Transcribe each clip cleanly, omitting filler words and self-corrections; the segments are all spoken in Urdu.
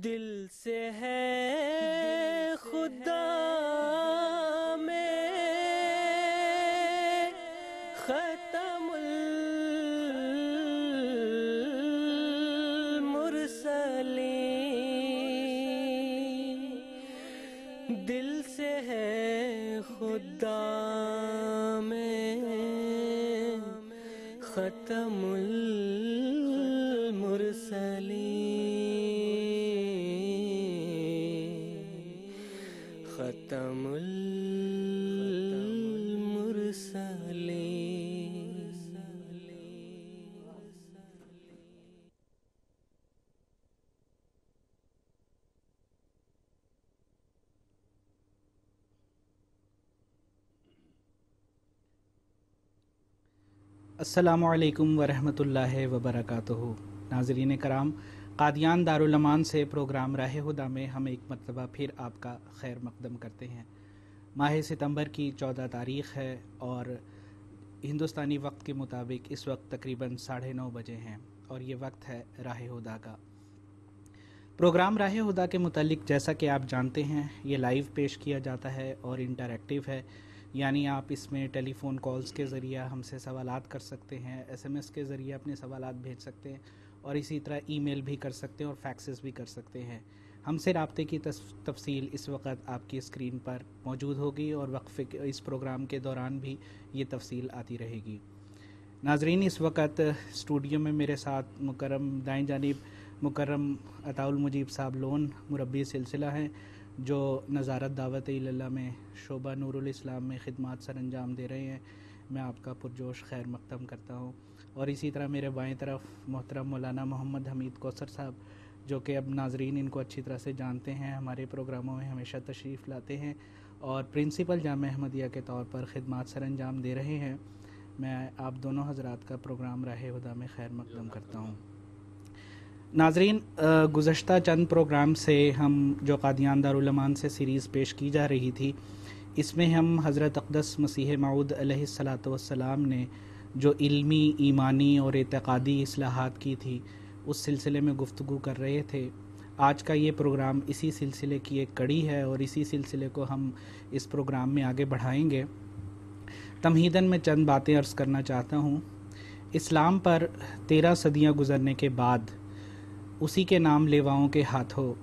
دل سے ہے خدا میں ختم المرسلین، دل سے ہے خدا میں ختم المرسلین، ختم المرسلین۔ السلام علیکم ورحمۃ اللہ وبرکاتہ۔ ناظرین کرام، قادیان دارالامان سے پروگرام راہ ہدیٰ میں ہم ایک مرتبہ پھر آپ کا خیر مقدم کرتے ہیں۔ ماہ ستمبر کی 14 تاریخ ہے اور ہندوستانی وقت کے مطابق اس وقت تقریباً 9:30 بجے ہیں اور یہ وقت ہے راہ ہدیٰ کا۔ پروگرام راہ ہدیٰ کے متعلق جیسا کہ آپ جانتے ہیں یہ لائیو پیش کیا جاتا ہے اور انٹریکٹیو ہے، یعنی آپ اس میں ٹیلی فون کالز کے ذریعہ ہم سے سوالات کر سکتے ہیں، SMS کے ذریعے اپنے سوالات بھیج سکتے ہیں اور اسی طرح ای میل بھی کر سکتے ہیں اور فیکسز بھی کر سکتے ہیں۔ ہم سے رابطے کی تفصیل اس وقت آپ کی اسکرین پر موجود ہوگی اور وقفے اس پروگرام کے دوران بھی یہ تفصیل آتی رہے گی۔ ناظرین، اس وقت اسٹوڈیو میں میرے ساتھ مکرم دائیں جانب مکرم عطاء المجیب صاحب لون مربی سلسلہ ہیں جو نظارت دعوت اللہ میں شعبہ نور الاسلام میں خدمات سر انجام دے رہے ہیں۔ میں آپ کا پرجوش خیر مقدم کرتا ہوں اور اسی طرح میرے بائیں طرف محترم مولانا محمد حمید کوثر صاحب جو کہ اب ناظرین ان کو اچھی طرح سے جانتے ہیں، ہمارے پروگراموں میں ہمیشہ تشریف لاتے ہیں اور پرنسپل جامعہ احمدیہ کے طور پر خدمات سر انجام دے رہے ہیں۔ میں آپ دونوں حضرات کا پروگرام راہ ہدیٰ میں خیر مقدم کرتا ہوں۔ ناظرین، گزشتہ چند پروگرام سے ہم جو قادیان دارالامان سے سیریز پیش کی جا رہی تھی، اس میں ہم حضرت اقدس مسیح موعود علیہ الصلاۃ والسلام نے جو علمی، ایمانی اور اعتقادی اصلاحات کی تھی اس سلسلے میں گفتگو کر رہے تھے۔ آج کا یہ پروگرام اسی سلسلے کی ایک کڑی ہے اور اسی سلسلے کو ہم اس پروگرام میں آگے بڑھائیں گے۔ تمہیداً میں چند باتیں عرض کرنا چاہتا ہوں۔ اسلام پر 13 صدیاں گزرنے کے بعد اسی کے نام لیواؤں کے ہاتھوں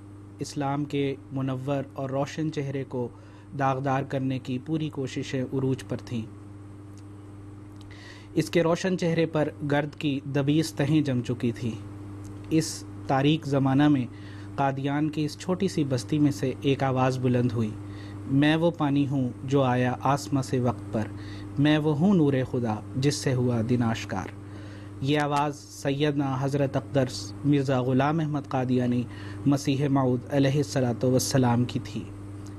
اسلام کے منور اور روشن چہرے کو داغدار کرنے کی پوری کوششیں عروج پر تھیں۔ اس کے روشن چہرے پر گرد کی دبیس تہیں جم چکی تھی۔ اس تاریک زمانہ میں قادیان کی اس چھوٹی سی بستی میں سے ایک آواز بلند ہوئی، میں وہ پانی ہوں جو آیا آسماں سے وقت پر، میں وہ ہوں نور خدا جس سے ہوا دن آشکار۔ یہ آواز سیدنا حضرت اقدس مرزا غلام احمد قادیانی مسیح موعود علیہ الصلاۃ والسلام کی تھی۔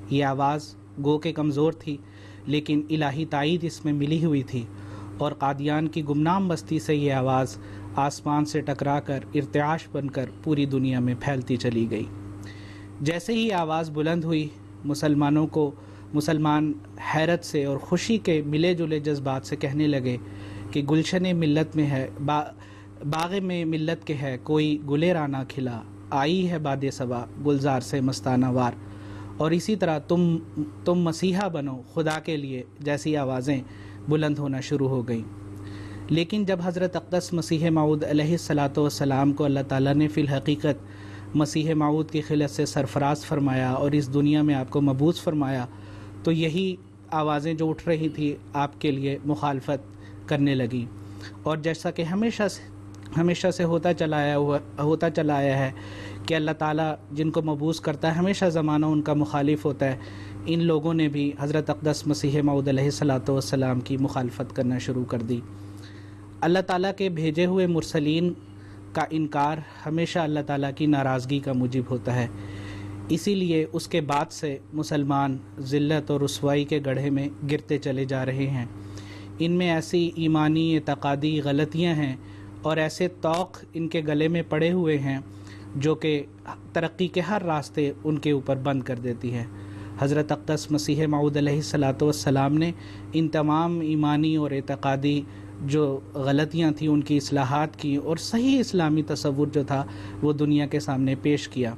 یہ آواز گو کہ کمزور تھی لیکن الہی تائید اس میں ملی ہوئی تھی اور قادیان کی گمنام بستی سے یہ آواز آسمان سے ٹکرا کر ارتعاش بن کر پوری دنیا میں پھیلتی چلی گئی۔ جیسے ہی آواز بلند ہوئی مسلمان حیرت سے اور خوشی کے ملے جلے جذبات سے کہنے لگے کہ گلشن ملت میں ہے باغ میں ملت کے ہے کوئی گلے رانا کھلا، آئی ہے باد صبا گلزار سے مستانہ وار، اور اسی طرح تم مسیحا بنو خدا کے لیے جیسی آوازیں بلند ہونا شروع ہو گئیں۔ لیکن جب حضرت اقدس مسیح موعود علیہ الصلاۃ والسلام کو اللہ تعالیٰ نے فی الحقیقت مسیح موعود کی خلت سے سرفراز فرمایا اور اس دنیا میں آپ کو مبعوث فرمایا تو یہی آوازیں جو اٹھ رہی تھی آپ کے لیے مخالفت کرنے لگیں، اور جیسا کہ ہمیشہ سے ہوتا چلا آیا ہے کہ اللہ تعالیٰ جن کو مبعوث کرتا ہے ہمیشہ زمانہ ان کا مخالف ہوتا ہے، ان لوگوں نے بھی حضرت اقدس مسیح موعود علیہ الصلاۃ والسلام کی مخالفت کرنا شروع کر دی۔ اللہ تعالیٰ کے بھیجے ہوئے مرسلین کا انکار ہمیشہ اللہ تعالیٰ کی ناراضگی کا موجب ہوتا ہے، اسی لیے اس کے بعد سے مسلمان ذلت اور رسوائی کے گڑھے میں گرتے چلے جا رہے ہیں۔ ان میں ایسی ایمانی اعتقادی غلطیاں ہیں اور ایسے توق ان کے گلے میں پڑے ہوئے ہیں جو کہ ترقی کے ہر راستے ان کے اوپر بند کر دیتی ہے۔ حضرت اقدس مسیح موعود علیہ الصلاۃ والسلام نے ان تمام ایمانی اور اعتقادی جو غلطیاں تھیں ان کی اصلاحات کی اور صحیح اسلامی تصور جو تھا وہ دنیا کے سامنے پیش کیا.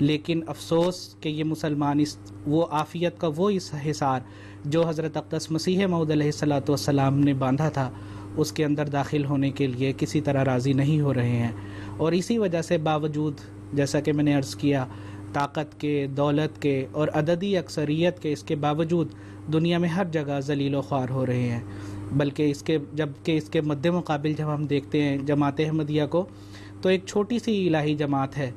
لیکن افسوس کہ یہ مسلمان وہ عافیت کا وہ اس حصار جو حضرت اقدس مسیح موعود علیہ الصلوۃ والسلام نے باندھا تھا اس کے اندر داخل ہونے کے لیے کسی طرح راضی نہیں ہو رہے ہیں. اور اسی وجہ سے باوجود جیسا کہ میں نے عرض کیا طاقت کے، دولت کے اور عددی اکثریت کے، اس کے باوجود دنیا میں ہر جگہ ذلیل و خوار ہو رہے ہیں. بلکہ اس کے مد مقابل جب ہم دیکھتے ہیں جماعت احمدیہ کو تو ایک چھوٹی سی الہی جماعت ہے،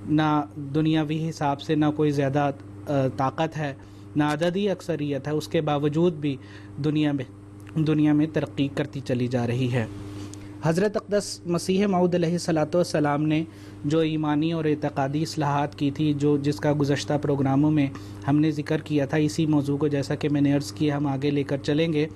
نہ دنیاوی حساب سے نہ کوئی زیادہ طاقت ہے، نہ عددی اکثریت ہے، اس کے باوجود بھی دنیا میں ترقی کرتی چلی جا رہی ہے. حضرت اقدس مسیح موعود علیہ الصلوۃ والسلام نے جو ایمانی اور اعتقادی اصلاحات کی تھی جس کا گزشتہ پروگراموں میں ہم نے ذکر کیا تھا، اسی موضوع کو جیسا کہ میں نے عرض کیا ہم آگے لے کر چلیں گے.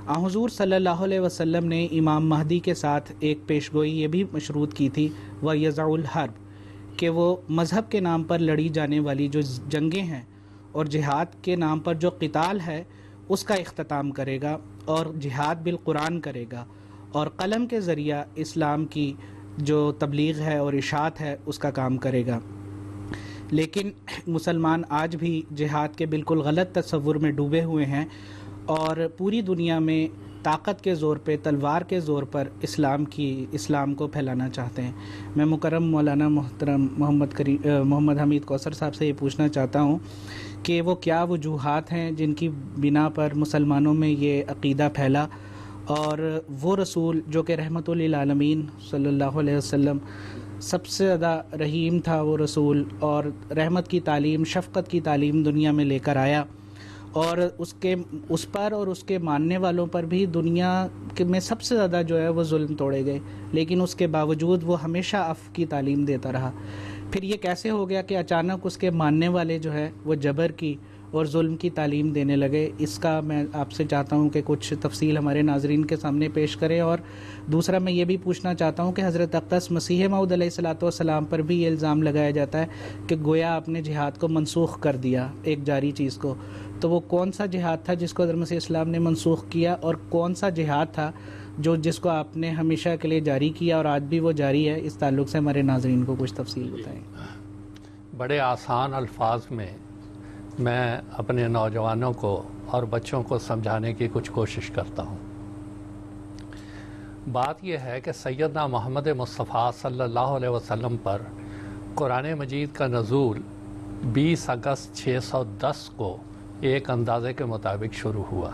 حضور صلی اللہ علیہ وسلم نے امام مہدی کے ساتھ ایک پیشگوئی یہ بھی مشروط کی تھی وَيَضَعُ الْحَرْبَ، کہ وہ مذہب کے نام پر لڑی جانے والی جو جنگیں ہیں اور جہاد کے نام پر جو قتال ہے اس کا اختتام کرے گا اور جہاد بالقرآن کرے گا اور قلم کے ذریعہ اسلام کی جو تبلیغ ہے اور اشاعت ہے اس کا کام کرے گا. لیکن مسلمان آج بھی جہاد کے بالکل غلط تصور میں ڈوبے ہوئے ہیں اور پوری دنیا میں طاقت کے زور پہ، تلوار کے زور پر اسلام کو پھیلانا چاہتے ہیں. میں مکرم مولانا محترم محمد حمید کوثر صاحب سے یہ پوچھنا چاہتا ہوں کہ وہ کیا وجوہات ہیں جن کی بنا پر مسلمانوں میں یہ عقیدہ پھیلا، اور وہ رسول جو کہ رحمت للعالمین صلی اللہ علیہ وسلم سب سے زیادہ رحیم تھا، وہ رسول اور رحمت کی تعلیم، شفقت کی تعلیم دنیا میں لے کر آیا، اور اس پر اور اس کے ماننے والوں پر بھی دنیا میں سب سے زیادہ جو ہے وہ ظلم توڑے گئے، لیکن اس کے باوجود وہ ہمیشہ عفو کی تعلیم دیتا رہا. پھر یہ کیسے ہو گیا کہ اچانک اس کے ماننے والے جو ہے وہ جبر کی اور ظلم کی تعلیم دینے لگے؟ اس کا میں آپ سے چاہتا ہوں کہ کچھ تفصیل ہمارے ناظرین کے سامنے پیش کریں. اور دوسرا میں یہ بھی پوچھنا چاہتا ہوں کہ حضرت اقدس مسیح موعود علیہ الصلوۃ والسلام پر بھی یہ الزام لگایا جاتا ہے کہ گویا آپ نے جہاد کو منسوخ کر دیا، ایک جاری چیز کو. تو وہ کون سا جہاد تھا جس کو حضرت مسیح اسلام نے منسوخ کیا، اور کون سا جہاد تھا جس کو آپ نے ہمیشہ کے لیے جاری کیا اور آج بھی وہ جاری ہے؟ اس تعلق سے ہمارے ناظرین کو کچھ تفصیل بتائیں. بڑے آسان الفاظ میں اپنے نوجوانوں کو اور بچوں کو سمجھانے کی کچھ کوشش کرتا ہوں. بات یہ ہے کہ سیدنا محمد مصطفیٰ صلی اللہ علیہ وسلم پر قرآن مجید کا نزول 20 اگست 610 کو ایک اندازے کے مطابق شروع ہوا.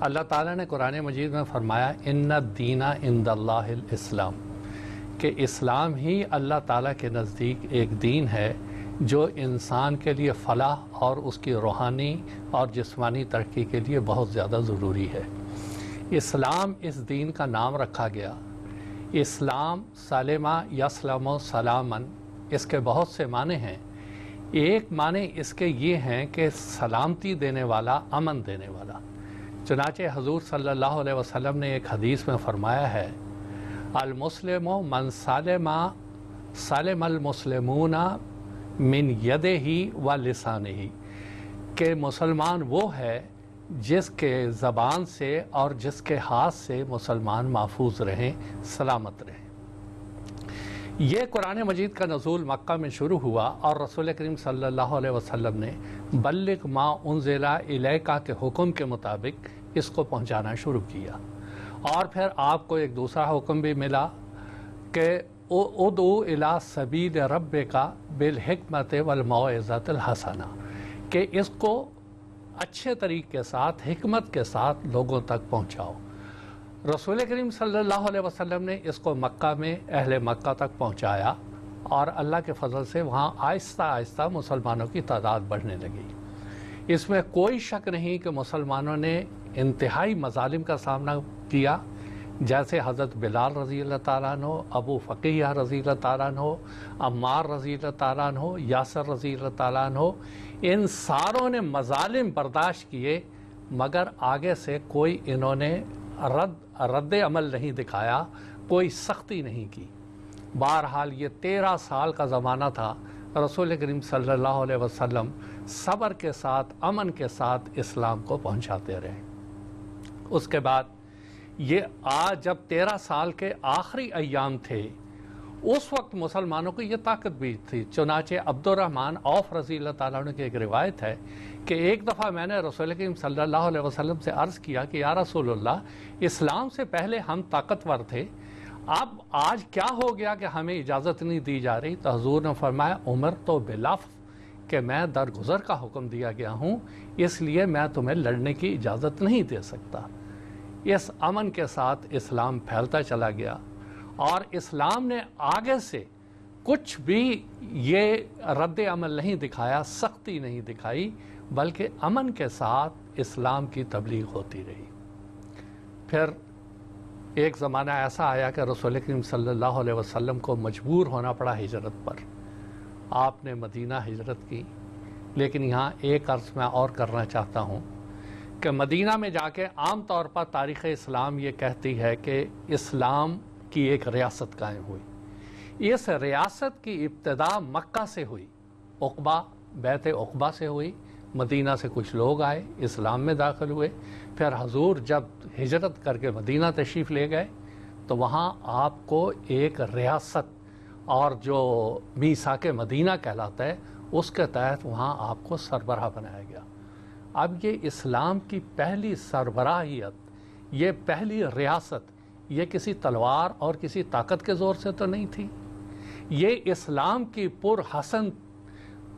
اللہ تعالیٰ نے قرآن مجید میں فرمایا ان الدین عند اللہ الاسلام، کہ اسلام ہی اللہ تعالیٰ کے نزدیک ایک دین ہے جو انسان کے لیے فلاح اور اس کی روحانی اور جسمانی ترقی کے لیے بہت زیادہ ضروری ہے. اسلام اس دین کا نام رکھا گیا. اسلام سالمہ یسلم و سلامن، اس کے بہت سے معنی ہیں. ایک معنی اس کے یہ ہیں کہ سلامتی دینے والا، امن دینے والا. چنانچہ حضور صلی اللہ علیہ وسلم نے ایک حدیث میں فرمایا ہے المسلم من سالم المسلمون من یدہ و لسانہ، کہ مسلمان وہ ہے جس کے زبان سے اور جس کے ہاتھ سے مسلمان محفوظ رہیں، سلامت رہیں. یہ قرآن مجید کا نزول مکہ میں شروع ہوا اور رسول کریم صلی اللہ علیہ وسلم نے بلغ ما انزل الیک کے حکم کے مطابق اس کو پہنچانا شروع کیا. اور پھر آپ کو ایک دوسرا حکم بھی ملا کہ ادعو الی سبیل ربک بالحکمت والموعظۃ الحسنہ، کہ اس کو اچھے طریقے کے ساتھ، حکمت کے ساتھ لوگوں تک پہنچاؤ. رسول کریم صلی اللہ علیہ وسلم نے اس کو مکہ میں اہل مکہ تک پہنچایا اور اللہ کے فضل سے وہاں آہستہ آہستہ مسلمانوں کی تعداد بڑھنے لگی. اس میں کوئی شک نہیں کہ مسلمانوں نے انتہائی مظالم کا سامنا کیا، جیسے حضرت بلال رضی اللہ تعالیٰ عنہ، ابو فقیہ رضی اللہ تعالیٰ عنہ، عمار رضی اللہ تعالیٰ عنہ، یاسر رضی اللہ تعالیٰ عنہ. ان ساروں نے مظالم برداشت کیے، مگر آگے سے کوئی انہوں نے رد عمل نہیں دکھایا، کوئی سختی نہیں کی. بہرحال یہ 13 سال کا زمانہ تھا. رسول کریم صلی اللہ علیہ وسلم صبر کے ساتھ، امن کے ساتھ اسلام کو پہنچاتے رہے. اس کے بعد یہ آج جب 13 سال کے آخری ایام تھے اس وقت مسلمانوں کو یہ طاقت بھی تھی. چنانچہ عبد الرحمن عوف رضی اللہ تعالیٰ عنہ کی ایک روایت ہے کہ ایک دفعہ میں نے رسول کریم صلی اللہ علیہ وسلم سے عرض کیا کہ یا رسول اللہ، اسلام سے پہلے ہم طاقتور تھے، اب آج کیا ہو گیا کہ ہمیں اجازت نہیں دی جا رہی؟ تو حضور نے فرمایا عمر تو بلفظ کہ میں درگزر کا حکم دیا گیا ہوں، اس لیے میں تمہیں لڑنے کی اجازت نہیں دے سکتا. اس امن کے ساتھ اسلام پھیلتا چلا گیا اور اسلام نے آگے سے کچھ بھی یہ رد عمل نہیں دکھایا، سختی نہیں دکھائی، بلکہ امن کے ساتھ اسلام کی تبلیغ ہوتی رہی. پھر ایک زمانہ ایسا آیا کہ رسول کریم صلی اللہ علیہ وسلم کو مجبور ہونا پڑا ہجرت پر. آپ نے مدینہ ہجرت کی. لیکن یہاں ایک عرض میں اور کرنا چاہتا ہوں کہ مدینہ میں جا کے عام طور پر تاریخ اسلام یہ کہتی ہے کہ اسلام کی ایک ریاست قائم ہوئی. اس ریاست کی ابتدا مکہ سے ہوئی، عقبہ، بیت عقبہ سے ہوئی. مدینہ سے کچھ لوگ آئے، اسلام میں داخل ہوئے. پھر حضور جب ہجرت کر کے مدینہ تشریف لے گئے تو وہاں آپ کو ایک ریاست اور جو میثاق مدینہ کہلاتا ہے اس کے تحت وہاں آپ کو سربراہ بنایا گیا. اب یہ اسلام کی پہلی سربراہیت، یہ پہلی ریاست، یہ کسی تلوار اور کسی طاقت کے زور سے تو نہیں تھی. یہ اسلام کی پرحسن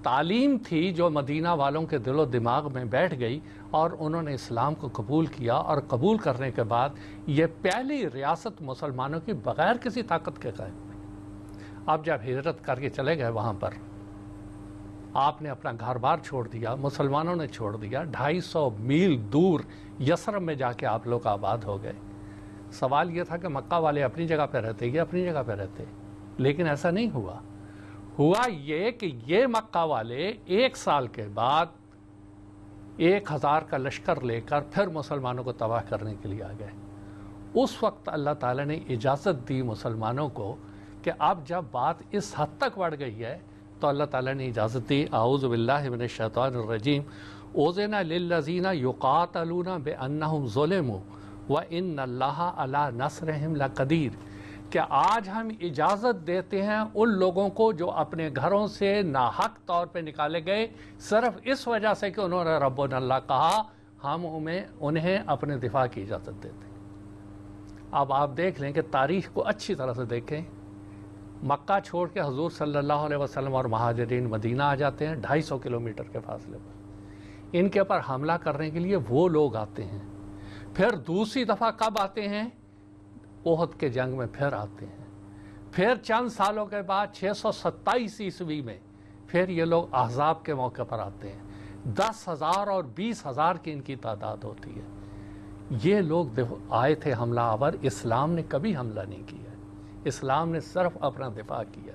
تعلیم تھی جو مدینہ والوں کے دل و دماغ میں بیٹھ گئی اور انہوں نے اسلام کو قبول کیا، اور قبول کرنے کے بعد یہ پہلی ریاست مسلمانوں کی بغیر کسی طاقت کے قائم ہوئی. اب جب ہجرت کر کے چلے گئے وہاں پر، آپ نے اپنا گھر بار چھوڑ دیا، مسلمانوں نے چھوڑ دیا، 250 میل دور یثرب میں جا کے آپ لوگ آباد ہو گئے. سوال یہ تھا کہ مکہ والے اپنی جگہ پہ رہتے، یہ اپنی جگہ پہ رہتے، لیکن ایسا نہیں ہوا. ہوا یہ کہ یہ مکہ والے 1 سال کے بعد 1000 کا لشکر لے کر پھر مسلمانوں کو تباہ کرنے کے لیے آ گئے. اس وقت اللہ تعالیٰ نے اجازت دی مسلمانوں کو کہ اب جب بات اس حد تک بڑھ گئی ہے تو اللہ تعالیٰ نے اجازت دی. اعوذ باللہ من الشیطان الرجیم. اذن للذین یقاتلون بانہم ظلموا وان اللہ علی نصرہم لقدیر. کہ آج ہم اجازت دیتے ہیں ان لوگوں کو جو اپنے گھروں سے ناحق طور پہ نکالے گئے صرف اس وجہ سے کہ انہوں نے ربنا اللہ کہا، ہم انہیں اپنے دفاع کی اجازت دیتے ہیں. اب آپ دیکھ لیں کہ تاریخ کو اچھی طرح سے دیکھیں. مکہ چھوڑ کے حضور صلی اللہ علیہ وسلم اور مہاجرین مدینہ آ جاتے ہیں 250 کلومیٹر کے فاصلے پر. ان کے اوپر حملہ کرنے کے لیے وہ لوگ آتے ہیں. پھر دوسری دفعہ کب آتے ہیں؟ احد کے جنگ میں پھر آتے ہیں. پھر چند سالوں کے بعد 627 عیسوی میں پھر یہ لوگ احزاب کے موقع پر آتے ہیں. 10,000 اور 20,000 کی ان کی تعداد ہوتی ہے. یہ لوگ آئے تھے حملہ آور. اسلام نے کبھی حملہ نہیں کیا، اسلام نے صرف اپنا دفاع کیا.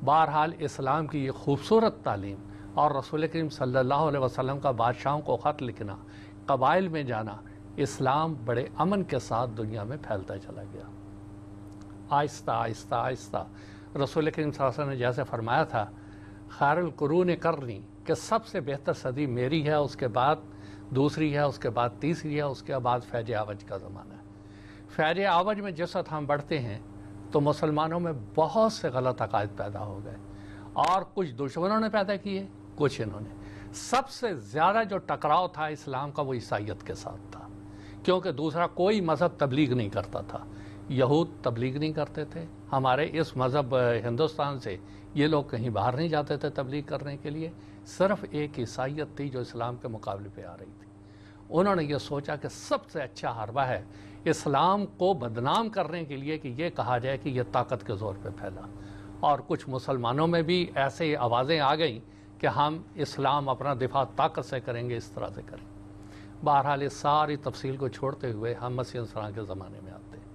بہرحال اسلام کی یہ خوبصورت تعلیم اور رسول کریم صلی اللہ علیہ وسلم کا بادشاہوں کو خط لکھنا، قبائل میں جانا، اسلام بڑے امن کے ساتھ دنیا میں پھیلتا چلا گیا. آہستہ آہستہ آہستہ رسول کریم صلی اللہ علیہ وسلم نے جیسے فرمایا تھا خیر القرون قرنی، کہ سب سے بہتر صدی میری ہے، اس کے بعد دوسری ہے، اس کے بعد تیسری ہے، اس کے بعد فیض عوج کا زمانہ ہے. فیض عوج میں جس وقت ہم بڑھتے ہیں تو مسلمانوں میں بہت سے غلط عقائد پیدا ہو گئے، اور کچھ دشمنوں نے پیدا کیے، کچھ انہوں نے. سب سے زیادہ جو ٹکراؤ تھا اسلام کا وہ عیسائیت کے ساتھ تھا، کیونکہ دوسرا کوئی مذہب تبلیغ نہیں کرتا تھا. یہود تبلیغ نہیں کرتے تھے. ہمارے اس مذہب ہندوستان سے یہ لوگ کہیں باہر نہیں جاتے تھے تبلیغ کرنے کے لیے. صرف ایک عیسائیت تھی جو اسلام کے مقابلے پہ آ رہی تھی. انہوں نے یہ سوچا کہ سب سے اچھا حربہ ہے اسلام کو بدنام کرنے کے لیے کہ یہ کہا جائے کہ یہ طاقت کے زور پہ پھیلا. اور کچھ مسلمانوں میں بھی ایسے آوازیں آ گئیں کہ ہم اسلام اپنا دفاع طاقت سے کریں گے، اس طرح سے کریں. بہرحال اس ساری تفصیل کو چھوڑتے ہوئے ہم مسیح السلام کے زمانے میں آتے ہیں.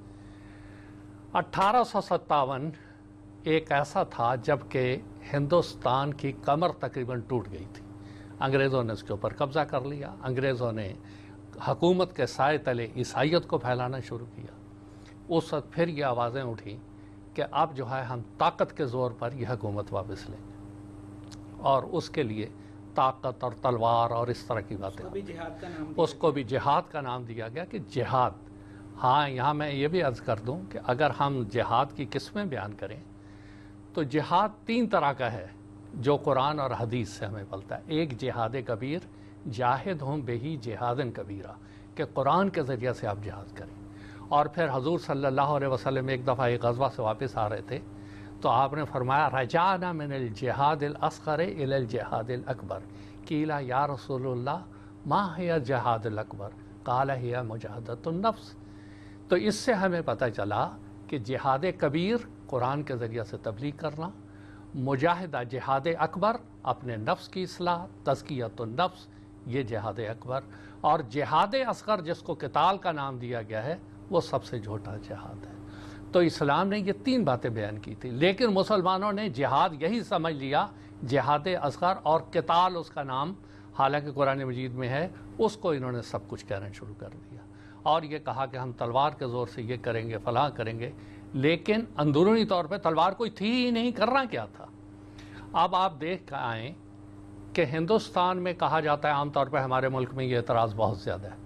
1857 ایک ایسا تھا جب کہ ہندوستان کی کمر تقریباً ٹوٹ گئی تھی. انگریزوں نے اس کے اوپر قبضہ کر لیا. انگریزوں نے حکومت کے سائے تلے عیسائیت کو پھیلانا شروع کیا. اس وقت پھر یہ آوازیں اٹھیں کہ اب جو ہے ہم طاقت کے زور پر یہ حکومت واپس لیں گے، اور اس کے لیے طاقت اور تلوار اور اس طرح کی باتیں. اس کو بھی جہاد کا نام دیا گیا کہ جہاد ہاں یہاں میں یہ بھی عرض کر دوں کہ اگر ہم جہاد کی قسمیں بیان کریں تو جہاد 3 طرح کا ہے جو قرآن اور حدیث سے ہمیں ملتا ہے. ایک جہاد کبیر، جاہد ہوں بہی جہادن کبیرہ، کہ قرآن کے ذریعے سے آپ جہاد کریں. اور پھر حضور صلی اللہ علیہ وسلم ایک دفعہ ایک غزوہ سے واپس آ رہے تھے تو آپ نے فرمایا رجعنا من الجہاد الاصغر الی الجہاد الاکبر، قیل یا رسول اللہ ما ہی الجہاد الاکبر، قال ہی مجاہدۃ النفس. تو اس سے ہمیں پتہ چلا کہ جہاد کبیر قرآن کے ذریعے سے تبلیغ کرنا، مجاہدہ جہاد اکبر اپنے نفس کی اصلاح، تزکیۃ النفس، یہ جہاد اکبر. اور جہاد اصغر جس کو قتال کا نام دیا گیا ہے وہ سب سے چھوٹا جہاد ہے. تو اسلام نے یہ 3 باتیں بیان کی تھی، لیکن مسلمانوں نے جہاد یہی سمجھ لیا جہاد اصغر، اور قتال اس کا نام حالانکہ قرآن مجید میں ہے، اس کو انہوں نے سب کچھ کہنا شروع کر دیا اور یہ کہا کہ ہم تلوار کے زور سے یہ کریں گے، فلاں کریں گے، لیکن اندرونی طور پہ تلوار کوئی تھی ہی نہیں، کرنا کیا تھا. اب آپ دیکھ کے آئیں کہ ہندوستان میں کہا جاتا ہے، عام طور پہ ہمارے ملک میں یہ اعتراض بہت زیادہ ہے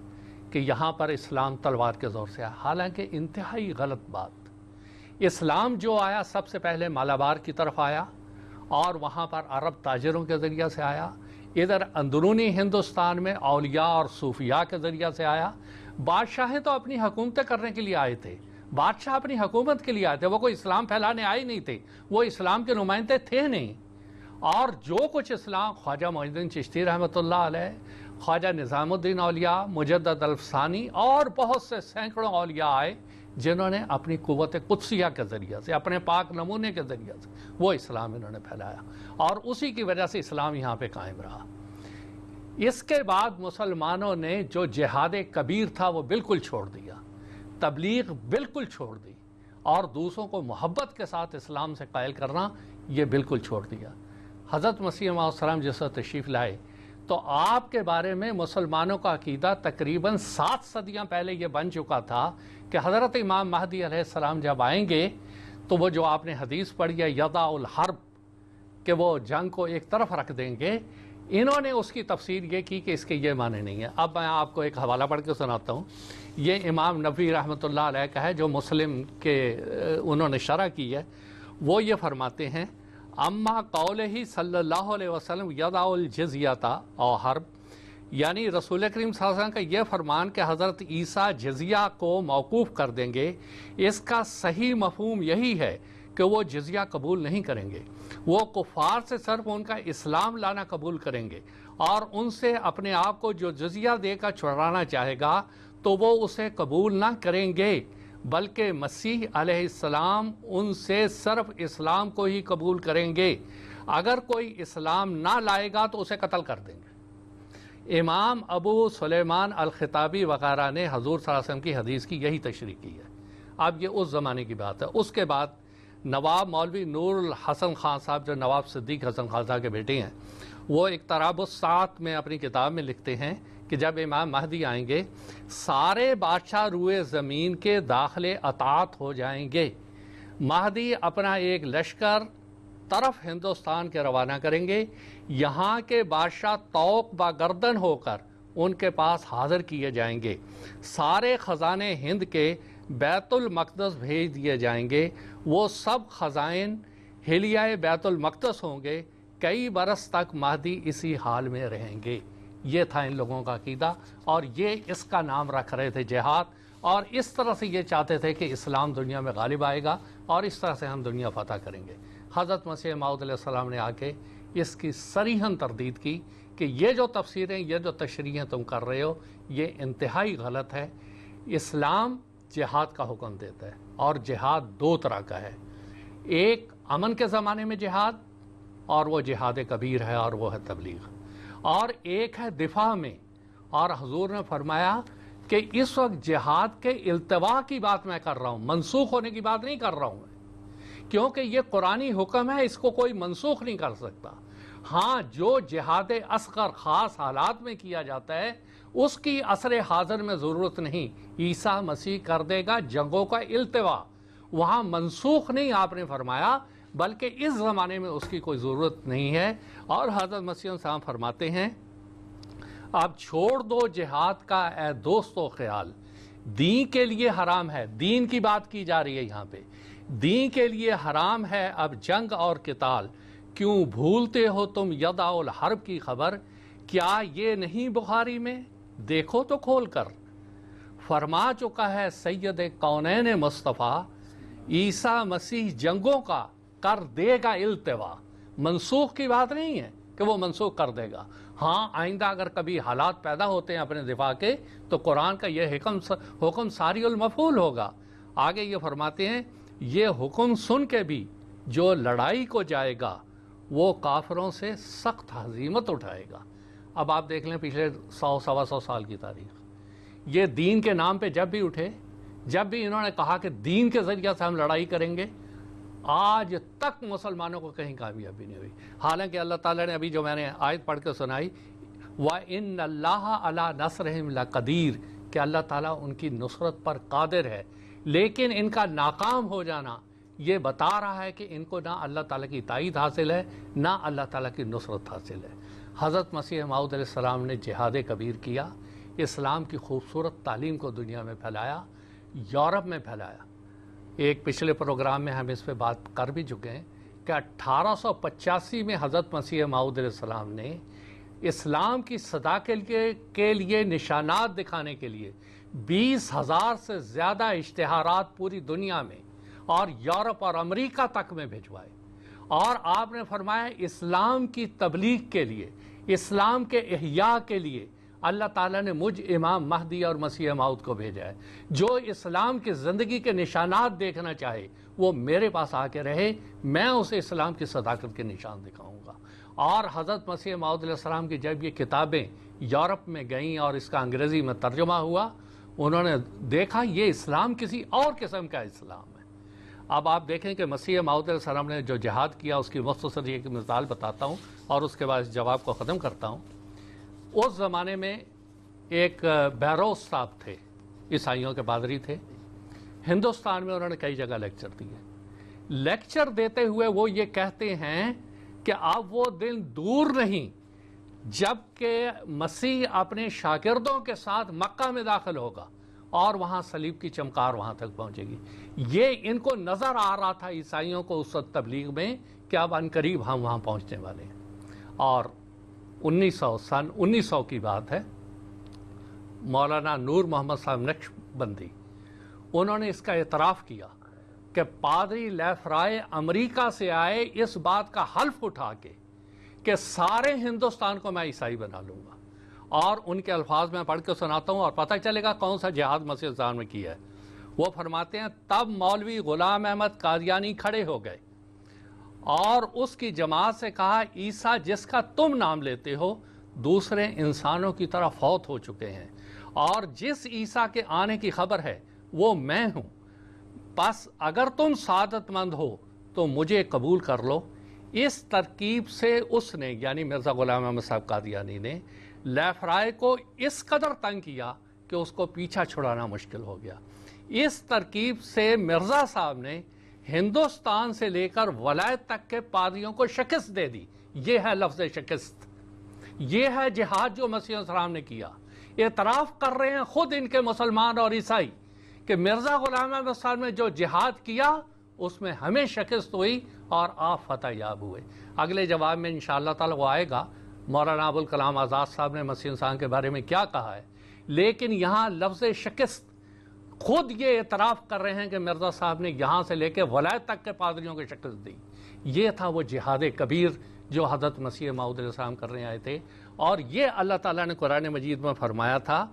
کہ یہاں پر اسلام تلوار کے زور سے آیا، حالانکہ انتہائی غلط بات. اسلام جو آیا سب سے پہلے مالابار کی طرف آیا اور وہاں پر عرب تاجروں کے ذریعے سے آیا. ادھر اندرونی ہندوستان میں اولیاء اور صوفیاء کے ذریعے سے آیا. بادشاہیں تو اپنی حکومتیں کرنے کے لیے آئے تھے، بادشاہ اپنی حکومت کے لیے آئے تھے، وہ کوئی اسلام پھیلانے آئے نہیں تھے، وہ اسلام کے نمائندے تھے نہیں. اور جو کچھ اسلام خواجہ معین الدین چشتی رحمۃ اللہ علیہ، خواجہ نظام الدین اولیاء، مجدد الفسانی اور بہت سے سینکڑوں اولیاء آئے جنہوں نے اپنی قوت قدسیہ کے ذریعے سے، اپنے پاک نمونے کے ذریعے سے وہ اسلام انہوں نے پھیلایا اور اسی کی وجہ سے اسلام یہاں پہ قائم رہا. اس کے بعد مسلمانوں نے جو جہاد کبیر تھا وہ بالکل چھوڑ دیا، تبلیغ بالکل چھوڑ دی اور دوسروں کو محبت کے ساتھ اسلام سے قائل کرنا یہ بالکل چھوڑ دیا. حضرت مسیح علیہ السلام جس وقت تشریف لائے تو آپ کے بارے میں مسلمانوں کا عقیدہ تقریباً 7 صدیاں پہلے یہ بن چکا تھا کہ حضرت امام مہدی علیہ السلام جب آئیں گے تو وہ جو آپ نے حدیث پڑھی ہے یضع الحرب، کہ وہ جنگ کو ایک طرف رکھ دیں گے، انہوں نے اس کی تفسیر یہ کی کہ اس کے یہ معنی نہیں ہے. اب میں آپ کو ایک حوالہ پڑھ کے سناتا ہوں. یہ امام نبوی رحمۃ اللہ علیہ کا ہے جو مسلم کے انہوں نے شرح کی ہے. وہ یہ فرماتے ہیں اما قولہ صلی اللہ علیہ وسلم یضع الجزیۃ او حرب، یعنی رسول کریم صلی اللہ علیہ وسلم کا یہ فرمان کہ حضرت عیسیٰ جزیہ کو موقوف کر دیں گے، اس کا صحیح مفہوم یہی ہے کہ وہ جزیہ قبول نہیں کریں گے، وہ کفار سے صرف ان کا اسلام لانا قبول کریں گے اور ان سے اپنے آپ کو جو جزیہ دے کر چھڑانا چاہے گا تو وہ اسے قبول نہ کریں گے، بلکہ مسیح علیہ السلام ان سے صرف اسلام کو ہی قبول کریں گے. اگر کوئی اسلام نہ لائے گا تو اسے قتل کر دیں گے. امام ابو سلیمان الخطابی وغیرہ نے حضور صلی اللہ علیہ وسلم کی حدیث کی یہی تشریح کی ہے. اب یہ اس زمانے کی بات ہے. اس کے بعد نواب مولوی نور الحسن خان صاحب جو نواب صدیق حسن خان صاحب کے بیٹے ہیں، وہ اقتراب الساعت میں اپنی کتاب میں لکھتے ہیں کہ جب امام مہدی آئیں گے سارے بادشاہ روئے زمین کے داخلے اطاعت ہو جائیں گے. مہدی اپنا ایک لشکر طرف ہندوستان کے روانہ کریں گے، یہاں کے بادشاہ توق باگردن ہو کر ان کے پاس حاضر کیے جائیں گے، سارے خزانے ہند کے بیت المقدس بھیج دیے جائیں گے، وہ سب خزائن ہلیہ بیت المقدس ہوں گے، کئی برس تک مہدی اسی حال میں رہیں گے. یہ تھا ان لوگوں کا عقیدہ اور یہ اس کا نام رکھ رہے تھے جہاد، اور اس طرح سے یہ چاہتے تھے کہ اسلام دنیا میں غالب آئے گا اور اس طرح سے ہم دنیا فتح کریں گے. حضرت مسیح موعود علیہ السلام نے آ کے اس کی صریحاً تردید کی کہ یہ جو تفسیریں، یہ جو تشریحیں تم کر رہے ہو یہ انتہائی غلط ہے. اسلام جہاد کا حکم دیتا ہے اور جہاد 2 طرح کا ہے، ایک امن کے زمانے میں جہاد اور وہ جہاد کبیر ہے اور وہ ہے تبلیغ، اور ایک ہے دفاع میں. اور حضور نے فرمایا کہ اس وقت جہاد کے التوا کی بات میں کر رہا ہوں، منسوخ ہونے کی بات نہیں کر رہا ہوں میں، کیونکہ یہ قرآنی حکم ہے، اس کو کوئی منسوخ نہیں کر سکتا. ہاں جو جہاد اصغر خاص حالات میں کیا جاتا ہے اس کی عصر حاضر میں ضرورت نہیں، عیسیٰ مسیح کر دے گا جنگوں کا التوا، وہاں منسوخ نہیں آپ نے فرمایا، بلکہ اس زمانے میں اس کی کوئی ضرورت نہیں ہے. اور حضرت مسیح صاحب فرماتے ہیں اب چھوڑ دو جہاد کا اے دوستو خیال، دین کے لیے حرام ہے، دین کی بات کی جا رہی ہے یہاں پہ، دین کے لیے حرام ہے اب جنگ اور قتال، کیوں بھولتے ہو تم یدع الحرب کی خبر، کیا یہ نہیں بخاری میں؟ دیکھو تو کھول کر، فرما چکا ہے سید کونین مصطفیٰ، عیسیٰ مسیح جنگوں کا کر دے گا التوا۔ منسوخ کی بات نہیں ہے کہ وہ منسوخ کر دے گا، ہاں آئندہ اگر کبھی حالات پیدا ہوتے ہیں اپنے دفاع کے تو قرآن کا یہ حکم ساری المفعول ہوگا۔ آگے یہ فرماتے ہیں یہ حکم سن کے بھی جو لڑائی کو جائے گا وہ کافروں سے سخت ہزیمت اٹھائے گا۔ اب آپ دیکھ لیں پچھلے 100-125 سال کی تاریخ، یہ دین کے نام پہ جب بھی اٹھے، جب بھی انہوں نے کہا کہ دین کے ذریعے سے ہم لڑائی کریں گے، آج تک مسلمانوں کو کہیں کامیابی نہیں ہوئی۔ حالانکہ اللہ تعالیٰ نے ابھی جو میں نے آیت پڑھ کے سنائی، وَإِنَّ اللَّهَ عَلَىٰ نَصْرِهِمْ لَقَدِيرٌ، کہ اللہ تعالیٰ ان کی نصرت پر قادر ہے، لیکن ان کا ناکام ہو جانا یہ بتا رہا ہے کہ ان کو نہ اللہ تعالیٰ کی تائید حاصل ہے نہ اللہ تعالیٰ کی نصرت حاصل ہے۔ حضرت مسیح موعود علیہ السلام نے جہاد کبیر کیا، اسلام کی خوبصورت تعلیم کو دنیا میں پھیلایا، یورپ میں پھیلایا۔ ایک پچھلے پروگرام میں ہم اس پہ بات کر بھی چکے ہیں کہ 1885 میں حضرت مسیح موعود علیہ السلام نے اسلام کی صداقت کے لیے نشانات دکھانے کے لیے 20,000 سے زیادہ اشتہارات پوری دنیا میں اور یورپ اور امریکہ تک میں بھجوائے، اور آپ نے فرمایا اسلام کی تبلیغ کے لیے، اسلام کے احیاء کے لیے اللہ تعالیٰ نے مجھ امام مہدی اور مسیح موعود کو بھیجا ہے، جو اسلام کی زندگی کے نشانات دیکھنا چاہے وہ میرے پاس آ کے رہے، میں اسے اسلام کی صداقت کے نشان دکھاؤں گا۔ اور حضرت مسیح موعود علیہ السلام کی جب یہ کتابیں یورپ میں گئیں اور اس کا انگریزی میں ترجمہ ہوا، انہوں نے دیکھا یہ اسلام کسی اور قسم کا اسلام ہے۔ اب آپ دیکھیں کہ مسیح موعود علیہ السلام نے جو جہاد کیا اس کی مختصر ایک مثال بتاتا ہوں اور اس کے بعد اس جواب کو ختم کرتا ہوں۔ اس زمانے میں ایک بیروس صاحب تھے، عیسائیوں کے پادری تھے، ہندوستان میں انہوں نے کئی جگہ لیکچر دیے۔ لیکچر دیتے ہوئے وہ یہ کہتے ہیں کہ اب وہ دن دور نہیں جب کہ مسیح اپنے شاگردوں کے ساتھ مکہ میں داخل ہوگا اور وہاں صلیب کی چمکار وہاں تک پہنچے گی۔ یہ ان کو نظر آ رہا تھا عیسائیوں کو اس وقت تبلیغ میں کہ اب عنقریب ہم وہاں پہنچنے والے ہیں۔ اور 1900 کی بات ہے، مولانا نور محمد صاحب نقشبندی انہوں نے اس کا اعتراف کیا کہ پادری لیفرائے امریکہ سے آئے اس بات کا حلف اٹھا کے کہ سارے ہندوستان کو میں عیسائی بنا لوں گا، اور ان کے الفاظ میں پڑھ کے سناتا ہوں اور پتہ چلے گا کون سا جہاد مسیح اسلام میں کیا ہے۔ وہ فرماتے ہیں تب مولوی غلام احمد قادیانی کھڑے ہو گئے اور اس کی جماعت سے کہا عیسیٰ جس کا تم نام لیتے ہو دوسرے انسانوں کی طرح فوت ہو چکے ہیں، اور جس عیسیٰ کے آنے کی خبر ہے وہ میں ہوں، بس اگر تم سعادت مند ہو تو مجھے قبول کر لو۔ اس ترکیب سے اس نے یعنی مرزا غلام احمد صاحب قادیانی نے لیفرائے کو اس قدر تنگ کیا کہ اس کو پیچھا چھڑانا مشکل ہو گیا۔ اس ترکیب سے مرزا صاحب نے ہندوستان سے لے کر ولایت تک کے پادریوں کو شکست دے دی۔ یہ ہے لفظ شکست، یہ ہے جہاد جو مسیح السلام نے کیا۔ اعتراف کر رہے ہیں خود ان کے مسلمان اور عیسائی کہ مرزا غلام احمد صاحب نے جو جہاد کیا اس میں ہمیں شکست ہوئی اور آپ فتح یاب ہوئے۔ اگلے جواب میں انشاءاللہ تعالی وہ آئے گا مولانا ابوالکلام آزاد صاحب نے مسیح انسان کے بارے میں کیا کہا ہے، لیکن یہاں لفظ شکست خود یہ اعتراف کر رہے ہیں کہ مرزا صاحب نے یہاں سے لے کے ولایت تک کے پادریوں کو شکست دی۔ یہ تھا وہ جہاد کبیر جو حضرت مسیح موعود علیہ السلام کر رہے آئے تھے، اور یہ اللہ تعالیٰ نے قرآن مجید میں فرمایا تھا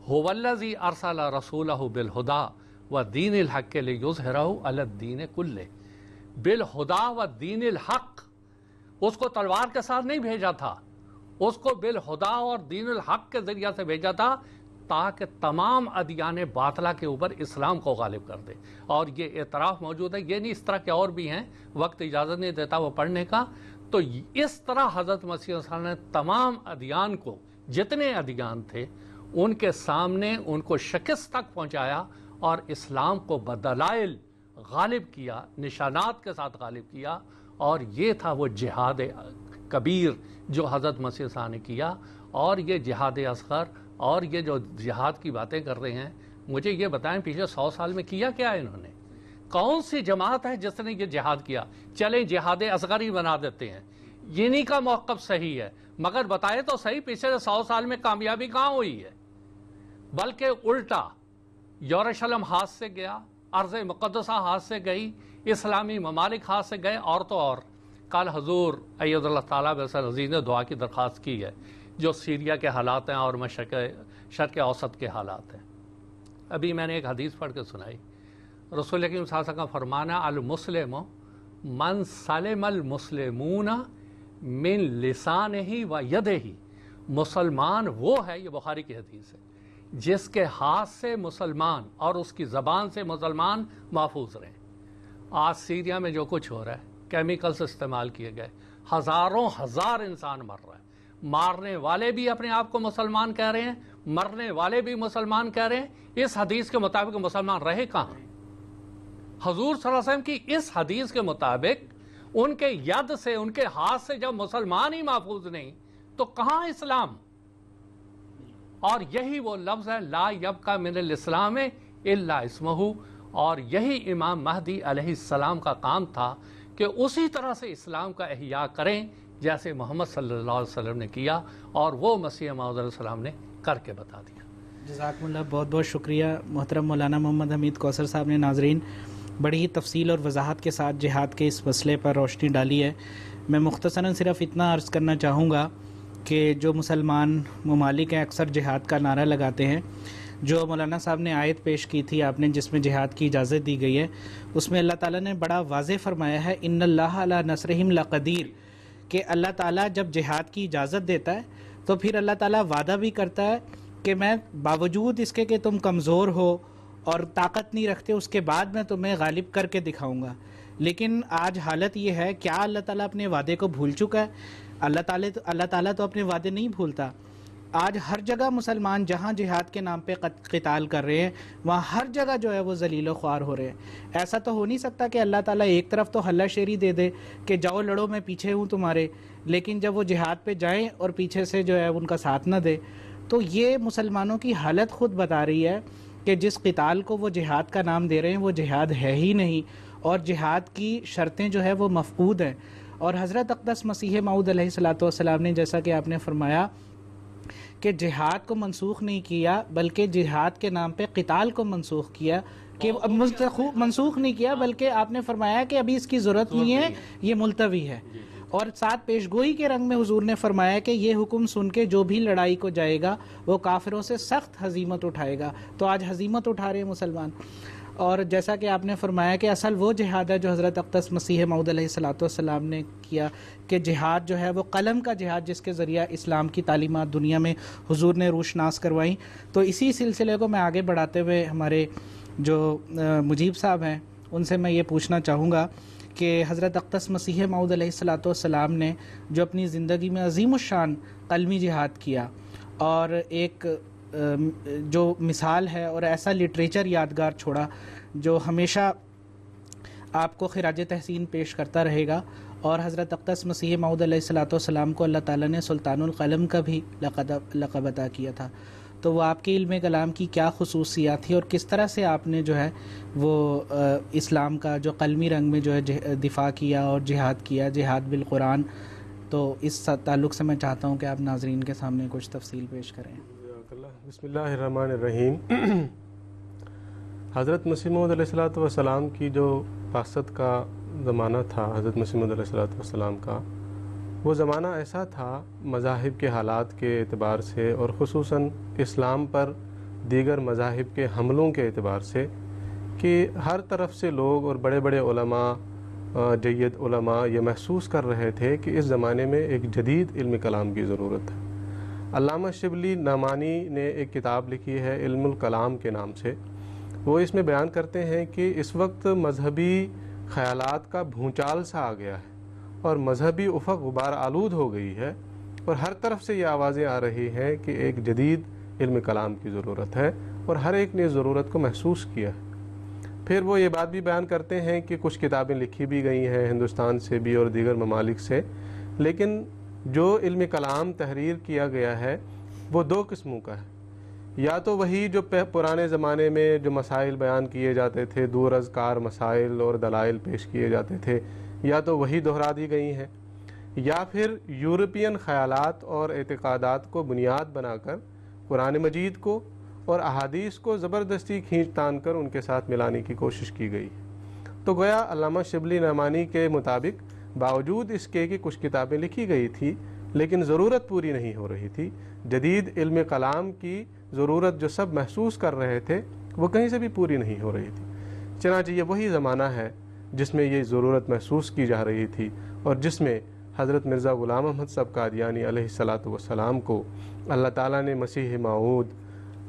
هو الذی ارسل رسولہ بالہدی ودین الحق لیظہرہ علی الدین کلہ۔ بالہدی ودین الحق، اس کو تلوار کے ساتھ نہیں بھیجا تھا، اس کو بالہدی اور دین الحق کے ذریعہ سے بھیجا تھا تاکہ تمام ادیان باطلہ کے اوپر اسلام کو غالب کر دے۔ اور یہ اعتراف موجود ہے، یہ نہیں اس طرح کے اور بھی ہیں، وقت اجازت نہیں دیتا وہ پڑھنے کا۔ تو اس طرح حضرت مسیح صلی اللہ علیہ وسلم نے تمام ادیان کو، جتنے ادیان تھے ان کے سامنے ان کو شکست تک پہنچایا اور اسلام کو بدلائل غالب کیا، نشانات کے ساتھ غالب کیا۔ اور یہ تھا وہ جہاد کبیر جو حضرت مسیح صلی اللہ علیہ وسلم نے کیا۔ اور یہ جہاد اصغر اور یہ جو جہاد کی باتیں کر رہے ہیں مجھے یہ بتائیں پچھلے 100 سال میں کیا کیا ہے انہوں نے؟ کون سی جماعت ہے جس نے یہ جہاد کیا؟ چلیں جہاد اصغر ہی بنا دیتے ہیں، انہی کا موقف صحیح ہے، مگر بتائے تو صحیح پچھلے 100 سال میں کامیابی کہاں ہوئی ہے؟ بلکہ الٹا یروشلم ہاتھ سے گیا، ارض مقدسہ ہاتھ سے گئی، اسلامی ممالک ہاتھ سے گئے، اور تو اور کل حضور اید اللہ تعالیٰ بسر عزیز نے دعا کی درخواست کی ہے جو سیریا کے حالات ہیں اور شرق اوسط کے حالات ہیں۔ ابھی میں نے ایک حدیث پڑھ کے سنائی، رسول اکرم صلی اللہ علیہ وسلم کا فرمانا المسلم من سلم المسلمون من لسانہ و یدہ، مسلمان وہ ہے، یہ بخاری کی حدیث ہے، جس کے ہاتھ سے مسلمان اور اس کی زبان سے مسلمان محفوظ رہیں۔ آج سیریا میں جو کچھ ہو رہا ہے، کیمیکلز استعمال کیے گئے، ہزاروں ہزار انسان مر رہا ہے، مارنے والے بھی اپنے آپ کو مسلمان کہہ رہے ہیں، مرنے والے بھی مسلمان کہہ رہے ہیں۔ اس حدیث کے مطابق مسلمان رہے کہاں؟ حضور صلی اللہ علیہ وسلم کی اس حدیث کے مطابق ان کے ید سے، ان کے ہاتھ سے جب مسلمان ہی محفوظ نہیں تو کہاں اسلام؟ اور یہی وہ لفظ ہے لا یبقى من الاسلام الا اسمہ، اور یہی امام مہدی علیہ السلام کا کام تھا کہ اسی طرح سے اسلام کا احیاء کریں جیسے محمد صلی اللہ علیہ وسلم نے کیا، اور وہ مسیح موعود علیہ السلام نے کر کے بتا دیا۔ جزاکم اللہ، بہت بہت شکریہ محترم مولانا محمد حمید کوثر صاحب نے۔ ناظرین، بڑی ہی تفصیل اور وضاحت کے ساتھ جہاد کے اس مسئلے پر روشنی ڈالی ہے۔ میں مختصراً صرف اتنا عرض کرنا چاہوں گا کہ جو مسلمان ممالک ہیں اکثر جہاد کا نعرہ لگاتے ہیں۔ جو مولانا صاحب نے آیت پیش کی تھی آپ نے، جس میں جہاد کی اجازت دی گئی ہے، اس میں اللہ تعالیٰ نے بڑا واضح فرمایا ہے ان اللہ علی نصرہم لقدیر، کہ اللہ تعالیٰ جب جہاد کی اجازت دیتا ہے تو پھر اللہ تعالیٰ وعدہ بھی کرتا ہے کہ میں باوجود اس کے کہ تم کمزور ہو اور طاقت نہیں رکھتے، اس کے بعد میں تمہیں غالب کر کے دکھاؤں گا۔ لیکن آج حالت یہ ہے، کیا اللہ تعالیٰ اپنے وعدے کو بھول چکا ہے؟ اللہ تعالیٰ تو اپنے وعدے نہیں بھولتا۔ آج ہر جگہ مسلمان جہاں جہاد کے نام پہ قتال کر رہے ہیں، وہاں ہر جگہ جو ہے وہ ذلیل و خوار ہو رہے ہیں۔ ایسا تو ہو نہیں سکتا کہ اللہ تعالیٰ ایک طرف تو حلہ شیری دے دے کہ جاؤ لڑو میں پیچھے ہوں تمہارے، لیکن جب وہ جہاد پہ جائیں اور پیچھے سے جو ہے ان کا ساتھ نہ دے۔ تو یہ مسلمانوں کی حالت خود بتا رہی ہے کہ جس قتال کو وہ جہاد کا نام دے رہے ہیں وہ جہاد ہے ہی نہیں، اور جہاد کی شرطیں جو ہے وہ مفقود ہیں۔ اور حضرت اقدس مسیح موعود علیہ السلام نے جیسا کہ آپ نے فرمایا کہ جہاد کو منسوخ نہیں کیا بلکہ جہاد کے نام پہ قتال کو منسوخ کیا، کہ منسوخ نہیں کیا بلکہ آپ نے فرمایا کہ ابھی اس کی ضرورت نہیں ہے، یہ ملتوی ہے۔ اور ساتھ پیشگوئی کے رنگ میں حضور نے فرمایا کہ یہ حکم سن کے جو بھی لڑائی کو جائے گا وہ کافروں سے سخت ہزیمت اٹھائے گا۔ تو آج ہزیمت اٹھا رہے ہیں مسلمان۔ اور جیسا کہ آپ نے فرمایا کہ اصل وہ جہاد ہے جو حضرت اقدس مسیح موعود علیہ السلام نے کیا، کہ جہاد جو ہے وہ قلم کا جہاد، جس کے ذریعہ اسلام کی تعلیمات دنیا میں حضور نے روشناس کروائیں۔ تو اسی سلسلے کو میں آگے بڑھاتے ہوئے ہمارے جو مجیب صاحب ہیں ان سے میں یہ پوچھنا چاہوں گا کہ حضرت اقدس مسیح موعود علیہ السلام نے جو اپنی زندگی میں عظیم الشان قلمی جہاد کیا، اور ایک جو مثال ہے اور ایسا لٹریچر یادگار چھوڑا جو ہمیشہ آپ کو خراج تحسین پیش کرتا رہے گا، اور حضرت اقدس مسیح موعود علیہ السلام کو اللہ تعالیٰ نے سلطان القلم کا بھی لقب عطا کیا تھا۔ تو وہ آپ کے علم کلام کی کیا خصوصیات تھی اور کس طرح سے آپ نے جو ہے وہ اسلام کا جو قلمی رنگ میں جو ہے دفاع کیا اور جہاد کیا، جہاد بالقرآن؟ تو اس تعلق سے میں چاہتا ہوں کہ آپ ناظرین کے سامنے کچھ تفصیل پیش کریں۔ بسم اللہ الرحمن الرحیم۔ حضرت مسیح موعود علیہ السلام کی جو بعثت کا زمانہ تھا، حضرت مسیح موعود علیہ السلام کا وہ زمانہ ایسا تھا مذاہب کے حالات کے اعتبار سے، اور خصوصاً اسلام پر دیگر مذاہب کے حملوں کے اعتبار سے، کہ ہر طرف سے لوگ اور بڑے بڑے علماء، جید علماء یہ محسوس کر رہے تھے کہ اس زمانے میں ایک جدید علم کلام کی ضرورت ہے۔ علامہ شبلی نعمانی نے ایک کتاب لکھی ہے علم الکلام کے نام سے۔ وہ اس میں بیان کرتے ہیں کہ اس وقت مذہبی خیالات کا بھونچال سا آ گیا ہے، اور مذہبی افق غبار آلود ہو گئی ہے، اور ہر طرف سے یہ آوازیں آ رہی ہیں کہ ایک جدید علم کلام کی ضرورت ہے، اور ہر ایک نے اس ضرورت کو محسوس کیا ہے۔ پھر وہ یہ بات بھی بیان کرتے ہیں کہ کچھ کتابیں لکھی بھی گئی ہیں ہندوستان سے بھی اور دیگر ممالک سے، لیکن جو علم کلام تحریر کیا گیا ہے وہ دو قسموں کا ہے۔ یا تو وہی جو پرانے زمانے میں جو مسائل بیان کیے جاتے تھے، دور از کار مسائل اور دلائل پیش کیے جاتے تھے، یا تو وہی دہرا دی گئی ہیں، یا پھر یورپین خیالات اور اعتقادات کو بنیاد بنا کر قرآن مجید کو اور احادیث کو زبردستی کھینچ تان کر ان کے ساتھ ملانے کی کوشش کی گئی۔ تو گویا علامہ شبلی نعمانی کے مطابق باوجود اس کے کہ کچھ کتابیں لکھی گئی تھی لیکن ضرورت پوری نہیں ہو رہی تھی، جدید علم کلام کی ضرورت جو سب محسوس کر رہے تھے وہ کہیں سے بھی پوری نہیں ہو رہی تھی۔ چنانچہ یہ وہی زمانہ ہے جس میں یہ ضرورت محسوس کی جا رہی تھی اور جس میں حضرت مرزا غلام احمد صاحب قادیانی علیہ الصلاۃ والسلام کو اللہ تعالیٰ نے مسیح موعود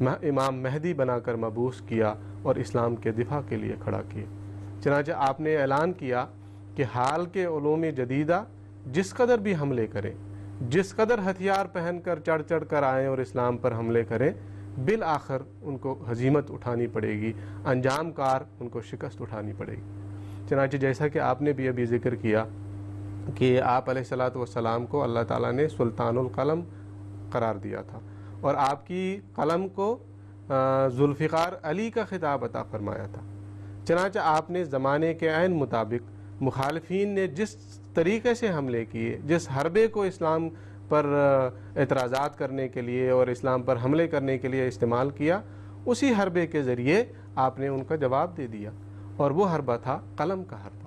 امام مہدی بنا کر مبعوث کیا اور اسلام کے دفاع کے لیے کھڑا کیا۔ چنانچہ آپ نے اعلان کیا کہ حال کے علوم جدیدہ جس قدر بھی حملے کریں، جس قدر ہتھیار پہن کر چڑھ چڑھ کر آئیں اور اسلام پر حملے کریں، بالآخر ان کو ہزیمت اٹھانی پڑے گی، انجام کار ان کو شکست اٹھانی پڑے گی۔ چنانچہ جیسا کہ آپ نے بھی ابھی ذکر کیا کہ آپ علیہ الصلاۃ والسلام کو اللہ تعالیٰ نے سلطان القلم قرار دیا تھا اور آپ کی قلم کو ذوالفقار علی کا خطاب عطا فرمایا تھا۔ چنانچہ آپ نے زمانے کے عین مطابق مخالفین نے جس طریقے سے حملے کیے، جس حربے کو اسلام پر اعتراضات کرنے کے لیے اور اسلام پر حملے کرنے کے لیے استعمال کیا، اسی حربے کے ذریعے آپ نے ان کا جواب دے دیا، اور وہ حربہ تھا قلم کا حربہ۔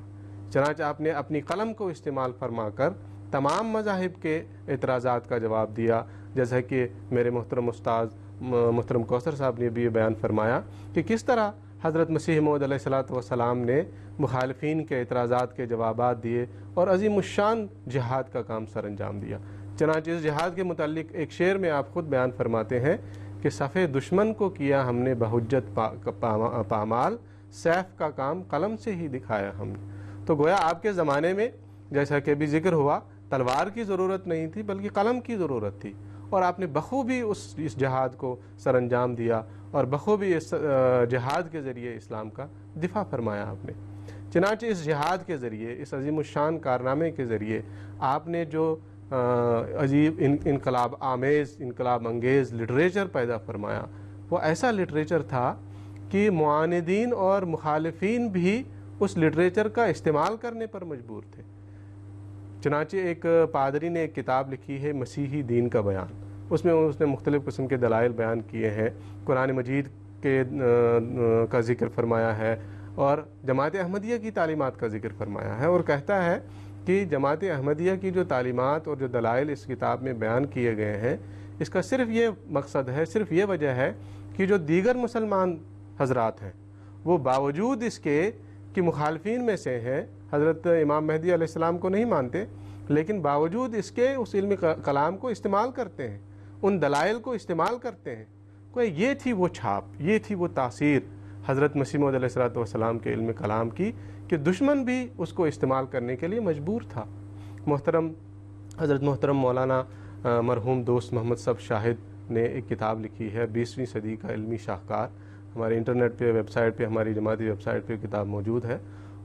چنانچہ آپ نے اپنی قلم کو استعمال فرما کر تمام مذاہب کے اعتراضات کا جواب دیا، جیسا کہ میرے محترم استاد محترم کوثر صاحب نے بھی یہ بیان فرمایا کہ کس طرح حضرت مسیح موعود علیہ الصلاۃ والسلام نے مخالفین کے اعتراضات کے جوابات دیے اور عظیم الشان جہاد کا کام سر انجام دیا۔ چنانچہ اس جہاد کے متعلق ایک شعر میں آپ خود بیان فرماتے ہیں کہ صف دشمن کو کیا ہم نے بحجت پامال، سیف کا کام قلم سے ہی دکھایا ہم نے۔ تو گویا آپ کے زمانے میں جیسا کہ بھی ذکر ہوا، تلوار کی ضرورت نہیں تھی بلکہ قلم کی ضرورت تھی، اور آپ نے بخوبی اس جہاد کو سر انجام دیا اور بخوبی اس جہاد کے ذریعے اسلام کا دفاع فرمایا آپ نے۔ چنانچہ اس جہاد کے ذریعے، اس عظیم الشان کارنامے کے ذریعے آپ نے جو عجیب انقلاب آمیز، انقلاب انگیز لٹریچر پیدا فرمایا، وہ ایسا لٹریچر تھا کہ معاندین اور مخالفین بھی اس لٹریچر کا استعمال کرنے پر مجبور تھے۔ چنانچہ ایک پادری نے ایک کتاب لکھی ہے مسیحی دین کا بیان، اس میں اس نے مختلف قسم کے دلائل بیان کیے ہیں، قرآن مجید کا ذکر فرمایا ہے اور جماعت احمدیہ کی تعلیمات کا ذکر فرمایا ہے، اور کہتا ہے کہ جماعت احمدیہ کی جو تعلیمات اور جو دلائل اس کتاب میں بیان کیے گئے ہیں، اس کا صرف یہ مقصد ہے، صرف یہ وجہ ہے کہ جو دیگر مسلمان حضرات ہیں وہ باوجود اس کے کہ مخالفین میں سے ہیں، حضرت امام مہدی علیہ السلام کو نہیں مانتے، لیکن باوجود اس کے اس علمی کلام کو استعمال کرتے ہیں، ان دلائل کو استعمال کرتے ہیں۔ کوئی یہ تھی وہ چھاپ، یہ تھی وہ تاثیر حضرت مسیح موعود علیہ الصلوۃ والسلام کے علم کلام کی کہ دشمن بھی اس کو استعمال کرنے کے لیے مجبور تھا۔ حضرت محترم مولانا مرحوم دوست محمد صف شاہد نے ایک کتاب لکھی ہے 20ویں صدی کا علمی شاہکار، ہمارے انٹرنیٹ پہ ویب سائٹ پہ، ہماری جماعتی ویب سائٹ پہ کتاب موجود ہے۔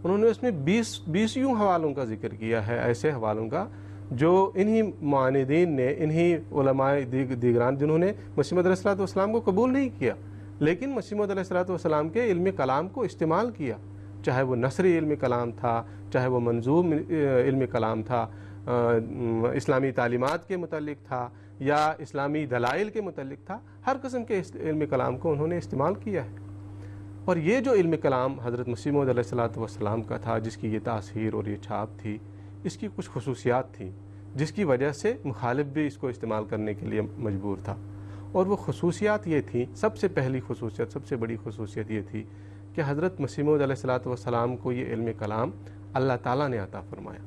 انہوں نے اس میں 20 حوالوں کا ذکر کیا ہے، ایسے حوالوں کا جو انہی معاندین نے، انہی علماء دیگران جنہوں نے مسیح موعود علیہ الصلوۃ والسلام کو قبول نہیں کیا لیکن مسیح موعود علیہ الصلوۃ والسلام کے علم کلام کو استعمال کیا، چاہے وہ نثری علم کلام تھا، چاہے وہ منظوم علم کلام تھا، اسلامی تعلیمات کے متعلق تھا یا اسلامی دلائل کے متعلق تھا، ہر قسم کے علم کلام کو انہوں نے استعمال کیا ہے۔ اور یہ جو علم کلام حضرت مسیح موعود علیہ الصلوۃ والسلام کا تھا، جس کی یہ تاثیر اور یہ چھاپ تھی، اس کی کچھ خصوصیات تھیں جس کی وجہ سے مخالف بھی اس کو استعمال کرنے کے لیے مجبور تھا، اور وہ خصوصیات یہ تھیں، سب سے پہلی خصوصیت، سب سے بڑی خصوصیت یہ تھی کہ حضرت مسیح موعود علیہ الصلوۃ والسلام کو یہ علم کلام اللہ تعالیٰ نے عطا فرمایا،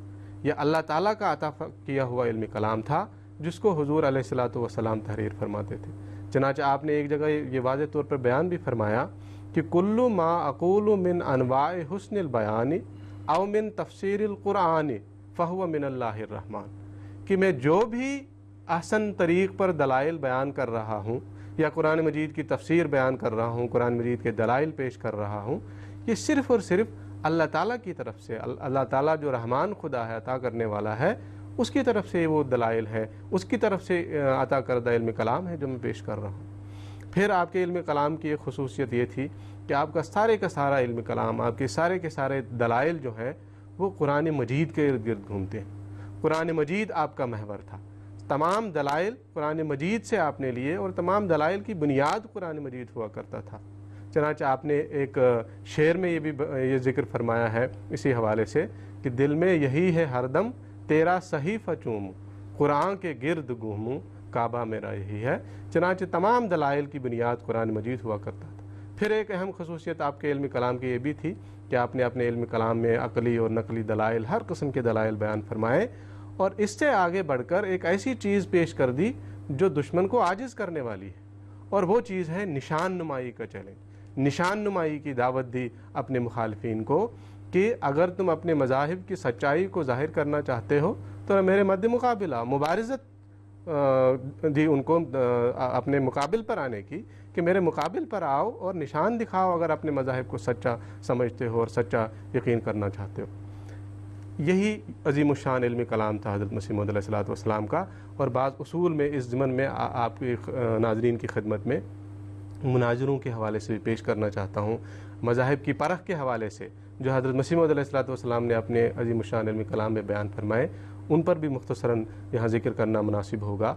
یہ اللہ تعالیٰ کا عطا کیا ہوا علم کلام تھا جس کو حضور علیہ الصلوۃ والسلام تحریر فرماتے تھے۔ چنانچہ آپ نے ایک جگہ یہ واضح طور پر بیان بھی فرمایا کہ کل ما اقول من انواع حسن البیان او من تفسیر القرآن فہو من اللہ الرحمن، کہ میں جو بھی احسن طریق پر دلائل بیان کر رہا ہوں یا قرآن مجید کی تفسیر بیان کر رہا ہوں، قرآن مجید کے دلائل پیش کر رہا ہوں، یہ صرف اور صرف اللہ تعالیٰ کی طرف سے، اللہ تعالیٰ جو رحمان خدا ہے، عطا کرنے والا ہے، اس کی طرف سے وہ دلائل ہے، اس کی طرف سے عطا کردہ علم کلام ہے جو میں پیش کر رہا ہوں۔ پھر آپ کے علم کلام کی ایک خصوصیت یہ تھی کہ آپ کا سارا علم کلام، آپ کے سارے دلائل جو ہے وہ قرآن مجید کے ارد گرد گھومتے ہیں۔ قرآن مجید آپ کا محور تھا، تمام دلائل قرآن مجید سے آپ نے لیے، اور تمام دلائل کی بنیاد قرآن مجید ہوا کرتا تھا۔ چنانچہ آپ نے ایک شعر میں یہ ذکر فرمایا ہے اسی حوالے سے کہ دل میں یہی ہے ہر دم تیرا صحیفہ چوموں، قرآن کے گرد گھوموں، کعبہ میرا یہی ہے۔ چنانچہ تمام دلائل کی بنیاد قرآن مجید ہوا کرتا تھا۔ پھر ایک اہم خصوصیت آپ کے علم کلام کی یہ بھی تھی کہ آپ نے اپنے علم کلام میں عقلی اور نقلی دلائل، ہر قسم کے دلائل بیان فرمائے، اور اس سے آگے بڑھ کر ایک ایسی چیز پیش کر دی جو دشمن کو عاجز کرنے والی ہے، اور وہ چیز ہے نشان نمائی کا چیلنج۔ نشان نمائی کی دعوت دی اپنے مخالفین کو کہ اگر تم اپنے مذاہب کی سچائی کو ظاہر کرنا چاہتے ہو تو میرے مد مقابلہ مبارزت دی ان کو اپنے مقابل پر آنے کی، کہ میرے مقابل پر آؤ اور نشان دکھاؤ اگر اپنے مذاہب کو سچا سمجھتے ہو اور سچا یقین کرنا چاہتے ہو۔ یہی عظیم الشان علم کلام تھا حضرت مسیح موعود علیہ السلام کا۔ اور بعض اصول میں اس ضمن میں آپ کے ناظرین کی خدمت میں مناظروں کے حوالے سے پیش کرنا چاہتا ہوں، مذاہب کی پرخ کے حوالے سے جو حضرت مسیح موعود علیہ السلام نے اپنے عظیم الشان علم کلام میں بیان فرمائے، ان پر بھی مختصراً یہاں ذکر کرنا مناسب ہوگا۔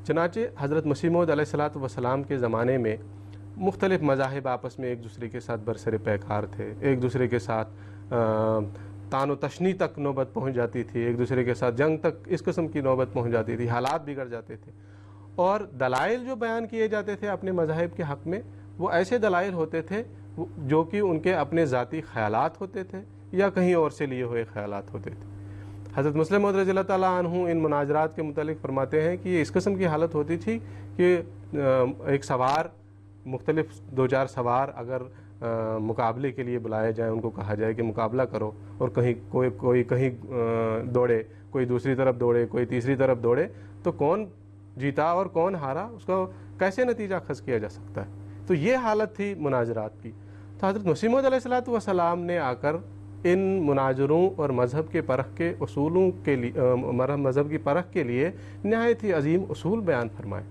چنانچہ حضرت مسیح موعود علیہ السلام کے زمانے میں مختلف مذاہب آپس میں ایک دوسرے کے ساتھ برسر پیکار تھے، ایک دوسرے کے ساتھ تان و تشنی تک نوبت پہنچ جاتی تھی، ایک دوسرے کے ساتھ جنگ تک اس قسم کی نوبت پہنچ جاتی تھی، حالات بگڑ جاتے تھے، اور دلائل جو بیان کیے جاتے تھے اپنے مذاہب کے حق میں وہ ایسے دلائل ہوتے تھے جو کہ ان کے اپنے ذاتی خیالات ہوتے تھے یا کہیں اور سے لیے ہوئے خیالات ہوتے تھے۔ حضرت مسلم موعود رضی اللہ تعالیٰ عنہ ان مناظرات کے متعلق فرماتے ہیں کہ یہ اس قسم کی حالت ہوتی تھی کہ ایک سوار، مختلف دو چار سوار اگر مقابلے کے لیے بلائے جائیں، ان کو کہا جائے کہ مقابلہ کرو، اور کوئی کہیں دوڑے، کوئی دوسری طرف دوڑے، کوئی تیسری طرف دوڑے، تو کون جیتا اور کون ہارا اس کو کیسے نتیجہ اخذ کیا جا سکتا ہے؟ تو یہ حالت تھی مناظرات کی۔ تو حضرت مسیح موعود علیہ السلام نے آ کر ان مناظروں اور مذہب کے پرخ کے اصولوں کے لیے، مذہب کی پرخ کے لیے نہایت ہی عظیم اصول بیان فرمائے۔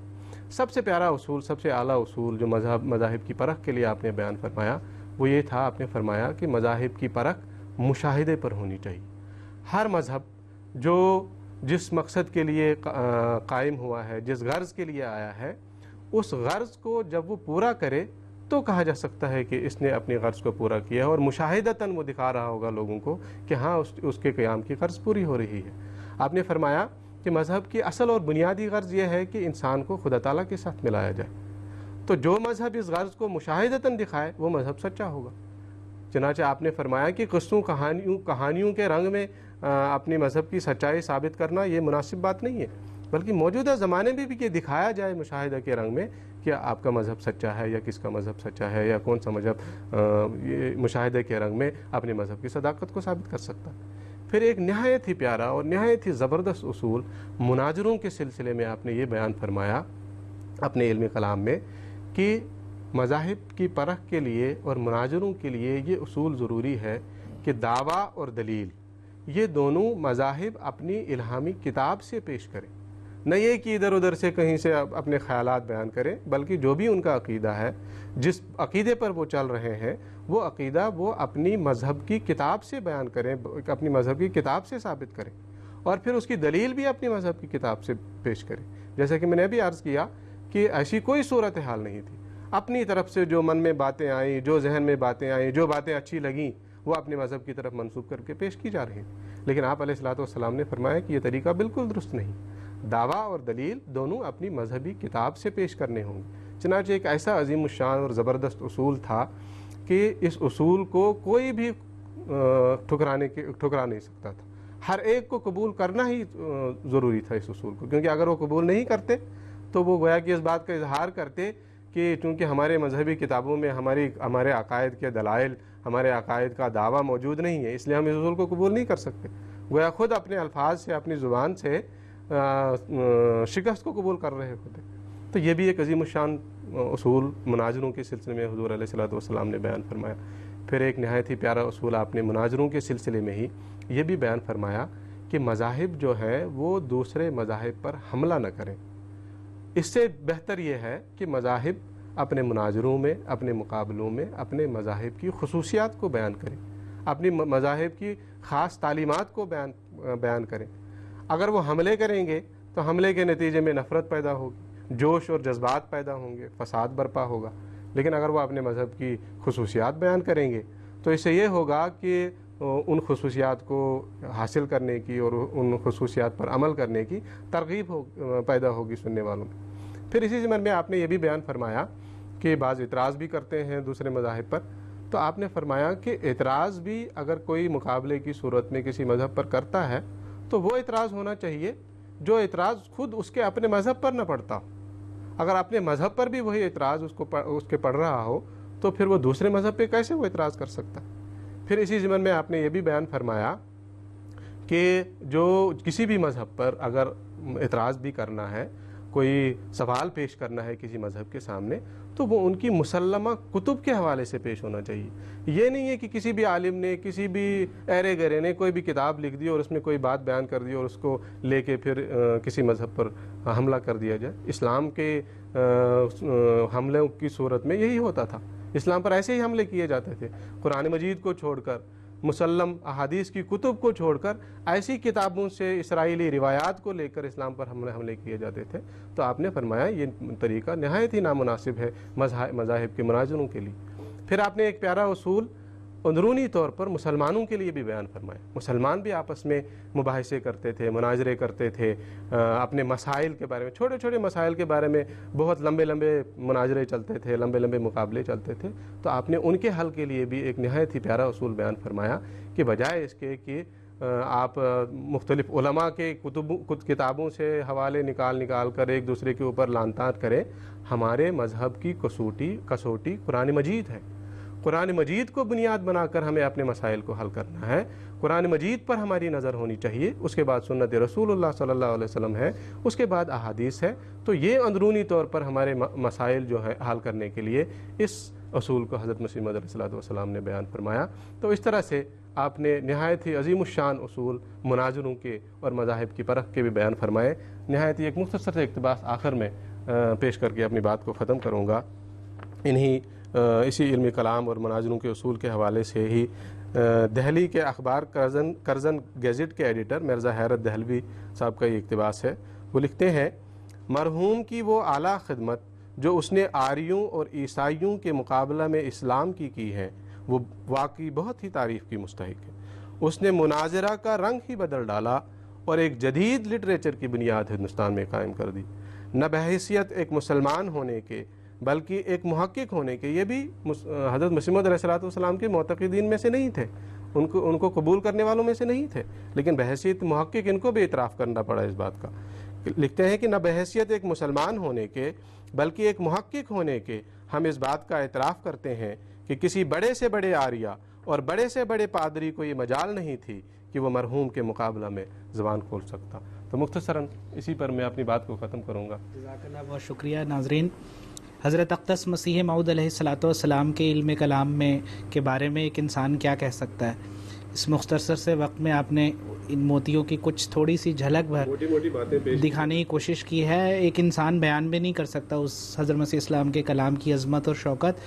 سب سے پیارا اصول، سب سے اعلیٰ اصول جو مذاہب کی پرخ کے لیے آپ نے بیان فرمایا وہ یہ تھا، آپ نے فرمایا کہ مذاہب کی پرخ مشاہدے پر ہونی چاہیے۔ ہر مذہب جو جس مقصد کے لیے قائم ہوا ہے، جس غرض کے لیے آیا ہے، اس غرض کو جب وہ پورا کرے تو کہا جا سکتا ہے کہ اس نے اپنی غرض کو پورا کیا، اور مشاہدتاً وہ دکھا رہا ہوگا لوگوں کو کہ ہاں اس کے قیام کی غرض پوری ہو رہی ہے۔ آپ نے فرمایا کہ مذہب کی اصل اور بنیادی غرض یہ ہے کہ انسان کو خدا تعالیٰ کے ساتھ ملایا جائے، تو جو مذہب اس غرض کو مشاہدتاً دکھائے وہ مذہب سچا ہوگا۔ چنانچہ آپ نے فرمایا کہ قصوں کہانیوں کے رنگ میں اپنی مذہب کی سچائی ثابت کرنا یہ مناسب بات نہیں ہے، بلکہ موجودہ زمانے میں بھی یہ دکھایا جائے مشاہدہ کے رنگ میں کہ آپ کا مذہب سچا ہے یا کس کا مذہب سچا ہے یا کون سا مذہب یہ مشاہدے کے رنگ میں اپنے مذہب کی صداقت کو ثابت کر سکتا ہے۔ پھر ایک نہایت ہی پیارا اور نہایت ہی زبردست اصول مناظروں کے سلسلے میں آپ نے یہ بیان فرمایا اپنے علم کلام میں کہ مذاہب کی پرخ کے لیے اور مناظروں کے لیے یہ اصول ضروری ہے کہ دعویٰ اور دلیل یہ دونوں مذاہب اپنی الہامی کتاب سے پیش کریں، نہ یہ کہ ادھر ادھر سے کہیں سے اپنے خیالات بیان کریں، بلکہ جو بھی ان کا عقیدہ ہے، جس عقیدے پر وہ چل رہے ہیں، وہ عقیدہ وہ اپنی مذہب کی کتاب سے بیان کریں، اپنی مذہب کی کتاب سے ثابت کریں، اور پھر اس کی دلیل بھی اپنی مذہب کی کتاب سے پیش کریں۔ جیسا کہ میں نے ابھی عرض کیا کہ ایسی کوئی صورتحال نہیں تھی، اپنی طرف سے جو من میں باتیں آئیں، جو ذہن میں باتیں آئیں، جو باتیں اچھی لگیں وہ اپنے مذہب کی طرف منسوب کر کے پیش کی جا رہی ہیں۔ لیکن آپ علیہ السلام نے فرمایا کہ یہ طریقہ بالکل درست نہیں، دعویٰ اور دلیل دونوں اپنی مذہبی کتاب سے پیش کرنے ہوں گے۔ چنانچہ ایک ایسا عظیم الشان اور زبردست اصول تھا کہ اس اصول کو کوئی بھی ٹھکرا نہیں سکتا تھا، ہر ایک کو قبول کرنا ہی ضروری تھا اس اصول کو، کیونکہ اگر وہ قبول نہیں کرتے تو وہ گویا کہ اس بات کا اظہار کرتے کہ چونکہ ہمارے مذہبی کتابوں میں ہمارے عقائد کے دلائل، ہمارے عقائد کا دعویٰ موجود نہیں ہے، اس لیے ہم اس اصول کو قبول نہیں کر سکتے، گویا خود اپنے الفاظ سے، اپنی زبان سے شکست کو قبول کر رہے ہوتے۔ تو یہ بھی ایک عظیم الشان اصول مناظروں کے سلسلے میں حضور علیہ السلام نے بیان فرمایا۔ پھر ایک نہایت ہی پیارا اصول آپ نے مناظروں کے سلسلے میں ہی یہ بھی بیان فرمایا کہ مذاہب جو ہیں وہ دوسرے مذاہب پر حملہ نہ کریں۔ اس سے بہتر یہ ہے کہ مذاہب اپنے مناظروں میں، اپنے مقابلوں میں اپنے مذاہب کی خصوصیات کو بیان کریں، اپنی مذاہب کی خاص تعلیمات کو بیان کریں۔ اگر وہ حملے کریں گے تو حملے کے نتیجے میں نفرت پیدا ہوگی، جوش اور جذبات پیدا ہوں گے، فساد برپا ہوگا۔ لیکن اگر وہ اپنے مذہب کی خصوصیات بیان کریں گے تو اس سے یہ ہوگا کہ ان خصوصیات کو حاصل کرنے کی اور ان خصوصیات پر عمل کرنے کی ترغیب پیدا ہوگی سننے والوں میں۔ پھر اسی ضمن میں آپ نے یہ بھی بیان فرمایا کہ بعض اعتراض بھی کرتے ہیں دوسرے مذاہب پر، تو آپ نے فرمایا کہ اعتراض بھی اگر کوئی مقابلے کی صورت میں کسی مذہب پر کرتا ہے تو وہ اعتراض ہونا چاہیے جو اعتراض خود اس کے اپنے مذہب پر نہ پڑتا ہو۔ اگر اپنے مذہب پر بھی وہی اعتراض اس کے پڑھ رہا ہو تو پھر وہ دوسرے مذہب پہ کیسے وہ اعتراض کر سکتا؟ پھر اسی ضمن میں آپ نے یہ بھی بیان فرمایا کہ جو کسی بھی مذہب پر اگر اعتراض بھی کرنا ہے، کوئی سوال پیش کرنا ہے کسی مذہب کے سامنے، تو وہ ان کی مسلمہ کتب کے حوالے سے پیش ہونا چاہیے۔ یہ نہیں ہے کہ کسی بھی عالم نے، کسی بھی ایرے گرے نے کوئی بھی کتاب لکھ دی اور اس میں کوئی بات بیان کر دی اور اس کو لے کے پھر کسی مذہب پر حملہ کر دیا جائے۔ اسلام کے حملوں کی صورت میں یہی ہوتا تھا، اسلام پر ایسے ہی حملے کیے جاتے تھے۔ قرآن مجید کو چھوڑ کر، مسلم احادیث کی کتب کو چھوڑ کر ایسی کتابوں سے اسرائیلی روایات کو لے کر اسلام پر حملے کیے جاتے تھے۔ تو آپ نے فرمایا یہ طریقہ نہایت ہی نامناسب ہے مذاہب کے مناظروں کے لیے۔ پھر آپ نے ایک پیارا اصول اندرونی طور پر مسلمانوں کے لیے بھی بیان فرمایا۔ مسلمان بھی آپس میں مباحثے کرتے تھے، مناظرے کرتے تھے، اپنے مسائل کے بارے میں، چھوٹے چھوٹے مسائل کے بارے میں بہت لمبے لمبے مناظرے چلتے تھے، لمبے لمبے مقابلے چلتے تھے۔ تو آپ نے ان کے حل کے لیے بھی ایک نہایت ہی پیارا اصول بیان فرمایا کہ بجائے اس کے کہ آپ مختلف علماء کے کتابوں سے حوالے نکال کر ایک دوسرے کے اوپر لعن طعن کریں، ہمارے مذہب کی کسوٹی قرآن مجید ہے۔ قرآن مجید کو بنیاد بنا کر ہمیں اپنے مسائل کو حل کرنا ہے، قرآن مجید پر ہماری نظر ہونی چاہیے، اس کے بعد سنت رسول اللہ صلی اللہ علیہ وسلم ہے، اس کے بعد احادیث ہے۔ تو یہ اندرونی طور پر ہمارے مسائل جو ہے حل کرنے کے لیے اس اصول کو حضرت مسیح موعود علیہ السلام نے بیان فرمایا۔ تو اس طرح سے آپ نے نہایت ہی عظیم الشان اصول مناظروں کے اور مذاہب کی پرکھ کے بھی بیان فرمائے۔ نہایت ہی ایک مختصر سے اقتباس آخر میں پیش کر کے اپنی بات کو ختم کروں گا۔ اسی علمی کلام اور مناظروں کے اصول کے حوالے سے ہی دہلی کے اخبار کرزن گیزٹ کے ایڈیٹر مرزا حیرت دہلوی صاحب کا یہ اقتباس ہے۔ وہ لکھتے ہیں، مرحوم کی وہ اعلیٰ خدمت جو اس نے آریوں اور عیسائیوں کے مقابلہ میں اسلام کی ہے وہ واقعی بہت ہی تعریف کی مستحق ہے۔ اس نے مناظرہ کا رنگ ہی بدل ڈالا اور ایک جدید لٹریچر کی بنیاد ہندوستان میں قائم کر دی۔ نہ بحیثیت ایک مسلمان ہونے کے بلکہ ایک محقق ہونے کے، یہ بھی حضرت مسیح موعود علیہ السلام کے معتقدین میں سے نہیں تھے، ان کو قبول کرنے والوں میں سے نہیں تھے، لیکن بحیثیت محقق ان کو بھی اعتراف کرنا پڑا اس بات کا۔ لکھتے ہیں کہ نہ بحیثیت ایک مسلمان ہونے کے بلکہ ایک محقق ہونے کے ہم اس بات کا اعتراف کرتے ہیں کہ کسی بڑے سے بڑے آریہ اور بڑے سے بڑے پادری کو یہ مجال نہیں تھی کہ وہ مرحوم کے مقابلہ میں زبان کھول سکتا۔ تو مختصراً اسی پر میں اپنی بات کو ختم کروں گا۔ جزاک اللہ، بہت شکریہ۔ ناظرین، حضرت اقدس مسیح موعود علیہ السلام کے علم کلام میں کے بارے میں ایک انسان کیا کہہ سکتا ہے، اس مختصر سے وقت میں آپ نے ان موتیوں کی کچھ تھوڑی سی جھلک بھر دکھانے کی کوشش کی ہے۔ ایک انسان بیان بھی نہیں کر سکتا اس حضرت مسیح اسلام کے کلام کی عظمت اور شوکت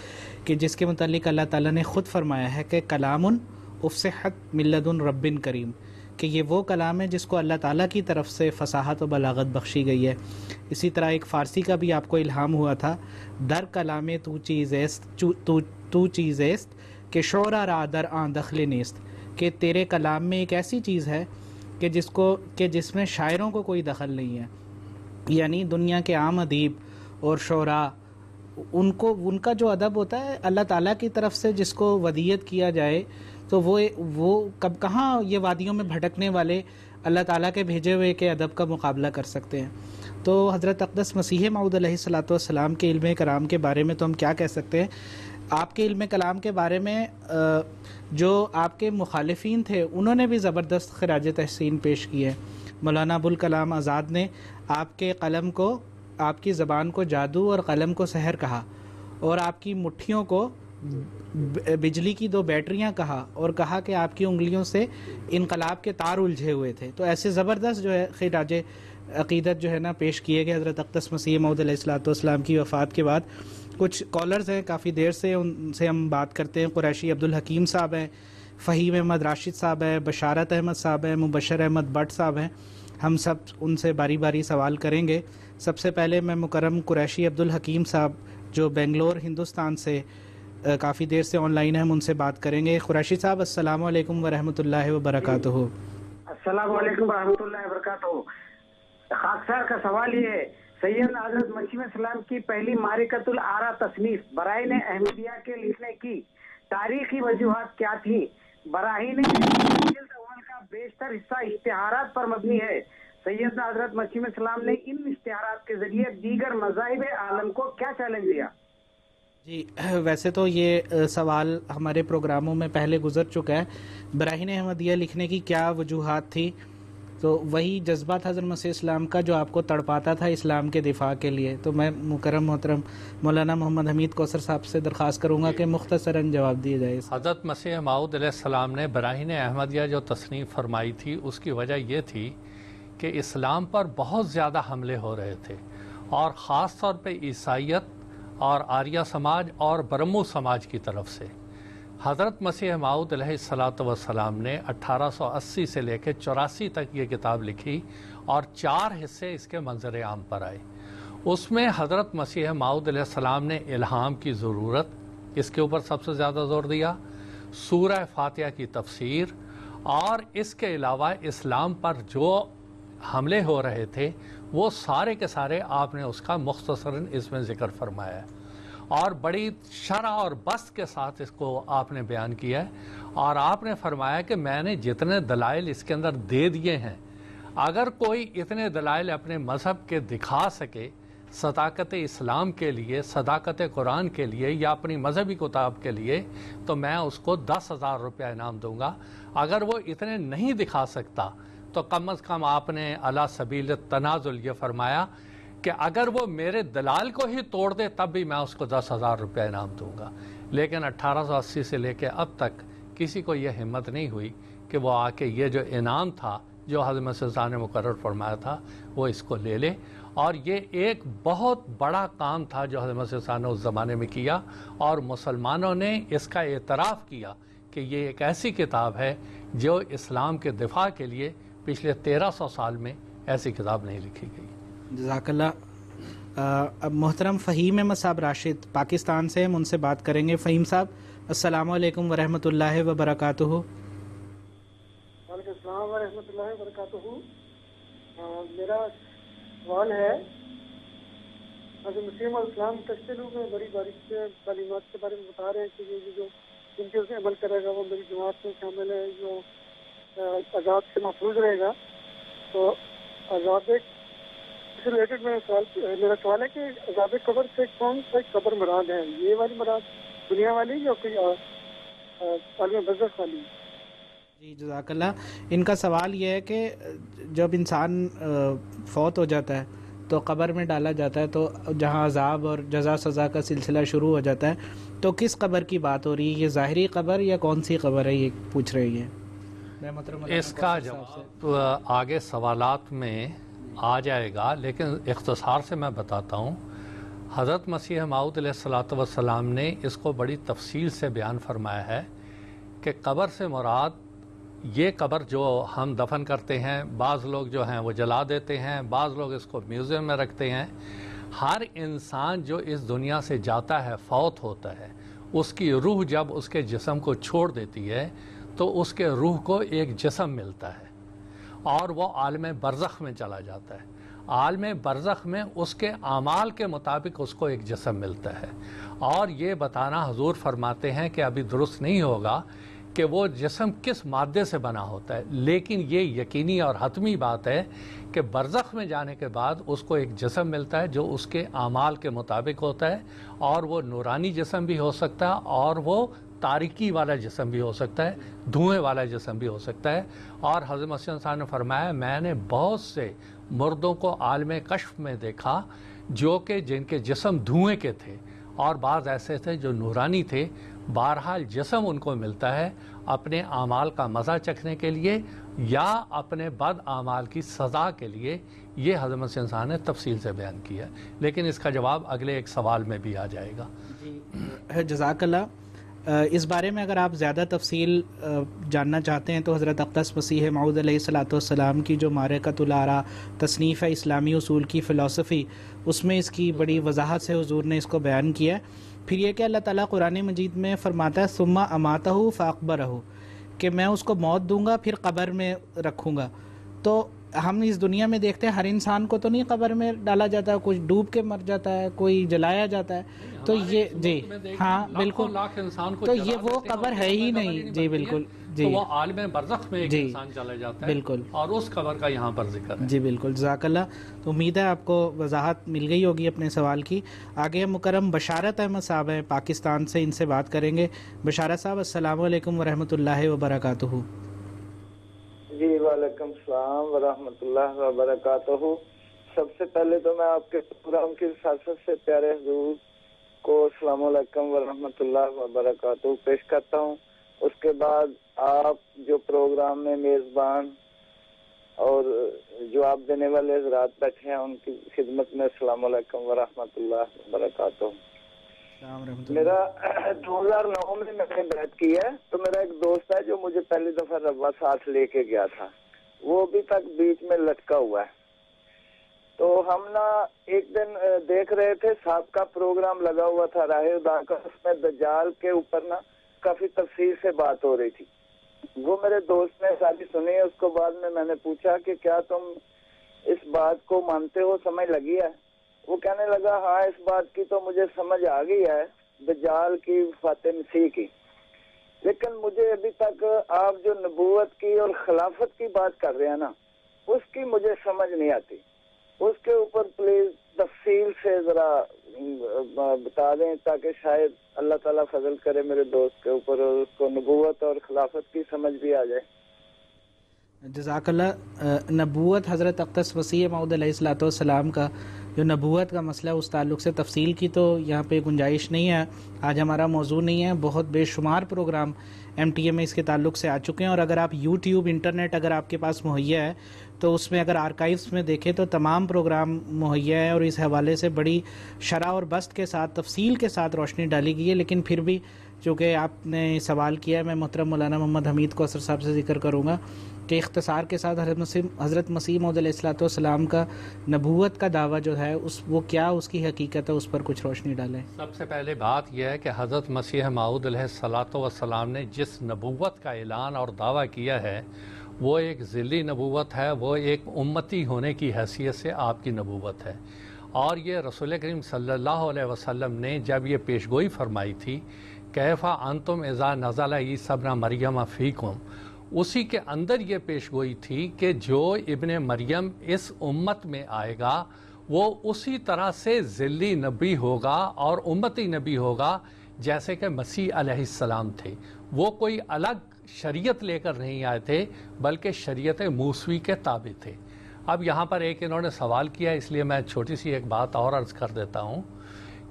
کہ جس کے متعلق اللہ تعالیٰ نے خود فرمایا ہے کہ کلام افصحت من لدن رب کریم، کہ یہ وہ کلام ہے جس کو اللہ تعالیٰ کی طرف سے فصاحت و بلاغت بخشی گئی ہے۔ اسی طرح ایک فارسی کا بھی آپ کو الہام ہوا تھا، در کلام تو چیز است کہ شعرا را در آن دخل نیست، کہ تیرے کلام میں ایک ایسی چیز ہے کہ جس میں شاعروں کو کوئی دخل نہیں ہے، یعنی دنیا کے عام ادیب اور شعراء ان کا جو ادب ہوتا ہے اللہ تعالیٰ کی طرف سے جس کو ودیت کیا جائے، تو وہ کہاں یہ وادیوں میں بھٹکنے والے اللہ تعالیٰ کے بھیجے ہوئے کے ادب کا مقابلہ کر سکتے ہیں۔ تو حضرت اقدس مسیح موعود علیہ السلام کے علم کلام کے بارے میں تو ہم کیا کہہ سکتے ہیں؟ آپ کے علم کلام کے بارے میں جو آپ کے مخالفین تھے انہوں نے بھی زبردست خراج تحسین پیش کی ہے۔ مولانا ابوالکلام آزاد نے آپ کے قلم کو، آپ کی زبان کو جادو اور قلم کو سحر کہا، اور آپ کی مٹھیوں کو بجلی کی 2 بیٹریاں کہا، اور کہا کہ آپ کی انگلیوں سے انقلاب کے تار الجھے ہوئے تھے۔ تو ایسے زبردست جو ہے خراج عقیدت جو ہے نا پیش کیے گئے حضرت اقدس مسیح موعود علیہ السلام کی وفات کے بعد۔ کچھ کالرز ہیں کافی دیر سے، ان سے ہم بات کرتے ہیں. قریشی عبدالحکیم صاحب ہیں، فہیم احمد راشد صاحب ہیں، بشارت احمد صاحب ہیں، مبشر احمد بٹ صاحب ہیں. ہم سب ان سے باری باری سوال کریں گے. سب سے پہلے میں مکرم قریشی عبدالحکیم صاحب جو بنگلور ہندوستان سے کافی دیر سے آن لائن ہیں، ہم ان سے بات کریں گے. قریشی صاحب السلام علیکم ورحمۃ اللہ وبرکاتہ. السلام علیکم ورحمۃ اللہ وبرکاتہ. خاکسار کا سوال یہ ہے، سید حضرت مسیح السلام کی پہلی معرکۃ الآراء تصنیف براہین احمدیہ کے لکھنے کی تاریخی وجوہات کیا تھی؟ براہین جلد اول کا بیشتر حصہ اشتہارات پر مبنی ہے. سیدنا حضرت مسیح السلام نے ان اشتہارات کے ذریعے دیگر مذاہب عالم کو کیا چیلنج دیا؟ جی ویسے تو یہ سوال ہمارے پروگراموں میں پہلے گزر چکا ہے. براہین احمدیہ لکھنے کی کیا وجوہات تھی، تو وہی جذبات حضرت مسیح اسلام کا جو آپ کو تڑپاتا تھا اسلام کے دفاع کے لیے. تو میں محترم مولانا محمد حمید کوثر صاحب سے درخواست کروں گا کہ مختصراً جواب دیا جائے. حضرت مسیح موعود علیہ السلام نے براہین احمدیہ جو تصنیف فرمائی تھی اس کی وجہ یہ تھی کہ اسلام پر بہت زیادہ حملے ہو رہے تھے، اور خاص طور پہ عیسائیت اور آریہ سماج اور برہمو سماج کی طرف سے. حضرت مسیح موعود علیہ السلام نے 1880 سے لے کے 84 تک یہ کتاب لکھی، اور 4 حصے اس کے منظر عام پر آئے. اس میں حضرت مسیح موعود علیہ السلام نے الہام کی ضرورت، اس کے اوپر سب سے زیادہ زور دیا، سورہ فاتحہ کی تفسیر، اور اس کے علاوہ اسلام پر جو حملے ہو رہے تھے وہ سارے کے سارے آپ نے اس کا مختصراً اس میں ذکر فرمایا ہے، اور بڑی شرح اور بسط کے ساتھ اس کو آپ نے بیان کیا ہے. اور آپ نے فرمایا کہ میں نے جتنے دلائل اس کے اندر دے دیے ہیں، اگر کوئی اتنے دلائل اپنے مذہب کے دکھا سکے صداقت اسلام کے لیے، صداقت قرآن کے لیے، یا اپنی مذہبی کتاب کے لیے، تو میں اس کو 10,000 روپیہ انعام دوں گا. اگر وہ اتنے نہیں دکھا سکتا تو کم از کم آپ نے علی سبیل التنازل یہ فرمایا کہ اگر وہ میرے دلال کو ہی توڑ دے تب بھی میں اس کو 10,000 روپیہ انعام دوں گا. لیکن 1880 سے لے کے اب تک کسی کو یہ ہمت نہیں ہوئی کہ وہ آ کے یہ جو انعام تھا جو حضرت مسیح عیسیٰ نے مقرر فرمایا تھا وہ اس کو لے لے. اور یہ ایک بہت بڑا کام تھا جو حضرت مسیح عیسیٰ نے اس زمانے میں کیا، اور مسلمانوں نے اس کا اعتراف کیا کہ یہ ایک ایسی کتاب ہے جو اسلام کے دفاع کے لیے پچھلے 1300 سال میں ایسی کتاب نہیں لکھی گئی. جزاک اللہ. اب محترم فہیم احمد صاحب راشد پاکستان سے، ہم ان سے بات کریں گے. فہیم صاحب السلام علیکم ورحمۃ اللہ وبرکاتہ. وعلیکم السلام ورحمۃ اللہ وبرکاتہ. میرا سوال ہے، حضرت مسیح علیہ السلام تشریح میں بڑی باریکی سے تعلیمات کے بارے میں بتا رہے ہیں کہ یہ جو جن کے اسے عمل کرے گا وہ میری جماعت میں شامل ہے، جو عذاب سے محفوظ رہے گا. تو عذاب سے ریلیٹڈ میرا سوال ہے کہ عذاب قبر سے کون سا قبر مراد ہے؟ یہ والی مراد دنیا والی یا کوئی عالم برزخ والی؟ جی جزاک اللہ. ان کا سوال یہ ہے کہ جب انسان فوت ہو جاتا ہے تو قبر میں ڈالا جاتا ہے، تو جہاں عذاب اور جزا سزا کا سلسلہ شروع ہو جاتا ہے، تو کس قبر کی بات ہو رہی ہے؟ یہ ظاہری قبر یا کون سی قبر ہے، یہ پوچھ رہی ہے. اس کا جواب آگے سوالات میں آ جائے گا، لیکن اختصار سے میں بتاتا ہوں. حضرت مسیح موعود علیہ السلام نے اس کو بڑی تفصیل سے بیان فرمایا ہے کہ قبر سے مراد یہ قبر جو ہم دفن کرتے ہیں، بعض لوگ جو ہیں وہ جلا دیتے ہیں، بعض لوگ اس کو میوزیم میں رکھتے ہیں. ہر انسان جو اس دنیا سے جاتا ہے، فوت ہوتا ہے، اس کی روح جب اس کے جسم کو چھوڑ دیتی ہے تو اس کے روح کو ایک جسم ملتا ہے اور وہ عالم برزخ میں چلا جاتا ہے. عالم برزخ میں اس کے اعمال کے مطابق اس کو ایک جسم ملتا ہے. اور یہ بتانا حضور فرماتے ہیں کہ ابھی درست نہیں ہوگا کہ وہ جسم کس مادے سے بنا ہوتا ہے، لیکن یہ یقینی اور حتمی بات ہے کہ برزخ میں جانے کے بعد اس کو ایک جسم ملتا ہے جو اس کے اعمال کے مطابق ہوتا ہے، اور وہ نورانی جسم بھی ہو سکتا ہے اور وہ تاریکی والا جسم بھی ہو سکتا ہے، دھوئیں والا جسم بھی ہو سکتا ہے. اور حضرت مسیح صاحب نے فرمایا میں نے بہت سے مردوں کو عالم کشف میں دیکھا جو کہ جن کے جسم دھوئیں کے تھے اور بعض ایسے تھے جو نورانی تھے. بہرحال جسم ان کو ملتا ہے اپنے اعمال کا مزہ چکھنے کے لیے یا اپنے بد اعمال کی سزا کے لیے. یہ حضرت مسیح انسان نے تفصیل سے بیان کیا ہے، لیکن اس کا جواب اگلے ایک سوال میں بھی آ جائے گا. جی جزاک اللہ. اس بارے میں اگر آپ زیادہ تفصیل جاننا چاہتے ہیں تو حضرت اقدس مسیح موعود علیہ الصلوۃ والسلام کی جو معرکۃ الآراء تصنیف ہے اسلامی اصول کی فلسفی، اس میں اس کی بڑی وضاحت سے حضور نے اس کو بیان کیا ہے. پھر یہ کہ اللہ تعالیٰ قرآن مجید میں فرماتا ہے ثم اماتہ فاقبرہ، کہ میں اس کو موت دوں گا پھر قبر میں رکھوں گا. تو ہم اس دنیا میں دیکھتے ہیں ہر انسان کو تو نہیں قبر میں ڈالا جاتا ہے، کچھ ڈوب کے مر جاتا ہے، کوئی جلایا جاتا ہے. تو یہ جی ہاں بالکل، تو یہ وہ قبر ہے ہی نہیں. جی بالکل جی، تو وہ عالم برزخ میں ایک جی انسان چلا جاتا ہے بالکل، اور اس قبر کا یہاں پر ذکر ہے. جی بالکل جزاک اللہ. تو امید ہے آپ کو وضاحت مل گئی ہوگی اپنے سوال کی. آگے ہم مکرم بشارت احمد صاحب ہیں پاکستان سے، ان سے بات کریں گے. بشارت صاحب السلام علیکم ورحمۃ اللہ وبرکاتہ. جی وعلیکم السلام ورحمۃ اللہ وبرکاتہ. سب سے پہلے تو میں آپ کے پروگرام کی سیاست سے پیارے حضور کو السلام علیکم ورحمۃ اللہ وبرکاتہ پیش کرتا ہوں. اس کے بعد آپ جو پروگرام میں میزبان اور جواب دینے والے حضرات بیٹھے ہیں ان کی خدمت میں السلام علیکم ورحمۃ اللہ وبرکاتہ. میرا 2009 میں نے بیعت کی ہے، تو میرا ایک دوست ہے جو مجھے پہلی دفعہ ربا ساتھ لے کے گیا تھا، وہ ابھی تک بیچ میں لٹکا ہوا ہے. تو ہم نا ایک دن دیکھ رہے تھے، صاحب کا پروگرام لگا ہوا تھا راہ خدا کا، اس میں دجال کے اوپر نا کافی تفصیل سے بات ہو رہی تھی. وہ میرے دوست نے ساری سنی. اس کو بعد میں نے پوچھا کہ کیا تم اس بات کو مانتے ہو، سمجھ لگی ہے؟ وہ کہنے لگا ہاں اس بات کی تو مجھے سمجھ آ گئی ہے، دجال کی، فاتح مسیح کی، لیکن مجھے ابھی تک آپ جو نبوت کی اور خلافت کی بات کر رہے ہیں نا، اس کی مجھے سمجھ نہیں آتی. اس کے اوپر پلیز تفصیل سے ذرا بتا دیں تاکہ شاید اللہ تعالیٰ فضل کرے میرے دوست کے اوپر اور اس کو نبوت اور خلافت کی سمجھ بھی آ جائے. جزاک اللہ. نبوت حضرت اقدس مسیح موعود علیہ الصلوۃ والسلام کا جو نبوت کا مسئلہ، اس تعلق سے تفصیل کی تو یہاں پہ گنجائش نہیں ہے، آج ہمارا موضوع نہیں ہے. بہت بے شمار پروگرام ایم ٹی اے میں اس کے تعلق سے آ چکے ہیں، اور اگر آپ یوٹیوب انٹرنیٹ اگر آپ کے پاس مہیا ہے تو اس میں اگر آرکائیوز میں دیکھیں تو تمام پروگرام مہیا ہے، اور اس حوالے سے بڑی شرح اور بسط کے ساتھ تفصیل کے ساتھ روشنی ڈالی گئی ہے. لیکن پھر بھی چونکہ آپ نے سوال کیا ہے، میں محترم مولانا محمد حمید کو اثر صاحب سے ذکر کروں گا کہ اختصار کے ساتھ حضرت مسیح موعود علیہ الصلوۃ والسلام کا نبوت کا دعویٰ جو ہے وہ کیا اس کی حقیقت ہے، اس پر کچھ روشنی ڈالیں. سب سے پہلے بات یہ ہے کہ حضرت مسیح موعود علیہ الصلوۃ والسلام نے جس نبوت کا اعلان اور دعویٰ کیا ہے وہ ایک ذلی نبوت ہے، وہ ایک امتی ہونے کی حیثیت سے آپ کی نبوت ہے. اور یہ رسول کریم صلی اللہ علیہ وسلم نے جب یہ پیشگوئی فرمائی تھی کیفا انتم اذا نزل عیسی ابن مریم فیکم، اسی کے اندر یہ پیشگوئی تھی کہ جو ابن مریم اس امت میں آئے گا وہ اسی طرح سے ذلی نبی ہوگا اور امتی نبی ہوگا جیسے کہ مسیح علیہ السلام تھے. وہ کوئی الگ شریعت لے کر نہیں آئے تھے بلکہ شریعت موسوی کے تابع تھے. اب یہاں پر ایک انہوں نے سوال کیا، اس لیے میں چھوٹی سی ایک بات اور عرض کر دیتا ہوں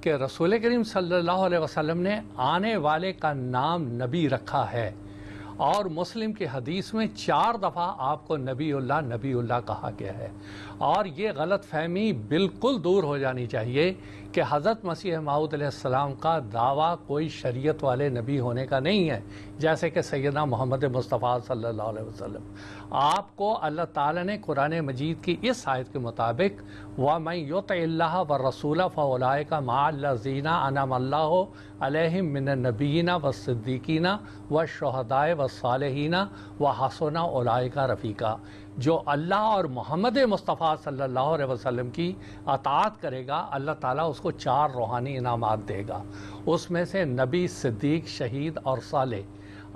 کہ رسول کریم صلی اللہ علیہ وسلم نے آنے والے کا نام نبی رکھا ہے، اور مسلم کی حدیث میں 4 دفعہ آپ کو نبی اللہ کہا گیا ہے. اور یہ غلط فہمی بالکل دور ہو جانی چاہیے کہ حضرت مسیح موعود علیہ السلام کا دعویٰ کوئی شریعت والے نبی ہونے کا نہیں ہے جیسے کہ سیدنا محمد مصطفیٰ صلی اللہ علیہ وسلم. آپ کو اللہ تعالیٰ نے قرآن مجید کی اس آیت کے مطابق وَمَن يُطِعِ اللَّهَ وَالرَّسُولَ فَأُولَٰئِكَ مَعَ الَّذِينَ أَنْعَمَ اللَّهُ عَلَيْهِم مِّنَ النَّبِيِّينَ وَالصِّدِّيقِينَ وَالشُّهَدَاءِ وَالصَّالِحِينَ وَحَسُنَ أُولَٰئِكَ رَفِيقًا. جو اللہ اور محمد مصطفیٰ صلی اللہ علیہ وسلم کی اطاعت کرے گا اللہ تعالیٰ اس کو 4 روحانی انعامات دے گا، اس میں سے نبی، صدیق، شہید اور صالح.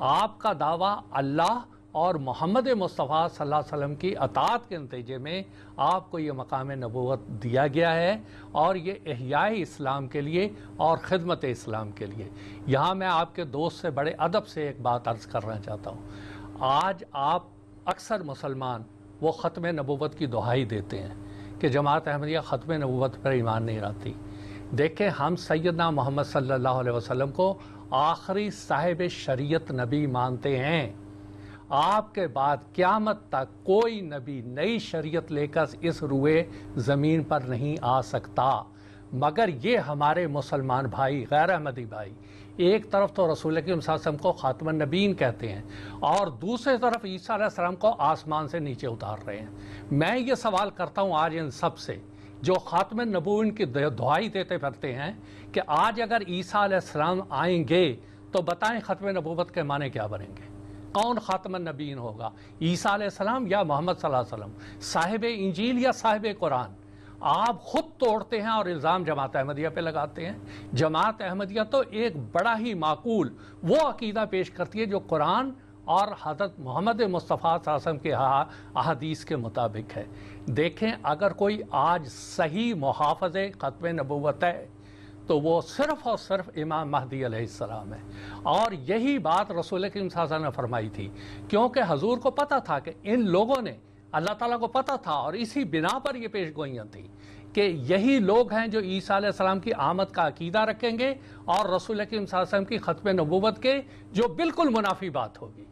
آپ کا دعویٰ اللہ اور محمد مصطفیٰ صلی اللہ علیہ وسلم کی اطاعت کے نتیجے میں آپ کو یہ مقام نبوت دیا گیا ہے، اور یہ احیاء اسلام کے لیے اور خدمت اسلام کے لیے. یہاں میں آپ کے دوست سے بڑے ادب سے ایک بات عرض کرنا چاہتا ہوں. آج آپ اکثر مسلمان وہ ختم نبوت کی دہائی دیتے ہیں کہ جماعت احمدیہ ختم نبوت پر ایمان نہیں رکھتی، دیکھیں ہم سیدنا محمد صلی اللہ علیہ وسلم کو آخری صاحب شریعت نبی مانتے ہیں. آپ کے بعد قیامت تک کوئی نبی نئی شریعت لے کر اس روئے زمین پر نہیں آ سکتا. مگر یہ ہمارے مسلمان بھائی، غیر احمدی بھائی، ایک طرف تو رسول اکرم صلی اللہ علیہ وسلم کو خاتم النبیین کہتے ہیں اور دوسری طرف عیسیٰ علیہ السلام کو آسمان سے نیچے اتار رہے ہیں. میں یہ سوال کرتا ہوں آج ان سب سے جو خاتم النبوین کی دعائی دیتے پھرتے ہیں کہ آج اگر عیسیٰ علیہ السلام آئیں گے تو بتائیں ختم نبوت کے معنی کیا بنیں گے؟ کون خاتم النبیین ہوگا، عیسیٰ علیہ السلام یا محمد صلی اللہ علیہ وسلم، صاحب انجیل یا صاحب قرآن؟ آپ خود توڑتے ہیں اور الزام جماعت احمدیہ پہ لگاتے ہیں. جماعت احمدیہ تو ایک بڑا ہی معقول وہ عقیدہ پیش کرتی ہے جو قرآن اور حضرت محمد مصطفیٰ صلی اللہ علیہ وسلم کے احادیث کے مطابق ہے. دیکھیں اگر کوئی آج صحیح محافظ ختم نبوت ہے تو وہ صرف اور صرف امام مہدی علیہ السلام ہے. اور یہی بات رسول اکرم صلی اللہ علیہ وسلم نے فرمائی تھی، کیونکہ حضور کو پتہ تھا کہ ان لوگوں نے، اللہ تعالیٰ کو پتہ تھا اور اسی بنا پر یہ پیش گوئیاں تھیں کہ یہی لوگ ہیں جو عیسیٰ علیہ السلام کی آمد کا عقیدہ رکھیں گے اور رسول اکرم صلی اللہ علیہ وسلم کی ختم نبوت کے جو بالکل منافی بات ہوگی.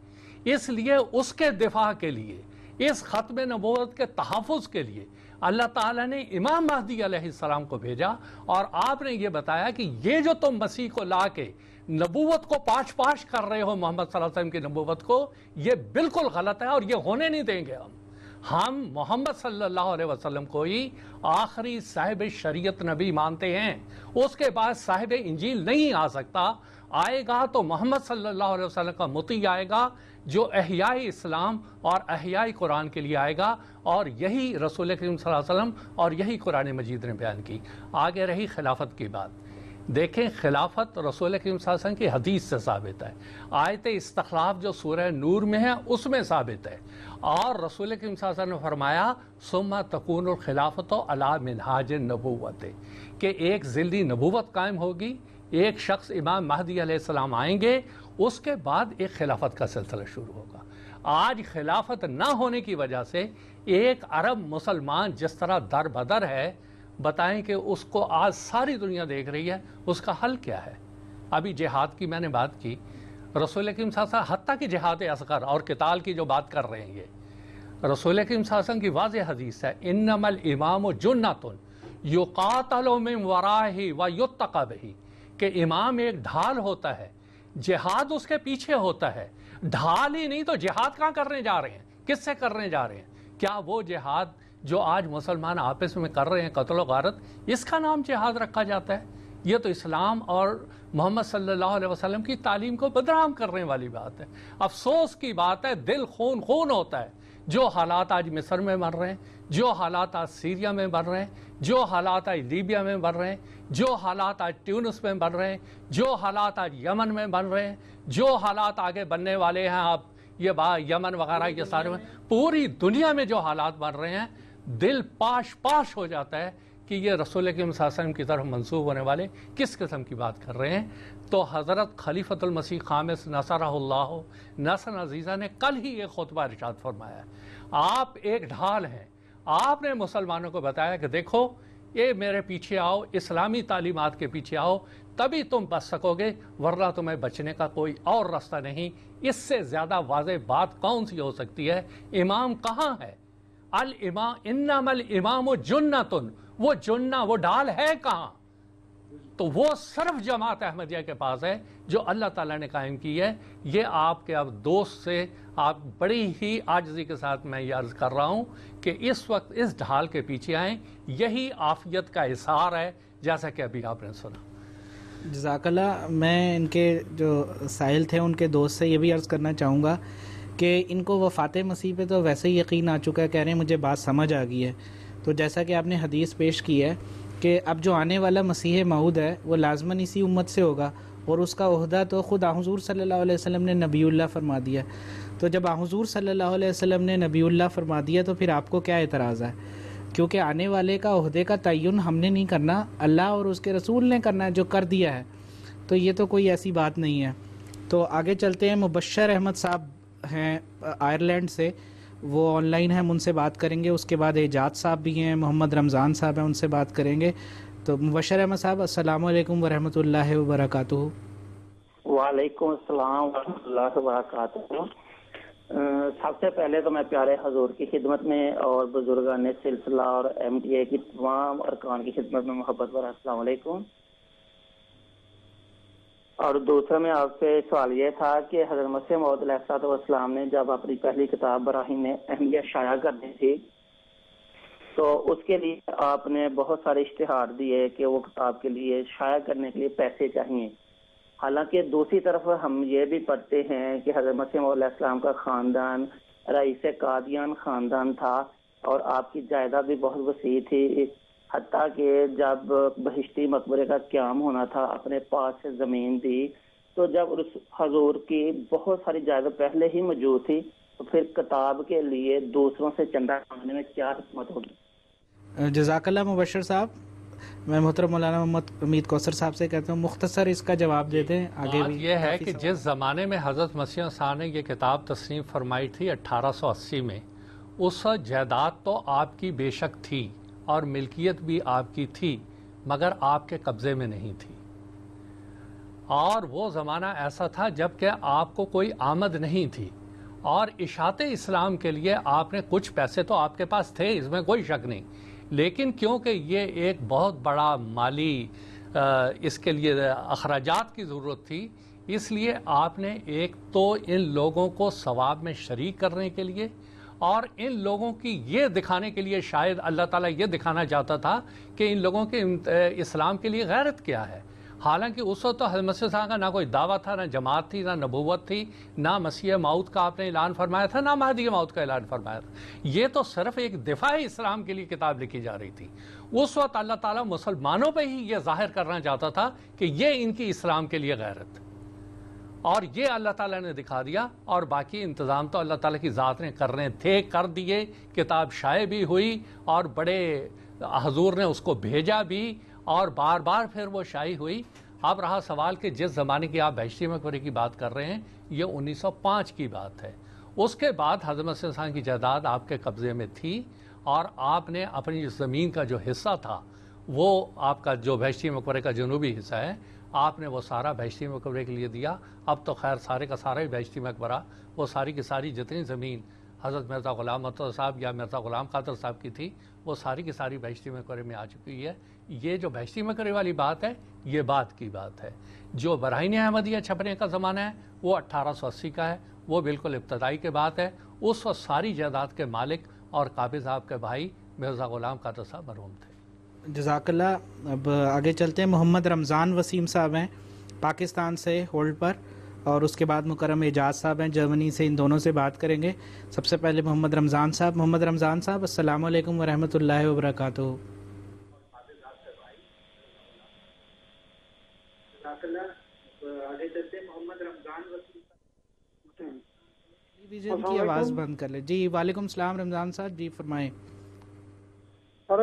اس لیے اس کے دفاع کے لیے، اس ختم نبوت کے تحفظ کے لیے اللہ تعالیٰ نے امام مہدی علیہ السلام کو بھیجا اور آپ نے یہ بتایا کہ یہ جو تم مسیح کو لا کے نبوت کو پاش کر رہے ہو، محمد صلی اللہ علیہ وسلم کی نبوت کو، یہ بالکل غلط ہے اور یہ ہونے نہیں دیں گے. ہم محمد صلی اللہ علیہ وسلم کو ہی آخری صاحب شریعت نبی مانتے ہیں. اس کے بعد صاحب انجیل نہیں آ سکتا. آئے گا تو محمد صلی اللہ علیہ وسلم کا مطیع آئے گا جو احیاء اسلام اور احیاء قرآن کے لیے آئے گا، اور یہی رسول اکرم صلی اللہ علیہ وسلم اور یہی قرآن مجید نے بیان کی. آگے رہی خلافت کی بات. دیکھیں خلافت رسول اکرم صلی اللہ علیہ وسلم کی حدیث سے ثابت ہے. آیت استخلاف جو سورہ نور میں ہے اس میں ثابت ہے. اور رسول اکرم صلی اللہ علیہ وسلم نے فرمایا ثم تکون الخلافت علی منہاج النبوت، کہ ایک ذلی نبوت قائم ہوگی، ایک شخص امام مہدی علیہ السلام آئیں گے، اس کے بعد ایک خلافت کا سلسلہ شروع ہوگا. آج خلافت نہ ہونے کی وجہ سے ایک عرب مسلمان جس طرح در بدر ہے، بتائیں کہ اس کو آج ساری دنیا دیکھ رہی ہے، اس کا حل کیا ہے؟ ابھی جہاد کی میں نے بات کی، رسول اکرم صلی اللہ علیہ وسلم حتیٰ کہ جہاد اصغر اور قتال کی جو بات کر رہے ہیں، یہ رسول اکرم صلی اللہ علیہ وسلم کی واضح حدیث ہے، انما الامام جنۃ یقاتل من ورائہ ویتقی بہ، کہ امام ایک ڈھال ہوتا ہے، جہاد اس کے پیچھے ہوتا ہے. ڈھال ہی نہیں تو جہاد کہاں کرنے جا رہے ہیں؟ کس سے کرنے جا رہے ہیں؟ کیا وہ جہاد جو آج مسلمان آپس میں کر رہے ہیں، قتل و غارت، اس کا نام جہاد رکھا جاتا ہے؟ یہ تو اسلام اور محمد صلی اللہ علیہ وسلم کی تعلیم کو بدنام کرنے والی بات ہے. افسوس کی بات ہے، دل خون خون ہوتا ہے. جو حالات آج مصر میں بن رہے ہیں، جو حالات آج سیریا میں بن رہے ہیں، جو حالات آج لیبیا میں بن رہے ہیں، جو حالات آج ٹیونس میں بن رہے ہیں، جو حالات آج یمن میں بن رہے ہیں، جو حالات آگے بننے والے ہیں، آپ یہ یمن وغیرہ یہ سارے میں، پوری دنیا میں جو حالات بن رہے ہیں، دل پاش ہو جاتا ہے کہ یہ رسول اکرم صلی اللہ علیہ وسلم کی طرف منسوب ہونے والے کس قسم کی بات کر رہے ہیں. تو حضرت خلیفۃ المسیح خامس نصرہ اللہ نصر عزیزہ نے کل ہی ایک خطبہ ارشاد فرمایا ہے، آپ ایک ڈھال ہیں. آپ نے مسلمانوں کو بتایا کہ دیکھو یہ میرے پیچھے آؤ، اسلامی تعلیمات کے پیچھے آؤ، تبھی تم بچ سکو گے، ورنہ تمہیں بچنے کا کوئی اور راستہ نہیں. اس سے زیادہ واضح بات کون سی ہو سکتی ہے؟ امام کہاں ہے؟ الامام انما الامام جنۃ، وہ جنہ، وہ ڈال ہے کہاں؟ تو وہ صرف جماعت احمدیہ کے پاس ہے جو اللہ تعالیٰ نے قائم کی ہے. یہ آپ کے اب دوست سے آپ بڑی ہی عاجزی کے ساتھ میں یہ عرض کر رہا ہوں کہ اس وقت اس ڈھال کے پیچھے آئیں، یہی عافیت کا اظہار ہے، جیسا کہ ابھی آپ نے سنا. جزاک اللہ. میں ان کے جو سائل تھے ان کے دوست سے یہ بھی عرض کرنا چاہوں گا کہ ان کو وفات مسیح پہ تو ویسے ہی یقین آ چکا ہے، کہہ رہے ہیں مجھے بات سمجھ آ گئی ہے. تو جیسا کہ آپ نے حدیث پیش کی ہے کہ اب جو آنے والا مسیح موعود ہے وہ لازماً اسی امت سے ہوگا، اور اس کا عہدہ تو خود حضور صلی اللہ علیہ وسلم نے نبی اللہ فرما دیا. تو جب حضور صلی اللہ علیہ وسلم نے نبی اللہ فرما دیا تو پھر آپ کو کیا اعتراض ہے؟ کیونکہ آنے والے کا عہدے کا تعین ہم نے نہیں کرنا، اللہ اور اس کے رسول نے کرنا ہے، جو کر دیا ہے. تو یہ تو کوئی ایسی بات نہیں ہے. تو آگے چلتے ہیں. مبشر احمد صاحب ہیں آئرلینڈ سے، وہ آن لائن ہیں، ہم ان سے بات کریں گے. اس کے بعد اعجاز صاحب بھی ہیں، محمد رمضان صاحب ہیں، ان سے بات کریں گے. تو مبشر احمد صاحب السلام علیکم ورحمۃ اللہ وبرکاتہ. وعلیکم السلام ورحمۃ اللہ وبرکاتہ. سب سے پہلے تو میں پیارے حضور کی خدمت میں اور بزرگان سلسلہ اور MTA کی تمام ارکان کی خدمت میں محبت بھرا السلام علیکم. اور دوسرا میں آپ سے سوال یہ تھا کہ حضرت مسیح موعود علیہ السلام نے جب اپنی پہلی کتاب براہین احمدیہ شائع کرنی تھی تو اس کے لیے آپ نے بہت سارے اشتہار دیے کہ وہ کتاب کے لیے شائع کرنے کے لیے پیسے چاہیے. حالانکہ دوسری طرف ہم یہ بھی پڑھتے ہیں کہ حضرت مسیح موعود علیہ السلام کا خاندان رئیس قادیان خاندان تھا اور آپ کی جائیداد بھی بہت وسیع تھی، حتیٰ کہ جب بہشتی مقبرے کا قیام ہونا تھا اپنے پاس سے زمین دی تو جب حضور کی بہت ساری جائیداد پہلے ہی موجود تھی تو پھر کتاب کے لیے دوسروں سے چندہ مانگنے میں کیا حکمت ہوگی؟ جزاک اللہ مبشر صاحب. میں محترم مولانا محمد امید کوثر صاحب سے کہتا ہوں مختصر اس کا جواب دے دیں. آگے بھی یہ ہے کہ جس زمانے میں حضرت مسیح عیسیٰ نے یہ کتاب تصنیف فرمائی تھی 1880 میں، اس وقت جائیداد تو آپ کی بے شک تھی اور ملکیت بھی آپ کی تھی مگر آپ کے قبضے میں نہیں تھی. اور وہ زمانہ ایسا تھا جب کہ آپ کو کوئی آمد نہیں تھی اور اشاعت اسلام کے لیے آپ نے کچھ پیسے تو آپ کے پاس تھے، اس میں کوئی شک نہیں، لیکن کیونکہ یہ ایک بہت بڑا مالی اس کے لیے اخراجات کی ضرورت تھی، اس لیے آپ نے ایک تو ان لوگوں کو ثواب میں شریک کرنے کے لیے اور ان لوگوں کی یہ دکھانے کے لیے، شاید اللہ تعالیٰ یہ دکھانا چاہتا تھا کہ ان لوگوں کے اسلام کے لیے غیرت کیا ہے. حالانکہ اس وقت تو حضرت مسیح صاحب کا نہ کوئی دعویٰ تھا، نہ جماعت تھی، نہ نبوت تھی، نہ مسیح موعود کا آپ نے اعلان فرمایا تھا، نہ مہدی موعود کا اعلان فرمایا تھا. یہ تو صرف ایک دفاع اسلام کے لیے کتاب لکھی جا رہی تھی. اس وقت اللہ تعالیٰ مسلمانوں پہ ہی یہ ظاہر کرنا چاہتا تھا کہ یہ ان کی اسلام کے لیے غیرت، اور یہ اللہ تعالیٰ نے دکھا دیا. اور باقی انتظام تو اللہ تعالیٰ کی ذات نے کرنے تھے، کر دیے. کتاب شائع بھی ہوئی اور بڑے حضور نے اس کو بھیجا بھی اور بار بار پھر وہ شائع ہوئی. اب رہا سوال کہ جس زمانے کی آپ بہشتی مقبرے کی بات کر رہے ہیں یہ 1905 کی بات ہے. اس کے بعد حضرت مسیح عیسیٰ کی جائیداد آپ کے قبضے میں تھی اور آپ نے اپنی زمین کا جو حصہ تھا وہ آپ کا جو بہشتی مقبرے کا جنوبی حصہ ہے آپ نے وہ سارا بہشتی مقبرے کے لیے دیا. اب تو خیر سارے کا سارا ہی بہشتی مقبرہ، وہ ساری کی ساری جتنی زمین حضرت مرزا غلام محمد صاحب یا مرزا غلام قادر صاحب کی تھی وہ ساری کی ساری بہشتی مقبرے میں آ چکی ہے. یہ جو بہشتی مقبرے والی بات ہے یہ بات کی بات ہے. جو براہین احمدیہ چھپنے کا زمانہ ہے وہ 1880 کا ہے، وہ بالکل ابتدائی کے بات ہے. اس وقت ساری جائیداد کے مالک اور قابض صاحب کے بھائی مرزا غلام قادر صاحب مرحوم تھے. جزاک اللہ. اب آگے چلتے ہیں. محمد رمضان وسیم صاحب ہیں پاکستان سے ہولڈ پر، اور اس کے بعد مکرم اعجاز صاحب ہیں جرمنی سے. ان دونوں سے بات کریں گے. سب سے پہلے محمد رمضان صاحب. محمد رمضان صاحب السلام علیکم ورحمۃ اللہ وبرکاتہ. ان کی آواز بند کر لیں. جی وعلیکم السلام رمضان صاحب، جی فرمائیں. سر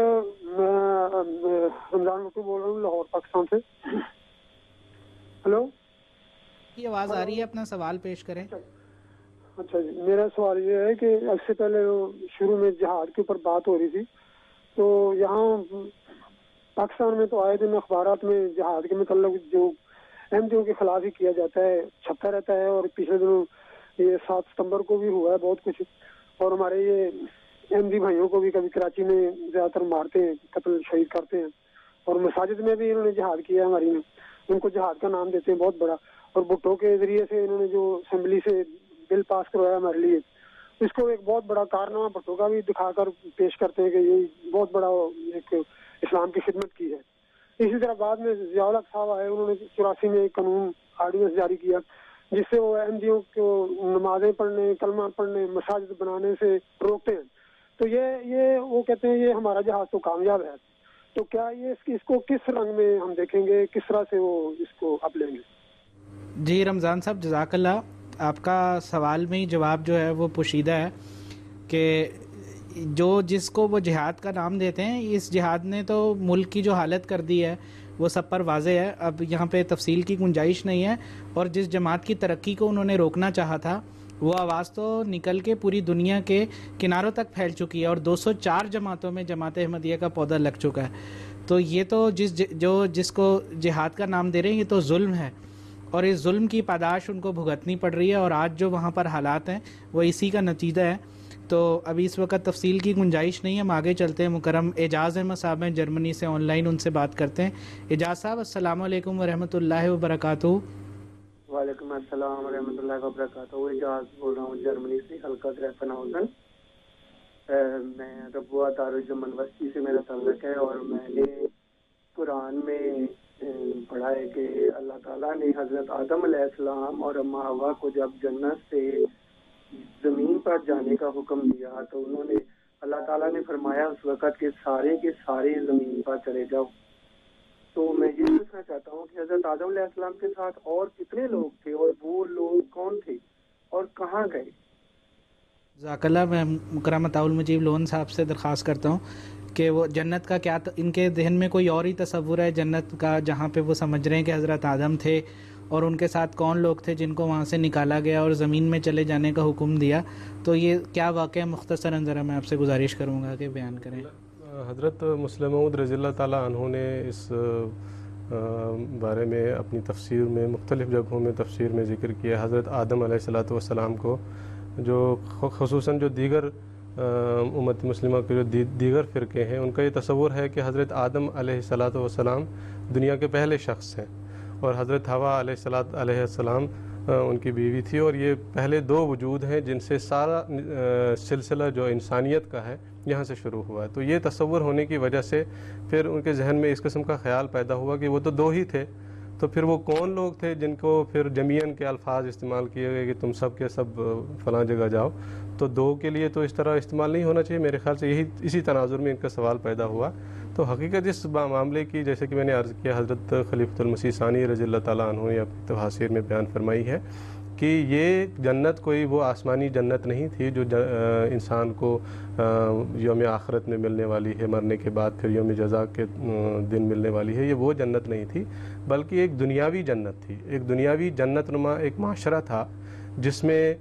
میں رمضان مکی بول رہا ہوں لاہور پاکستان سے. ہلو، کی آواز آ رہی ہے؟ اپنا سوال پیش کریں. اچھا جی، میرا سوال یہ ہے کہ اب سے پہلے شروع میں جہاد کے اوپر بات ہو رہی تھی تو یہاں پاکستان میں تو آئے دن اخبارات میں جہاد کے متعلق جو احمدیوں کے خلاف ہی کیا جاتا ہے چھپتا رہتا ہے. اور پچھلے دنوں یہ 7 ستمبر کو بھی ہوا ہے بہت کچھ، اور ہمارے یہ احمدی بھائیوں کو بھی کبھی کراچی میں زیادہ تر مارتے ہیں، قتل شہید کرتے ہیں. اور مساجد میں بھی انہوں نے جہاد کیا ہے ہماری میں، ان کو جہاد کا نام دیتے ہیں بہت بڑا. اور بھٹو کے ذریعے سے انہوں نے جو اسمبلی سے بل پاس کروایا ہمارے لیے، اس کو ایک بہت بڑا کارنامہ بھٹو کا بھی دکھا کر پیش کرتے ہیں کہ یہ بہت بڑا ایک اسلام کی خدمت کی ہے. اسی طرح بعد میں ضیاء الحق صاحب آئے، انہوں نے 84 میں ایک قانون آرڈیننس جاری کیا جس سے وہ احمدیوں کو نمازیں پڑھنے، کلمہ پڑھنے، مساجد بنانے سے روکتے ہیں. تو یہ وہ کہتے ہیں یہ ہمارا جہاز تو کامیاب ہے. تو کیا یہ اس کو کس رنگ میں ہم دیکھیں گے، کس طرح سے وہ اس کو اپ لیں گے؟ جی رمضان صاحب جزاک اللہ. آپ کا سوال میں ہی جواب جو ہے وہ پوشیدہ ہے کہ جو جس کو وہ جہاد کا نام دیتے ہیں، اس جہاد نے تو ملک کی جو حالت کر دی ہے وہ سب پر واضح ہے. اب یہاں پہ تفصیل کی گنجائش نہیں ہے. اور جس جماعت کی ترقی کو انہوں نے روکنا چاہا تھا وہ آواز تو نکل کے پوری دنیا کے کناروں تک پھیل چکی ہے اور 204 جماعتوں میں جماعت احمدیہ کا پودا لگ چکا ہے. تو یہ تو جس کو جہاد کا نام دے رہے ہیں، یہ تو ظلم ہے، اور اس ظلم کی پاداش ان کو بھگتنی پڑ رہی ہے، اور آج جو وہاں پر حالات ہیں وہ اسی کا نتیجہ ہے۔ تو ابھی اس وقت تفصیل کی گنجائش نہیں ہے، ہم آگے چلتے ہیں۔ مکرم اعجاز احمد صاحب ہیں جرمنی سے، آن لائن ان سے بات کرتے ہیں۔ اعجاز صاحب السلام علیکم ورحمۃ اللہ وبرکاتہ۔ وعلیکم السلام ورحمۃ اللہ وبرکاتہ۔ اعجاز بول رہا ہوں جرمنی سے، حلقہ گریفن ہاؤزن۔ میں ربوہ دارالجمع یونیورسٹی سے میرا تعلق ہے، اور میں نے قرآن میں پڑھا ہے کہ اللہ تعالیٰ نے حضرت آدم علیہ السلام اور اما حوا کو جب جنت سے زمین پر جانے کا حکم دیا تو انہوں نے، اللہ تعالیٰ نے فرمایا اس وقت کے سارے زمین پر چلے جاؤ۔ تو میں یہ پوچھنا چاہتا ہوں کہ حضرت آدم علیہ السلام کے ساتھ اور کتنے لوگ تھے، اور وہ لوگ کون تھے اور کہاں گئے؟ جزاک اللہ۔ میں مکرم عطاء المجیب لون صاحب سے درخواست کرتا ہوں کہ وہ جنت کا کیا ان کے ذہن میں کوئی اور ہی تصور ہے جنت کا، جہاں پہ وہ سمجھ رہے ہیں کہ حضرت آدم تھے، اور ان کے ساتھ کون لوگ تھے جن کو وہاں سے نکالا گیا اور زمین میں چلے جانے کا حکم دیا؟ تو یہ کیا واقعہ مختصراً ذرا میں آپ سے گزارش کروں گا کہ بیان کریں۔ حضرت مسلم موعود رضی اللہ تعالیٰ عنہ نے اس بارے میں اپنی تفسیر میں مختلف جگہوں میں تفسیر میں ذکر کیا۔ حضرت آدم علیہ السلام کو، جو خصوصاً جو دیگر امت مسلمہ کے جو دیگر فرقے ہیں، ان کا یہ تصور ہے کہ حضرت آدم علیہ السلام دنیا کے پہلے شخص ہیں، اور حضرت حوا علیہ السلام ان کی بیوی تھی، اور یہ پہلے دو وجود ہیں جن سے سارا سلسلہ جو انسانیت کا ہے یہاں سے شروع ہوا ہے۔ تو یہ تصور ہونے کی وجہ سے پھر ان کے ذہن میں اس قسم کا خیال پیدا ہوا کہ وہ تو دو ہی تھے، تو پھر وہ کون لوگ تھے جن کو پھر جمیعاً کے الفاظ استعمال کیے گئے کہ تم سب کے سب فلاں جگہ جاؤ؟ تو دو کے لیے تو اس طرح استعمال نہیں ہونا چاہیے، میرے خیال سے اسی تناظر میں ان کا سوال پیدا ہوا۔ تو حقیقت اس معاملے کی، جیسے کہ میں نے عرض کیا، حضرت خلیفۃ المسیح ثانی رضی اللہ تعالیٰ عنہ نے اپنی تفاسیر میں بیان فرمائی ہے کہ یہ جنت کوئی وہ آسمانی جنت نہیں تھی جو انسان کو یوم آخرت میں ملنے والی ہے، مرنے کے بعد پھر یوم جزا کے دن ملنے والی ہے۔ یہ وہ جنت نہیں تھی، بلکہ ایک دنیاوی جنت تھی، ایک دنیاوی جنت نما ایک معاشرہ تھا جس میں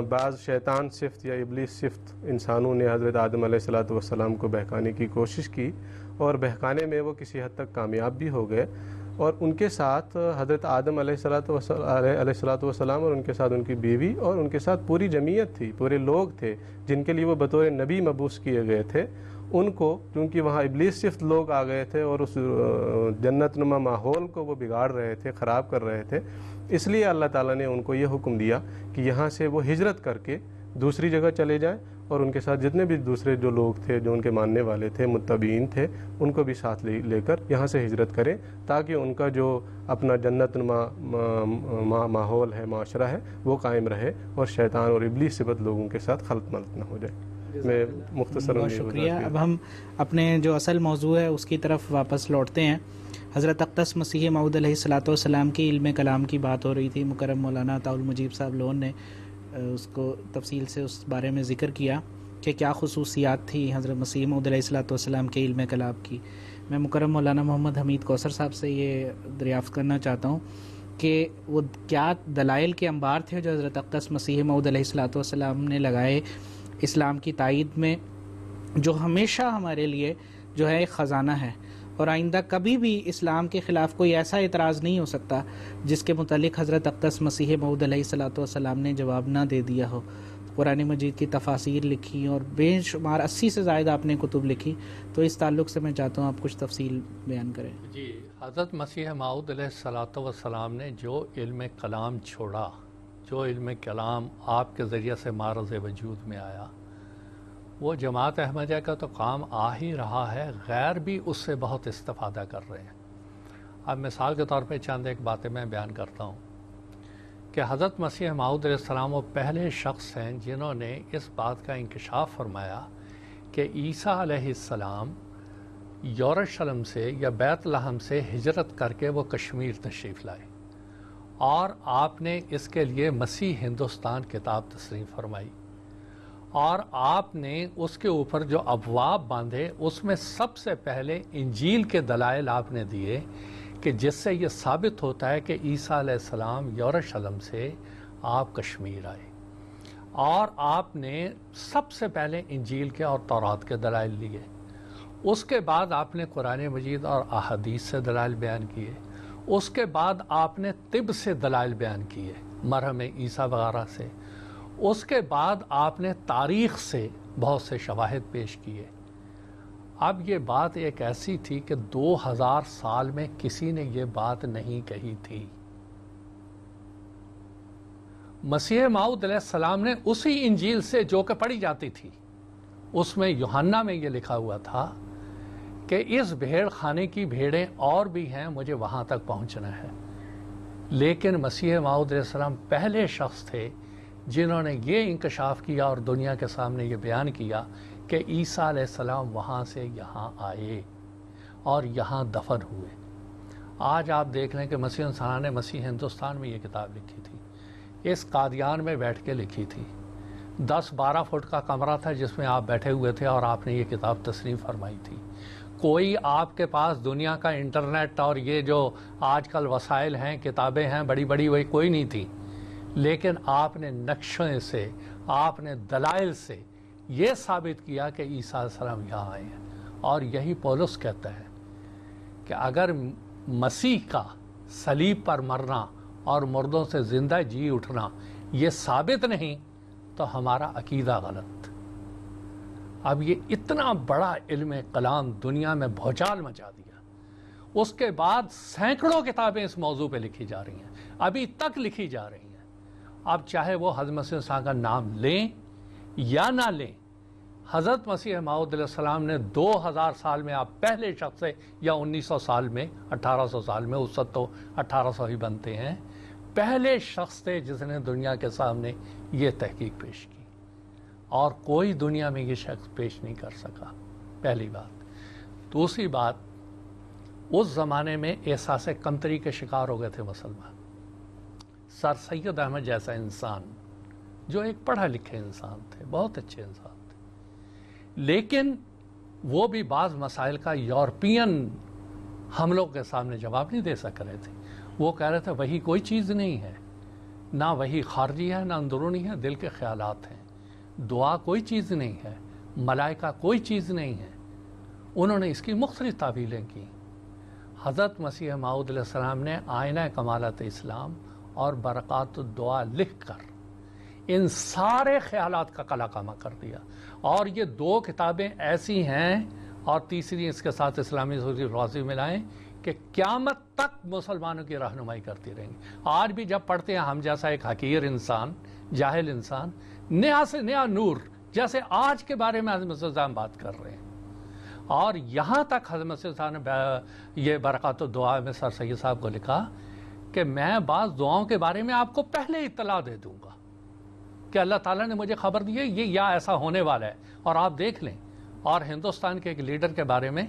بعض شیطان صفت یا ابلیس صفت انسانوں نے حضرت آدم علیہ السلام کو بہکانے کی کوشش کی، اور بہکانے میں وہ کسی حد تک کامیاب بھی ہو گئے، اور ان کے ساتھ حضرت آدم علیہ السلام اور ان کے ساتھ ان کی بیوی اور ان کے ساتھ پوری جمعیت تھی، پورے لوگ تھے جن کے لیے وہ بطور نبی مبعوث کیے گئے تھے۔ ان کو کیونکہ وہاں ابلیس صفت لوگ آ گئے تھے اور اس جنت نما ماحول کو وہ بگاڑ رہے تھے، خراب کر رہے تھے، اس لیے اللہ تعالیٰ نے ان کو یہ حکم دیا کہ یہاں سے وہ ہجرت کر کے دوسری جگہ چلے جائیں، اور ان کے ساتھ جتنے بھی دوسرے جو لوگ تھے جو ان کے ماننے والے تھے، متبعین تھے، ان کو بھی ساتھ لے کر یہاں سے ہجرت کریں، تاکہ ان کا جو اپنا جنت نما ماحول ہے، معاشرہ ہے، وہ قائم رہے، اور شیطان اور ابلیس صفت لوگوں کے ساتھ خلط ملط نہ ہو جائے۔ میں مختصر بہت شکریہ۔ اب ہم اپنے جو اصل موضوع ہے اس کی طرف واپس لوٹتے ہیں۔ حضرت اقدس مسیح موعود علیہ السلام کی علم کلام کی بات ہو رہی تھی، مکرم مولانا عطاء المجیب صاحب لون نے اس کو تفصیل سے اس بارے میں ذکر کیا کہ کیا خصوصیات تھی حضرت مسیح موعود علیہ السلام کے علم کلام کی۔ میں مکرم مولانا محمد حمید کوثر صاحب سے یہ دریافت کرنا چاہتا ہوں کہ وہ کیا دلائل کے انبار تھے جو حضرت اقدس مسیح موعود علیہ السلام نے لگائے اسلام کی تائید میں، جو ہمیشہ ہمارے لیے جو ہے ایک خزانہ ہے، اور آئندہ کبھی بھی اسلام کے خلاف کوئی ایسا اعتراض نہیں ہو سکتا جس کے متعلق حضرت اقدس مسیح موعود علیہ السلام نے جواب نہ دے دیا ہو۔ قرآن مجید کی تفاسیر لکھی اور بے شمار 80 سے زائد آپ نے کتب لکھی، تو اس تعلق سے میں چاہتا ہوں آپ کچھ تفصیل بیان کریں۔ جی، حضرت مسیح موعود علیہ السلام نے جو علم کلام چھوڑا، جو علم کلام آپ کے ذریعے سے معرض وجود میں آیا، وہ جماعت احمدیہ کا تو کام آ ہی رہا ہے، غیر بھی اس سے بہت استفادہ کر رہے ہیں۔ اب مثال کے طور پہ چند ایک باتیں میں بیان کرتا ہوں کہ حضرت مسیح موعود علیہ السلام وہ پہلے شخص ہیں جنہوں نے اس بات کا انکشاف فرمایا کہ عیسیٰ علیہ السلام یروشلم سے یا بیت لحم سے ہجرت کر کے وہ کشمیر تشریف لائے، اور آپ نے اس کے لیے مسیح ہندوستان کتاب تصریف فرمائی، اور آپ نے اس کے اوپر جو ابواب باندھے اس میں سب سے پہلے انجیل کے دلائل آپ نے دیے کہ جس سے یہ ثابت ہوتا ہے کہ عیسیٰ علیہ السلام یروشلم سے آپ کشمیر آئے، اور آپ نے سب سے پہلے انجیل کے اور تورات کے دلائل لیے، اس کے بعد آپ نے قرآن مجید اور احادیث سے دلائل بیان کیے، اس کے بعد آپ نے طب سے دلائل بیان کیے، مرہم عیسیٰ وغیرہ سے، اس کے بعد آپ نے تاریخ سے بہت سے شواہد پیش کیے۔ اب یہ بات ایک ایسی تھی کہ 2000 سال میں کسی نے یہ بات نہیں کہی تھی۔ مسیح موعود علیہ السلام نے اسی انجیل سے جو کہ پڑھی جاتی تھی، اس میں یوحنا میں یہ لکھا ہوا تھا کہ اس بھیڑ خانے کی بھیڑیں اور بھی ہیں، مجھے وہاں تک پہنچنا ہے۔ لیکن مسیح موعود علیہ السلام پہلے شخص تھے جنہوں نے یہ انکشاف کیا اور دنیا کے سامنے یہ بیان کیا کہ عیسیٰ علیہ السلام وہاں سے یہاں آئے اور یہاں دفن ہوئے۔ آج آپ دیکھ لیں کہ مسیح انسان نے مسیح ہندوستان میں یہ کتاب لکھی تھی، اس قادیان میں بیٹھ کے لکھی تھی، 10-12 فٹ کا کمرہ تھا جس میں آپ بیٹھے ہوئے تھے اور آپ نے یہ کتاب تصنیف فرمائی تھی۔ کوئی آپ کے پاس دنیا کا انٹرنیٹ اور یہ جو آج کل وسائل ہیں، کتابیں ہیں بڑی بڑی، وہی کوئی نہیں تھی، لیکن آپ نے نقشے سے، آپ نے دلائل سے یہ ثابت کیا کہ عیسیٰ علیہ السلام یہاں آئے ہیں۔ اور یہی پولس کہتا ہے کہ اگر مسیح کا صلیب پر مرنا اور مردوں سے زندہ جی اٹھنا یہ ثابت نہیں تو ہمارا عقیدہ غلط۔ اب یہ اتنا بڑا علم کلام دنیا میں بھوچال مچا دیا، اس کے بعد سینکڑوں کتابیں اس موضوع پہ لکھی جا رہی ہیں، ابھی تک لکھی جا رہی ہیں۔ اب چاہے وہ حضرت مسیح عیسیٰ کا نام لیں یا نہ لیں، حضرت مسیح موعود علیہ السلام نے 2000 سال میں، آپ پہلے شخص سے، یا 1900 سال میں، 1800 سال میں، اس وقت تو 1800 ہی بنتے ہیں، پہلے شخص تھے جس نے دنیا کے سامنے یہ تحقیق پیش کی، اور کوئی دنیا میں یہ شخص پیش نہیں کر سکا، پہلی بات۔ دوسری بات، اس زمانے میں احساس کمتری کے شکار ہو گئے تھے مسلمان۔ سر سید احمد جیسا انسان جو ایک پڑھا لکھے انسان تھے، بہت اچھے انسان تھے، لیکن وہ بھی بعض مسائل کا یورپین حملوں کے سامنے جواب نہیں دے سک رہے تھے۔ وہ کہہ رہے تھے وہی کوئی چیز نہیں ہے، نہ وہی خارجی ہے نہ اندرونی ہے، دل کے خیالات ہیں، دعا کوئی چیز نہیں ہے، ملائکہ کوئی چیز نہیں ہے۔ انہوں نے اس کی مختلف تعویلیں کی۔ حضرت مسیح موعود علیہ السلام نے آئینہ کمالات اسلام اور برکات الدعا لکھ کر ان سارے خیالات کا کلا کامہ کر دیا، اور یہ 2 کتابیں ایسی ہیں، اور تیسری اس کے ساتھ اسلامی روزی ملائیں، کہ قیامت تک مسلمانوں کی رہنمائی کرتی رہیں گی۔ آج بھی جب پڑھتے ہیں ہم جیسا ایک حقیر انسان، جاہل انسان، نیا سے نیا نور، جیسے آج کے بارے میں حضرت مسیح صاحب بات کر رہے ہیں، اور یہاں تک حضرت مسیح صاحب نے یہ برکات الدعا میں سر سید صاحب کو لکھا کہ میں بعض دعاؤں کے بارے میں آپ کو پہلے اطلاع دے دوں گا کہ اللہ تعالیٰ نے مجھے خبر دی ہے یہ یا ایسا ہونے والا ہے، اور آپ دیکھ لیں۔ اور ہندوستان کے ایک لیڈر کے بارے میں،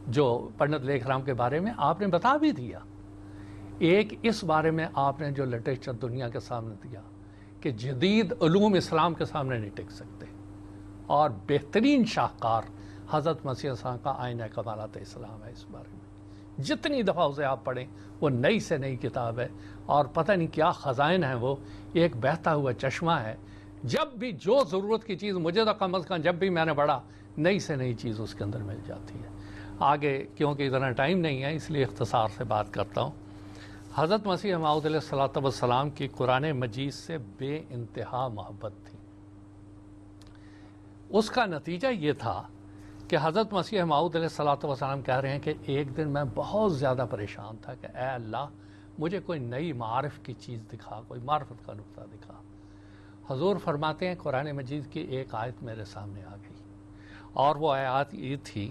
جو پنڈت لیکھ رام کے بارے میں آپ نے بتا بھی دیا۔ ایک اس بارے میں آپ نے جو لٹریچر دنیا کے سامنے دیا کہ جدید علوم اسلام کے سامنے نہیں ٹک سکتے، اور بہترین شاہکار حضرت مسیح صاحب کا آئینہ کمالات اسلام ہے۔ اس بارے میں جتنی دفعہ اسے آپ پڑھیں وہ نئی سے نئی کتاب ہے، اور پتہ نہیں کیا خزائن ہے، وہ ایک بہتا ہوا چشمہ ہے۔ جب بھی جو ضرورت کی چیز، مجھے تو کم از کم جب بھی میں نے پڑھا، نئی سے نئی چیز اس کے اندر مل جاتی ہے۔ آگے کیونکہ اتنا ٹائم نہیں ہے اس لیے اختصار سے بات کرتا ہوں۔ حضرت مسیح موعود علیہ السلام کی قرآن مجید سے بے انتہا محبت تھی۔ اس کا نتیجہ یہ تھا کہ حضرت مسیح موعود علیہ السلام کہہ رہے ہیں کہ ایک دن میں بہت زیادہ پریشان تھا کہ اے اللہ مجھے کوئی نئی معارف کی چیز دکھا، کوئی معرفت کا نقطہ دکھا۔ حضور فرماتے ہیں قرآن مجید کی ایک آیت میرے سامنے آ گئی، اور وہ آیات یہ تھی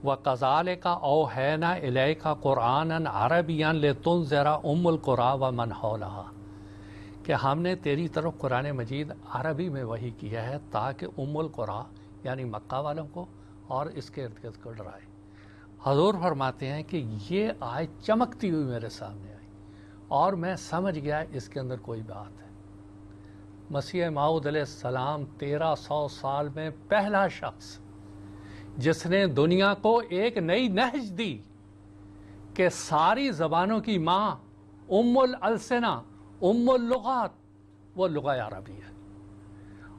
وَقَذَالِكَ أَوْحَيْنَا إِلَيْكَ قُرْآنًا عَرَبِيًّا لِتُنذِرَ أُمَّ الْقُرَىٰ وَمَنْ حَوْلَهَا، کہ ہم نے تیری طرف قرآن مجید عربی میں وحی کیا ہے تاکہ ام القریٰ یعنی مکہ والوں کو اور اس کے ارد گرد کو ڈرائے۔ حضور فرماتے ہیں کہ یہ آیت چمکتی ہوئی میرے سامنے آئی اور میں سمجھ گیا اس کے اندر کوئی بات ہے۔ مسیح موعود علیہ السلام 1300 سال میں پہلا شخص جس نے دنیا کو ایک نئی نہج دی کہ ساری زبانوں کی ماں، ام الالسنہ، ام اللغات، وہ لغہ عربی ہے۔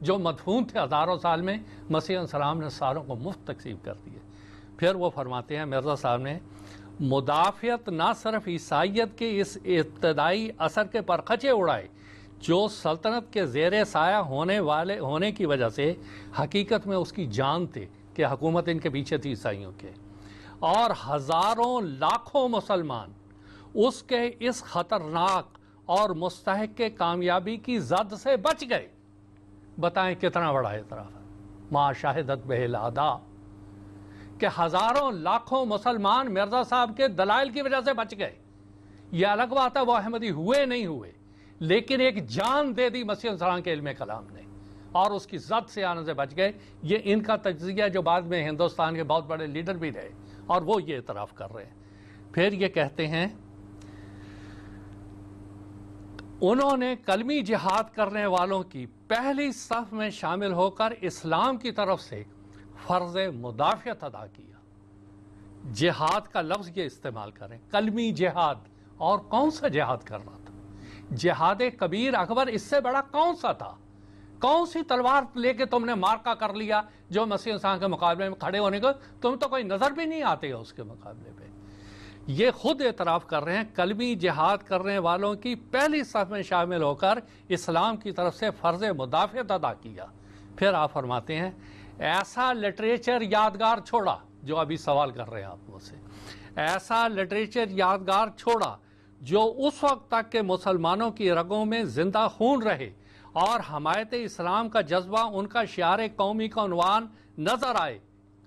جو مدفون تھے ہزاروں سال میں، مسیح علیہ السلام نے ساروں کو مفت تقسیم کر دیے۔ پھر وہ فرماتے ہیں مرزا صاحب نے، مدافعت نہ صرف عیسائیت کے اس ابتدائی اثر کے پرخچے اڑائے جو سلطنت کے زیر سایہ ہونے کی وجہ سے حقیقت میں اس کی جان تھے کہ حکومت ان کے پیچھے تھی عیسائیوں کے، اور ہزاروں لاکھوں مسلمان اس کے اس خطرناک اور مستحق کامیابی کی زد سے بچ گئے۔ بتائیں کتنا بڑا اعتراف ہے، ما شاہدت بہ الاعداء، کہ ہزاروں لاکھوں مسلمان مرزا صاحب کے دلائل کی وجہ سے بچ گئے۔ یہ الگ بات ہے وہ احمدی ہوئے نہیں ہوئے، لیکن ایک جان دے دی مسیح علیہ السلام کے علم کلام نے اور اس کی زد سے آنے سے بچ گئے۔ یہ ان کا تجزیہ جو بعد میں ہندوستان کے بہت بڑے لیڈر بھی رہے، اور وہ یہ اعتراف کر رہے ہیں۔ پھر یہ کہتے ہیں انہوں نے کلمی جہاد کرنے والوں کی پہلی صف میں شامل ہو کر اسلام کی طرف سے فرض مدافعت ادا کیا۔ جہاد کا لفظ یہ استعمال کریں، کلمی جہاد، اور کون سا جہاد کرنا تھا؟ جہاد کبیر اکبر اس سے بڑا کون سا تھا؟ کون سی تلوار لے کے تم نے مارکا کر لیا جو مسیح انسان کے مقابلے میں کھڑے ہونے کو تم تو کوئی نظر بھی نہیں آتے ہو اس کے مقابلے پہ۔ یہ خود اعتراف کر رہے ہیں کلمی جہاد کرنے والوں کی پہلی صف میں شامل ہو کر اسلام کی طرف سے فرض مدافعت ادا کیا۔ پھر آپ فرماتے ہیں ایسا لٹریچر یادگار چھوڑا، جو ابھی سوال کر رہے ہیں آپ مجھ سے، ایسا لٹریچر یادگار چھوڑا جو اس وقت تک کہ مسلمانوں کی رگوں میں زندہ خون رہے اور حمایت اسلام کا جذبہ ان کا شعار قومی کا عنوان نظر آئے،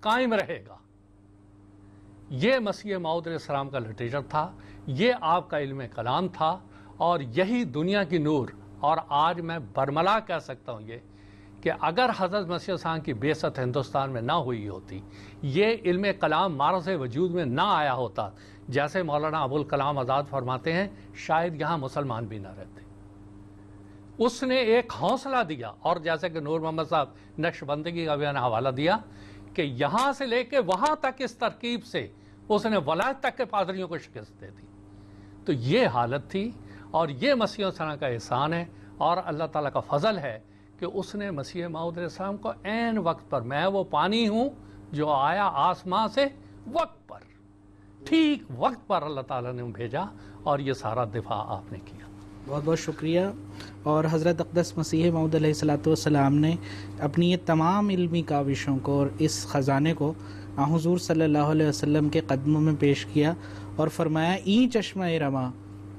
قائم رہے گا۔ یہ مسیح موعود علیہ السلام کا لٹریچر تھا، یہ آپ کا علم کلام تھا، اور یہی دنیا کی نور۔ اور آج میں برملا کہہ سکتا ہوں یہ کہ اگر حضرت مسیح السلام کی بعثت ہندوستان میں نہ ہوئی ہوتی، یہ علم کلام معرض وجود میں نہ آیا ہوتا، جیسے مولانا ابوالکلام آزاد فرماتے ہیں، شاید یہاں مسلمان بھی نہ رہتے۔ اس نے ایک حوصلہ دیا، اور جیسے کہ نور محمد صاحب نقشبندگی کا بھی حوالہ دیا کہ یہاں سے لے کے وہاں تک اس ترکیب سے اس نے ولایت تک کے پادریوں کو شکست دے دی۔ تو یہ حالت تھی، اور یہ مسیح السلام کا احسان ہے اور اللہ تعالیٰ کا فضل ہے کہ اس نے مسیح موعود علیہ السلام کو عین وقت پر، میں وہ پانی ہوں جو آیا آسمان سے وقت پر، ٹھیک وقت پر اللہ تعالیٰ نے بھیجا، اور یہ سارا دفاع آپ نے کیا۔ بہت بہت شکریہ۔ اور حضرت اقدس مسیح موعود علیہ السلام نے اپنی یہ تمام علمی کاوشوں کو اور اس خزانے کو حضور صلی اللہ علیہ وسلم کے قدموں میں پیش کیا اور فرمایا این چشمہ رما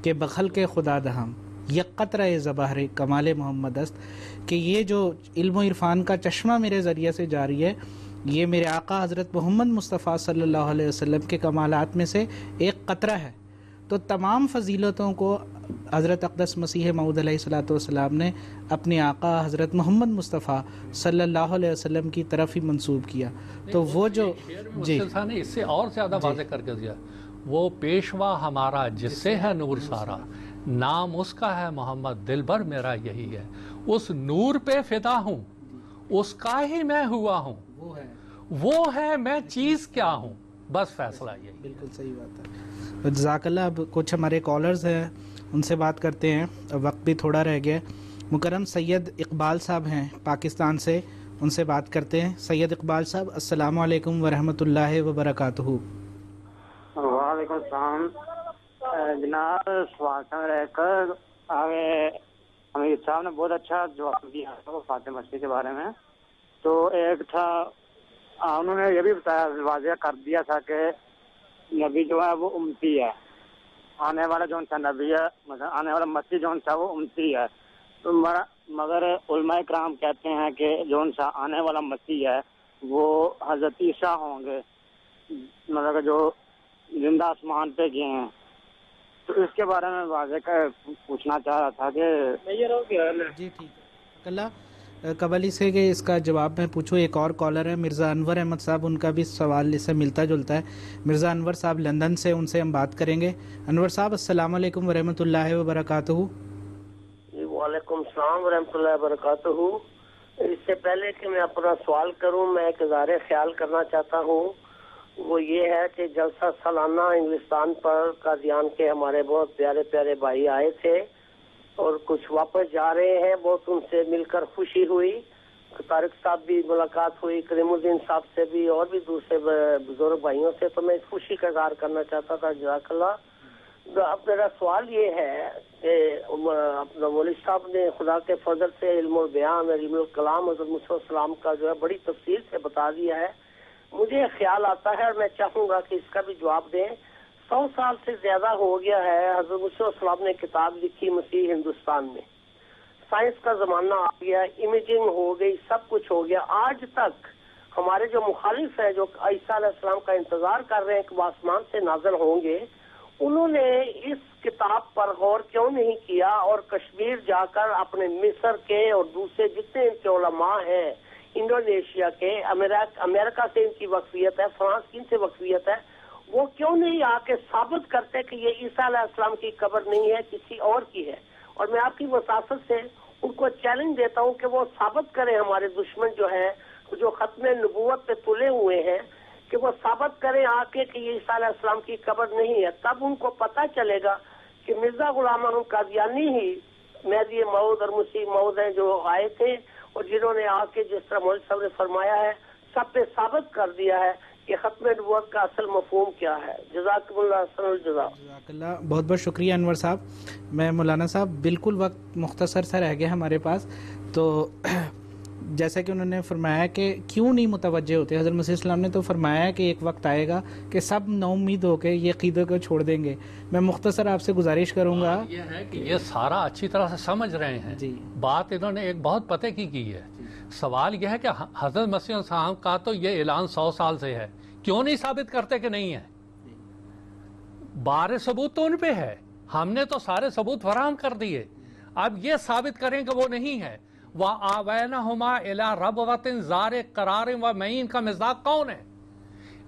کہ بخل کے خدا دہم یک قطرہ زبہر کمال محمد است، کہ یہ جو علم و عرفان کا چشمہ میرے ذریعے سے جاری ہے، یہ میرے آقا حضرت محمد مصطفیٰ صلی اللہ علیہ وسلم کے کمالات میں سے ایک قطرہ ہے۔ تو تمام فضیلتوں کو حضرت اقدس مسیح موعود علیہ السلام نے اپنے آقا حضرت محمد مصطفیٰ صلی اللہ علیہ وسلم کی طرف ہی منسوب کیا۔ تو وہ جو نے اس سے اور زیادہ واضح کر کے دیا، وہ پیشوا ہمارا جس سے ہے نور سارا، نام اس کا ہے محمد، دل بھر میرا یہی ہے، اس نور پہ فدا ہوں، اس کا ہی میں ہوا ہوں، وہ ہے میں چیز کیا ہوں، بس فیصلہ یہی۔ بالکل صحیح بات ہے۔ جزاک اللہ۔ اب کچھ ہمارے کالرز ہیں، ان سے بات کرتے ہیں، وقت بھی تھوڑا رہ گیا۔ مکرم سید اقبال صاحب ہیں پاکستان سے، ان سے بات کرتے ہیں۔ سید اقبال صاحب، السلام علیکم ورحمۃ اللہ وبرکاتہ۔ وعلیکم السلام جناب، سوال رہ کر آگے امیر صاحب نے بہت اچھا جواب دیا فاطمہ مسیح کے بارے میں۔ تو ایک تھا، انہوں نے یہ بھی بتایا، واضح کر دیا تھا کہ نبی جو ہے وہ امتی ہے، آنے والا جو سا نبی ہے، مطلب آنے والا مسیح جو سا وہ امتی ہے۔ تو مگر علماء کرام کہتے ہیں کہ جو سا آنے والا مسیح ہے وہ حضرت عیسیٰ ہوں گے، مطلب جو زندہ آسمان پہ گئے ہیں۔ تو اس کے بارے میں واضح پوچھنا چاہ رہا تھا کہ جی ٹھیک ہے اللہ قبلی سے کہ اس کا جواب میں پوچھوں۔ ایک اور کالر ہے مرزا انور احمد صاحب، ان کا بھی سوال اس سے ملتا جلتا ہے۔ مرزا انور صاحب لندن سے، ان سے ہم بات کریں گے۔ انور صاحب السلام علیکم ورحمۃ اللہ وبرکاتہ۔ وعلیکم السلام ورحمۃ اللہ وبرکاتہ۔ اس سے پہلے کہ میں اپنا سوال کروں، میں ایک اظہار خیال کرنا چاہتا ہوں، وہ یہ ہے کہ جلسہ سالانہ انگلستان پر قادیان کے ہمارے بہت پیارے پیارے بھائی آئے تھے اور کچھ واپس جا رہے ہیں، بہت ان سے مل کر خوشی ہوئی۔ طارق صاحب بھی ملاقات ہوئی، کریم الدین صاحب سے بھی، اور بھی دوسرے بزرگ بھائیوں سے، تو میں اس خوشی کا اظہار کرنا چاہتا تھا. جزاک اللہ. اب میرا سوال یہ ہے کہ اپنا مولوی صاحب نے خدا کے فضل سے علم البیان اور علم الکلام حضرت موسیٰ علیہ السلام کا جو ہے بڑی تفصیل سے بتا دیا ہے. مجھے خیال آتا ہے اور میں چاہوں گا کہ اس کا بھی جواب دیں. 100 سال سے زیادہ ہو گیا ہے حضرت موسیٰ علیہ السلام نے کتاب لکھی مسیح ہندوستان میں. سائنس کا زمانہ آ گیا، امیجنگ ہو گئی، سب کچھ ہو گیا. آج تک ہمارے جو مخالف ہیں، جو عیسیٰ علیہ السلام کا انتظار کر رہے ہیں کہ وہ آسمان سے نازل ہوں گے، انہوں نے اس کتاب پر غور کیوں نہیں کیا اور کشمیر جا کر اپنے مصر کے اور دوسرے جتنے ان کے علماء ہیں، انڈونیشیا کے، امریکہ سے ان کی وقفیت ہے، فرانس کی ان سے وقفیت ہے، وہ کیوں نہیں آ کے ثابت کرتے کہ یہ عیسیٰ علیہ السلام کی قبر نہیں ہے، کسی اور کی ہے. اور میں آپ کی وساطت سے ان کو چیلنج دیتا ہوں کہ وہ ثابت کریں، ہمارے دشمن جو ہے جو ختم نبوت پہ تلے ہوئے ہیں، کہ وہ ثابت کریں آ کے کہ یہ عیسیٰ علیہ السلام کی قبر نہیں ہے. تب ان کو پتہ چلے گا کہ مرزا غلام احمد قادیانی ہی مہدی موعود اور مسیح موعود ہیں جو آئے تھے، اور جنہوں نے آ کے جس طرح مولوی صاحب نے فرمایا ہے سب پہ ثابت کر دیا ہے کہ ختم نبوت کا اصل مفہوم کیا ہے. جزاکم اللہ خیر الجزا. جزاک اللہ، بہت بہت شکریہ انور صاحب. میں مولانا صاحب بالکل وقت مختصر سا رہ گیا ہمارے پاس، تو جیسا کہ انہوں نے فرمایا کہ کیوں نہیں متوجہ ہوتے. حضرت مسیح السلام نے تو فرمایا کہ ایک وقت آئے گا کہ سب نو امید ہو کے یہ عقیدے کو چھوڑ دیں گے. میں مختصر آپ سے گزارش کروں گا، یہ ہے کہ یہ سارا اچھی طرح سے سمجھ رہے ہیں جی. بات انہوں نے ایک بہت پتے کی ہے. سوال یہ ہے کہ حضرت مسیح السلام کا تو یہ اعلان 100 سال سے ہے، کیوں نہیں ثابت کرتے کہ نہیں ہے؟ بارے ثبوت تو ان پہ ہے، ہم نے تو سارے ثبوت فراہم کر دیے. اب یہ ثابت کریں کہ وہ نہیں ہے. وَآوَيْنَهُمَا إِلَىٰ رَبْوَةٍ ذَارِ قَرَارٍ وَمَعِينٍ کا مصداق کون ہے؟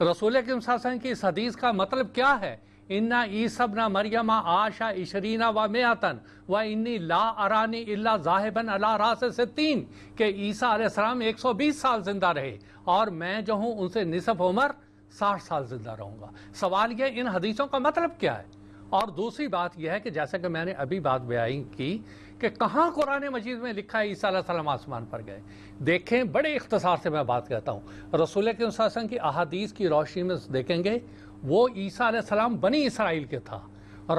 رسول اکرم صلی اللہ علیہ وسلم کی اس حدیث کا مطلب کیا ہے؟ اِنَّ عِیسیٰ ابْنَ مَرْیَمَ عَاشَ 20 وَمِائَةً وَإِنِّی لَا أَرَانِی إِلَّا ذَاهِبًا عَلَىٰ رَأْسِ 60 کہ عیسیٰ علیہ السلام 120 سال زندہ رہے اور میں جو ہوں ان سے نصف عمر 60 سال زندہ رہوں گا. سوال یہ ان حدیثوں کا مطلب کیا ہے؟ اور دوسری بات یہ ہے کہ جیسا کہ میں نے ابھی بات بیان کی کہ کہاں قرآن مجید میں لکھا ہے عیسیٰ علیہ السلام آسمان پر گئے. دیکھیں بڑے اختصار سے میں بات کہتا ہوں. رسول اکرم صلی اللہ علیہ وسلم کی احادیث کی روشنی میں دیکھیں گے وہ عیسیٰ علیہ السلام بنی اسرائیل کے تھا،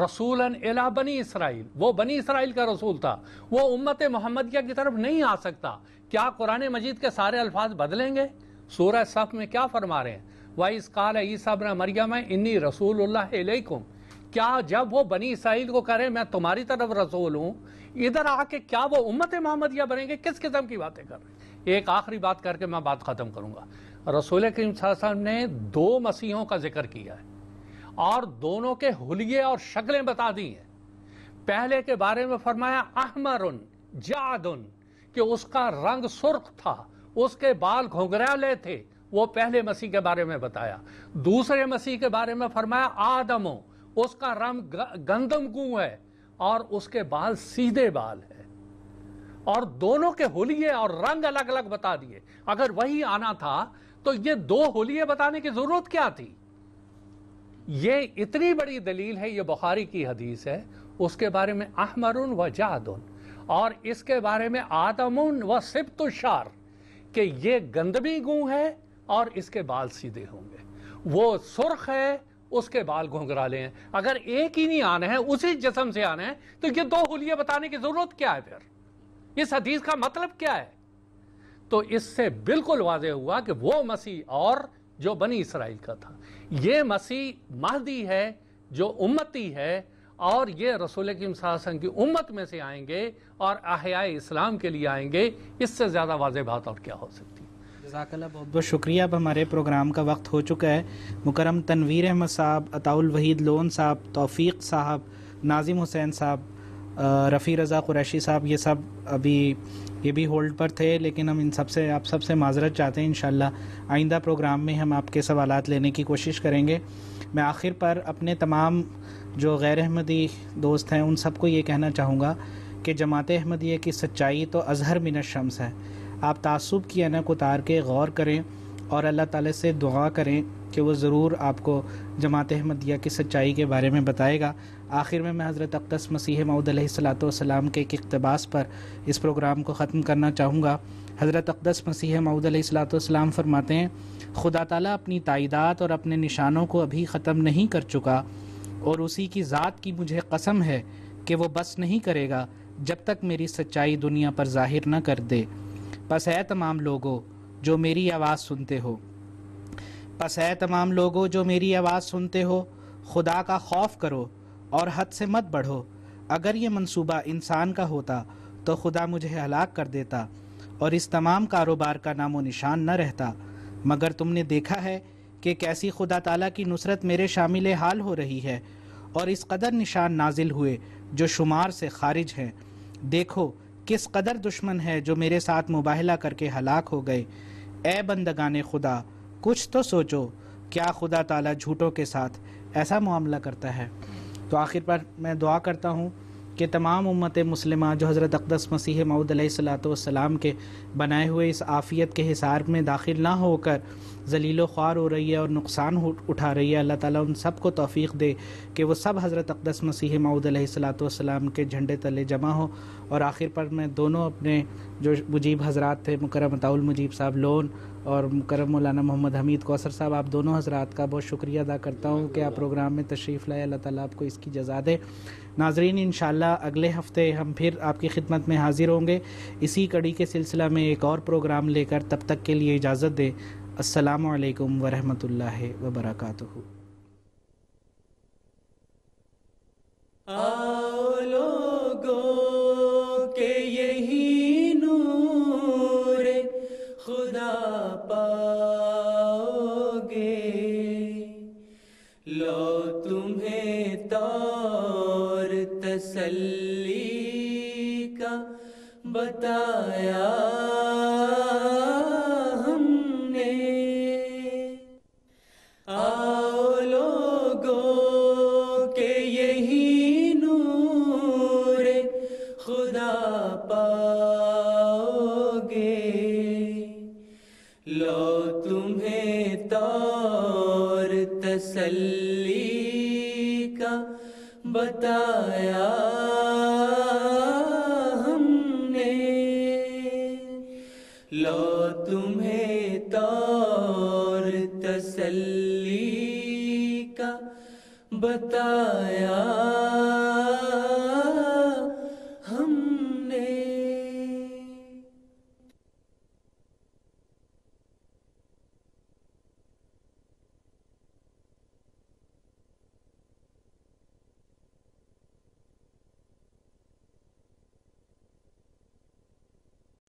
رسولاً الی بنی اسرائیل، وہ بنی اسرائیل کا رسول تھا، وہ امت محمدیہ کی طرف نہیں آ سکتا. کیا قرآن مجید کے سارے الفاظ بدلیں گے؟ سورہ صف میں کیا فرما رہے ہیں؟ وَإِذْ قَالَ عِیسیٰ ابْنَ مَرْیَمَ إِنِّی رَسُولُ اللَّهِ إِلَیکُم. کیا جب وہ بنی اسرائیل کو کرے میں تمہاری طرف رسول ہوں، ادھر آ کے کیا وہ امت محمدیہ بنیں گے؟ کس قسم کی باتیں کر رہے ہیں؟ ایک آخری بات کر کے میں بات ختم کروں گا. رسول کریم صلی اللہ علیہ وسلم نے 2 مسیحوں کا ذکر کیا ہے اور دونوں کے حلیے اور شکلیں بتا دی ہیں. پہلے کے بارے میں فرمایا احمر جعد کہ اس کا رنگ سرخ تھا، اس کے بال گھنگریلے تھے، وہ پہلے مسیح کے بارے میں بتایا. دوسرے مسیح کے بارے میں فرمایا آدم، اس کا رنگ گندم گوں ہے اور اس کے بال سیدھے بال ہے، اور دونوں کے حلیے اور رنگ الگ الگ بتا دیے. اگر وہی آنا تھا تو یہ 2 حلیے بتانے کی ضرورت کیا تھی؟ یہ اتنی بڑی دلیل ہے، یہ بخاری کی حدیث ہے. اس کے بارے میں احمر و جعد اور اس کے بارے میں آدم و سبط الشعر کہ یہ گندمی گوں ہے اور اس کے بال سیدھے ہوں گے. وہ سرخ ہے، اس کے بال گھنگرالے ہیں. اگر ایک ہی نہیں آنا ہے، اسی جسم سے آنا ہے، تو یہ 2 حلیے بتانے کی ضرورت کیا ہے؟ پھر اس حدیث کا مطلب کیا ہے؟ تو اس سے بالکل واضح ہوا کہ وہ مسیح اور جو بنی اسرائیل کا تھا، یہ مسیح مہدی ہے جو امتی ہے، اور یہ رسول کریم صلی اللہ علیہ وسلم کی امت میں سے آئیں گے اور احیاء اسلام کے لیے آئیں گے. اس سے زیادہ واضح بات اور کیا ہو سکتی؟ جزاک اللہ، بہت بہت شکریہ. اب ہمارے پروگرام کا وقت ہو چکا ہے. مکرم تنویر احمد صاحب، عطاء الوحید لون صاحب، توفیق صاحب، ناظم حسین صاحب، رفیع رضا قریشی صاحب، یہ سب ابھی یہ بھی ہولڈ پر تھے، لیکن ہم آپ سب سے معذرت چاہتے ہیں. انشاءاللہ آئندہ پروگرام میں ہم آپ کے سوالات لینے کی کوشش کریں گے. میں آخر پر اپنے تمام جو غیر احمدی دوست ہیں ان سب کو یہ کہنا چاہوں گا کہ جماعت احمدیہ کی سچائی تو اظہر من الشمس ہے. آپ تعصب کی اینک اتار کے غور کریں اور اللہ تعالیٰ سے دعا کریں کہ وہ ضرور آپ کو جماعت احمدیہ کی سچائی کے بارے میں بتائے گا۔ آخر میں حضرت اقدس مسیح موعود علیہ الصلوۃ والسلام کے ایک اقتباس پر اس پروگرام کو ختم کرنا چاہوں گا۔ حضرت اقدس مسیح موعود علیہ الصلوۃ والسلام فرماتے ہیں، خدا تعالیٰ اپنی تائیدات اور اپنے نشانوں کو ابھی ختم نہیں کر چکا، اور اسی کی ذات کی مجھے قسم ہے کہ وہ بس نہیں کرے گا جب تک میری سچائی دنیا پر ظاہر نہ کر دے۔ پس اے تمام لوگوں جو میری آواز سنتے ہو، جو میری آواز سنتے ہو، خدا کا خوف کرو اور حد سے مت بڑھو۔ اگر یہ منصوبہ انسان کا ہوتا تو خدا مجھے ہلاک کر دیتا اور اس تمام کاروبار کا نام و نشان نہ رہتا، مگر تم نے دیکھا ہے کہ کیسی خدا تعالیٰ کی نصرت میرے شامل حال ہو رہی ہے، اور اس قدر نشان نازل ہوئے جو شمار سے خارج ہیں۔ دیکھو کس قدر دشمن ہے جو میرے ساتھ مباہلہ کر کے ہلاک ہو گئے۔ اے بندگان خدا، کچھ تو سوچو، کیا خدا تعالیٰ جھوٹوں کے ساتھ ایسا معاملہ کرتا ہے؟ تو آخر پر میں دعا کرتا ہوں کہ تمام امت مسلمہ جو حضرت اقدس مسیح موعود علیہ الصلوۃ والسلام کے بنائے ہوئے اس عافیت کے حصار میں داخل نہ ہو کر ذلیل و خوار ہو رہی ہے اور نقصان اٹھا رہی ہے، اللہ تعالیٰ ان سب کو توفیق دے کہ وہ سب حضرت اقدس مسیح موعود علیہ الصلوۃ والسلام کے جھنڈے تلے جمع ہوں۔ اور آخر پر میں دونوں اپنے جو مجیب حضرات تھے، مکرم عطاء المجیب صاحب لون اور مکرم مولانا محمد حمید کوثر صاحب، آپ دونوں حضرات کا بہت شکریہ ادا کرتا ہوں کہ آپ پروگرام میں تشریف لائے۔ اللہ تعالیٰ آپ کو اس کی جزا دے۔ ناظرین، انشاءاللہ اگلے ہفتے ہم پھر آپ کی خدمت میں حاضر ہوں گے اسی کڑی کے سلسلہ میں ایک اور پروگرام لے کر۔ تب تک کے لیے اجازت دیں۔ السلام علیکم ورحمۃ اللہ وبرکاتہ۔ آؤ لوگوں کہ یہی نور خدا پاؤ گے، لو تمہیں طور تسلی کا بتایا ہم نے۔ آؤ لوگوں کہ یہی نور خدا پاؤ گے، لو تمہیں طور تسلی کا بتایا ہم نے، لو تمہیں طور تسلی کا بتایا